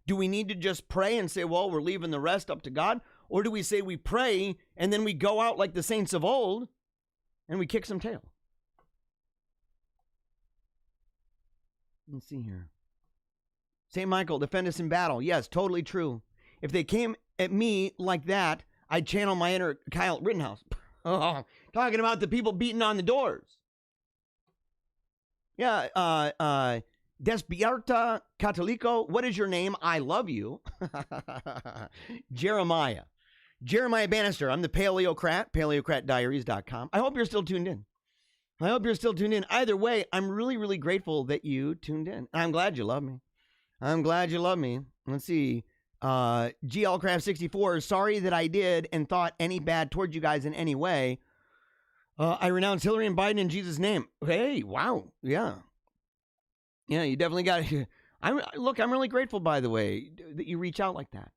Do we need to just pray and say, well, we're leaving the rest up to God? Or do we say we pray and then we go out like the saints of old and we kick some tail? Let's see here. St. Michael, defend us in battle. Yes, totally true. If they came at me like that, I'd channel my inner Kyle Rittenhouse. Talking about the people beating on the doors. Yeah, Despierta Catolico, what is your name? I love you. Jeremiah Bannister, I'm the Paleocrat, paleocratdiaries.com. I hope you're still tuned in. Either way, I'm really, really grateful that you tuned in. I'm glad you love me. Let's see. GLCraft64, sorry that I did and thought any bad towards you guys in any way. I renounce Hillary and Biden in Jesus' name. Hey, wow. Yeah. Yeah, you definitely got to. I'm really grateful, by the way, that you reach out like that.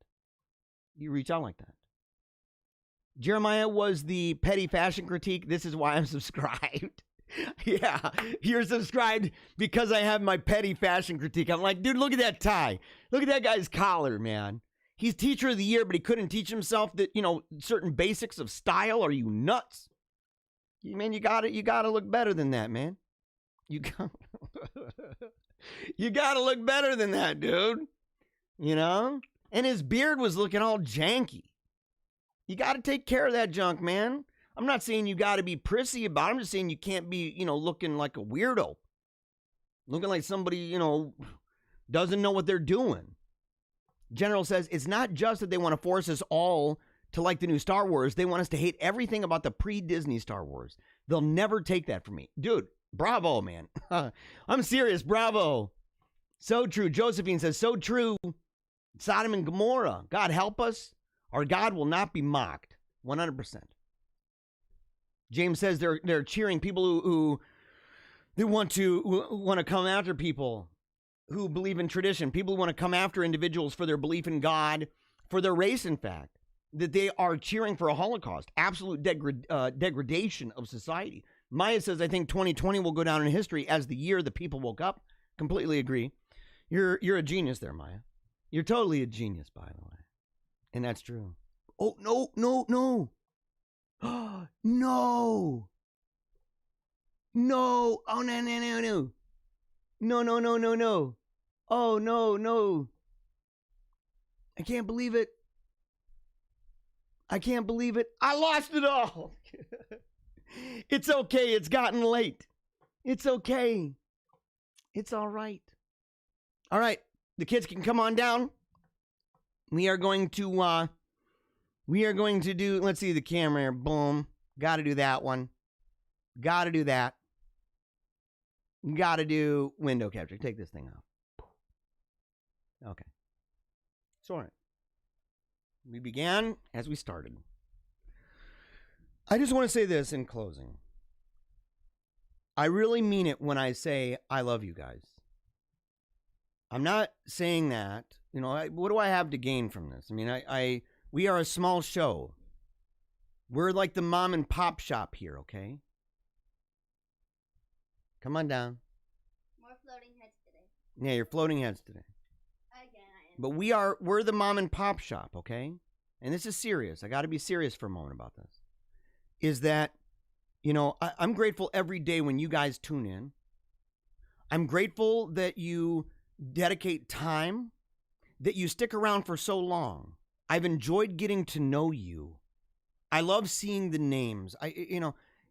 Jeremiah was the petty fashion critique. This is why I'm subscribed. Yeah, you're subscribed because I have my petty fashion critique. I'm like, dude, look at that tie. Look at that guy's collar, man. He's teacher of the year, but he couldn't teach himself that, certain basics of style. Are you nuts? Man, you gotta look better than that, man. You gotta look better than that, dude. And his beard was looking all janky. You gotta take care of that junk, man. I'm not saying you gotta be prissy about it. I'm just saying you can't be, looking like a weirdo. Looking like somebody, doesn't know what they're doing. General says, it's not just that they want to force us all to like the new Star Wars. They want us to hate everything about the pre-Disney Star Wars. They'll never take that from me. Dude, bravo, man. I'm serious. Bravo. So true. Josephine says, so true. Sodom and Gomorrah. God help us. Our God will not be mocked. 100%. James says they're cheering people who they want to come after people who believe in tradition. People who want to come after individuals for their belief in God, for their race, in fact. That they are cheering for a Holocaust. Absolute degradation of society. Maya says, I think 2020 will go down in history as the year the people woke up. Completely agree. You're a genius there, Maya. You're totally a genius, by the way. And that's true. Oh, no. No. No. Oh, no. Oh, no. No. Oh, no. I can't believe it. I lost it all. It's okay. It's gotten late. It's okay. It's all right. All right. The kids can come on down. We are going to do, let's see the camera here. Boom. Got to do that one. Got to do that. Got to do window capture. Take this thing off. Okay. It's all right. We began as we started. I just want to say this in closing. I really mean it when I say I love you guys. I'm not saying that, what do I have to gain from this? I mean, We are a small show. We're like the mom and pop shop here, okay? Come on down. More floating heads today. Yeah, you're floating heads today. Again, I am. But we're the mom and pop shop, okay? And this is serious. I got to be serious for a moment about this. Is that, you know, I'm grateful every day when you guys tune in. I'm grateful that you dedicate time, that you stick around for so long. I've enjoyed getting to know you. I love seeing the names.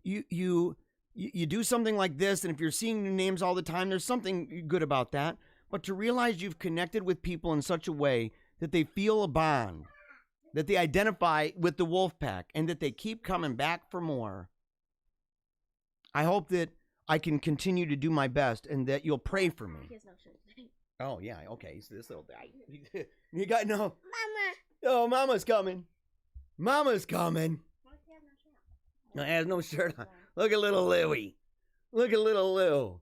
You do something like this, and if you're seeing new names all the time, there's something good about that. But to realize you've connected with people in such a way that they feel a bond, that they identify with the wolf pack, and that they keep coming back for more. I hope that I can continue to do my best and that you'll pray for me. He has no shirt. Oh, yeah, okay. So this little guy. You got no. Mama. Oh, Mama's coming. Mama's coming. Why does he have no shirt? No, he has no shirt on. Look at little Louie. Look at little Lou.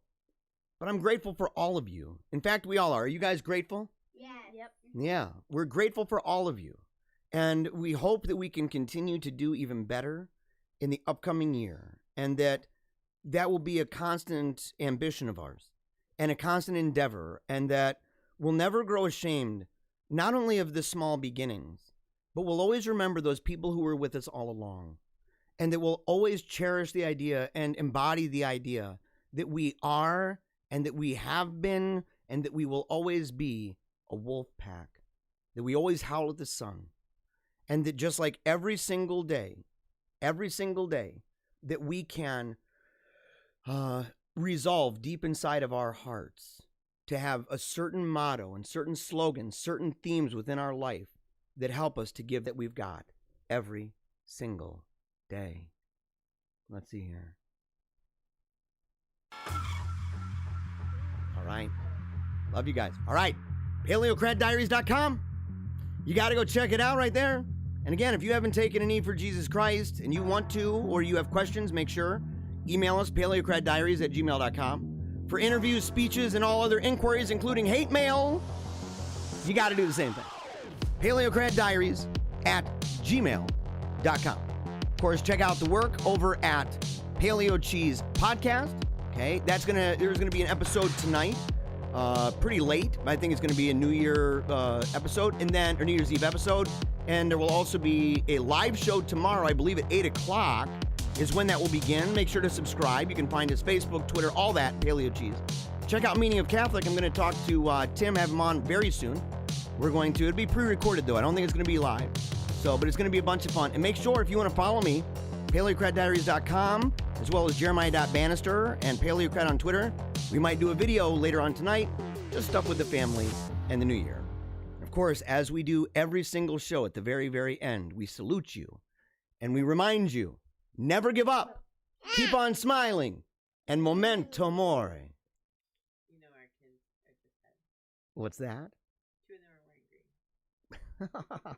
But I'm grateful for all of you. In fact, we all are. Are you guys grateful? Yeah. Yep. Yeah, we're grateful for all of you. And we hope that we can continue to do even better in the upcoming year. And that will be a constant ambition of ours and a constant endeavor. And that we'll never grow ashamed, not only of the small beginnings, but we'll always remember those people who were with us all along. And that we'll always cherish the idea and embody the idea that we are and that we have been and that we will always be a wolf pack. That we always howl at the sun. And that just like every single day, that we can resolve deep inside of our hearts to have a certain motto and certain slogans, certain themes within our life that help us to give that we've got every single day. Let's see here. All right. Love you guys. All right. Paleocratdiaries.com. You got to go check it out right there. And again, if you haven't taken a knee for Jesus Christ and you want to, or you have questions, make sure, email us, paleocratdiaries@gmail.com. For interviews, speeches, and all other inquiries, including hate mail, you got to do the same thing. paleocratdiaries@gmail.com. Of course, check out the work over at Paleo Cheese Podcast. Okay, there's gonna be an episode tonight, pretty late. I think it's gonna be a New Year episode, and then or New Year's Eve episode, and there will also be a live show tomorrow. I believe at 8 o'clock is when that will begin. Make sure to subscribe. You can find us Facebook, Twitter, all that Paleo Cheese. Check out Meaning of Catholic. I'm going to talk to Tim, have him on very soon. It'll be pre-recorded though. I don't think it's going to be live. But it's going to be a bunch of fun. And make sure if you want to follow me, paleocratdiaries.com, as well as Jeremiah.Bannister and Paleocrat on Twitter. We might do a video later on tonight, just stuff with the family and the new year. Of course, as we do every single show at the very, very end, we salute you and we remind you, never give up, keep on smiling, and memento mori. You know our kids are just had. What's that? 2 of them are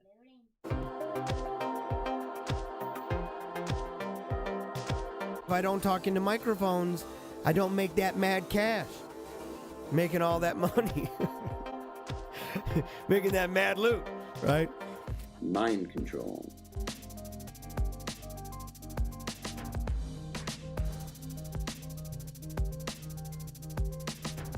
wearing green. If I don't talk into microphones, I don't make that mad cash. Making all that money. Making that mad loot, right? Mind control.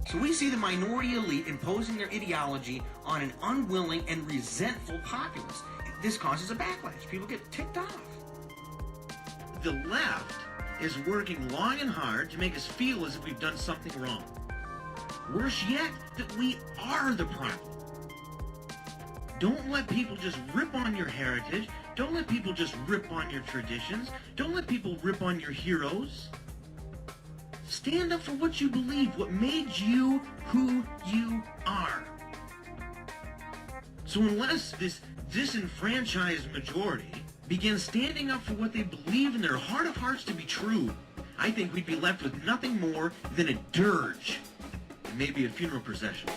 So we see the minority elite imposing their ideology on an unwilling and resentful populace. This causes a backlash. People get ticked off. The left is working long and hard to make us feel as if we've done something wrong. Worse yet, that we are the problem. Don't let people just rip on your heritage. Don't let people just rip on your traditions. Don't let people rip on your heroes. Stand up for what you believe, what made you who you are. So unless this disenfranchised majority begins standing up for what they believe in their heart of hearts to be true, I think we'd be left with nothing more than a dirge and maybe a funeral procession.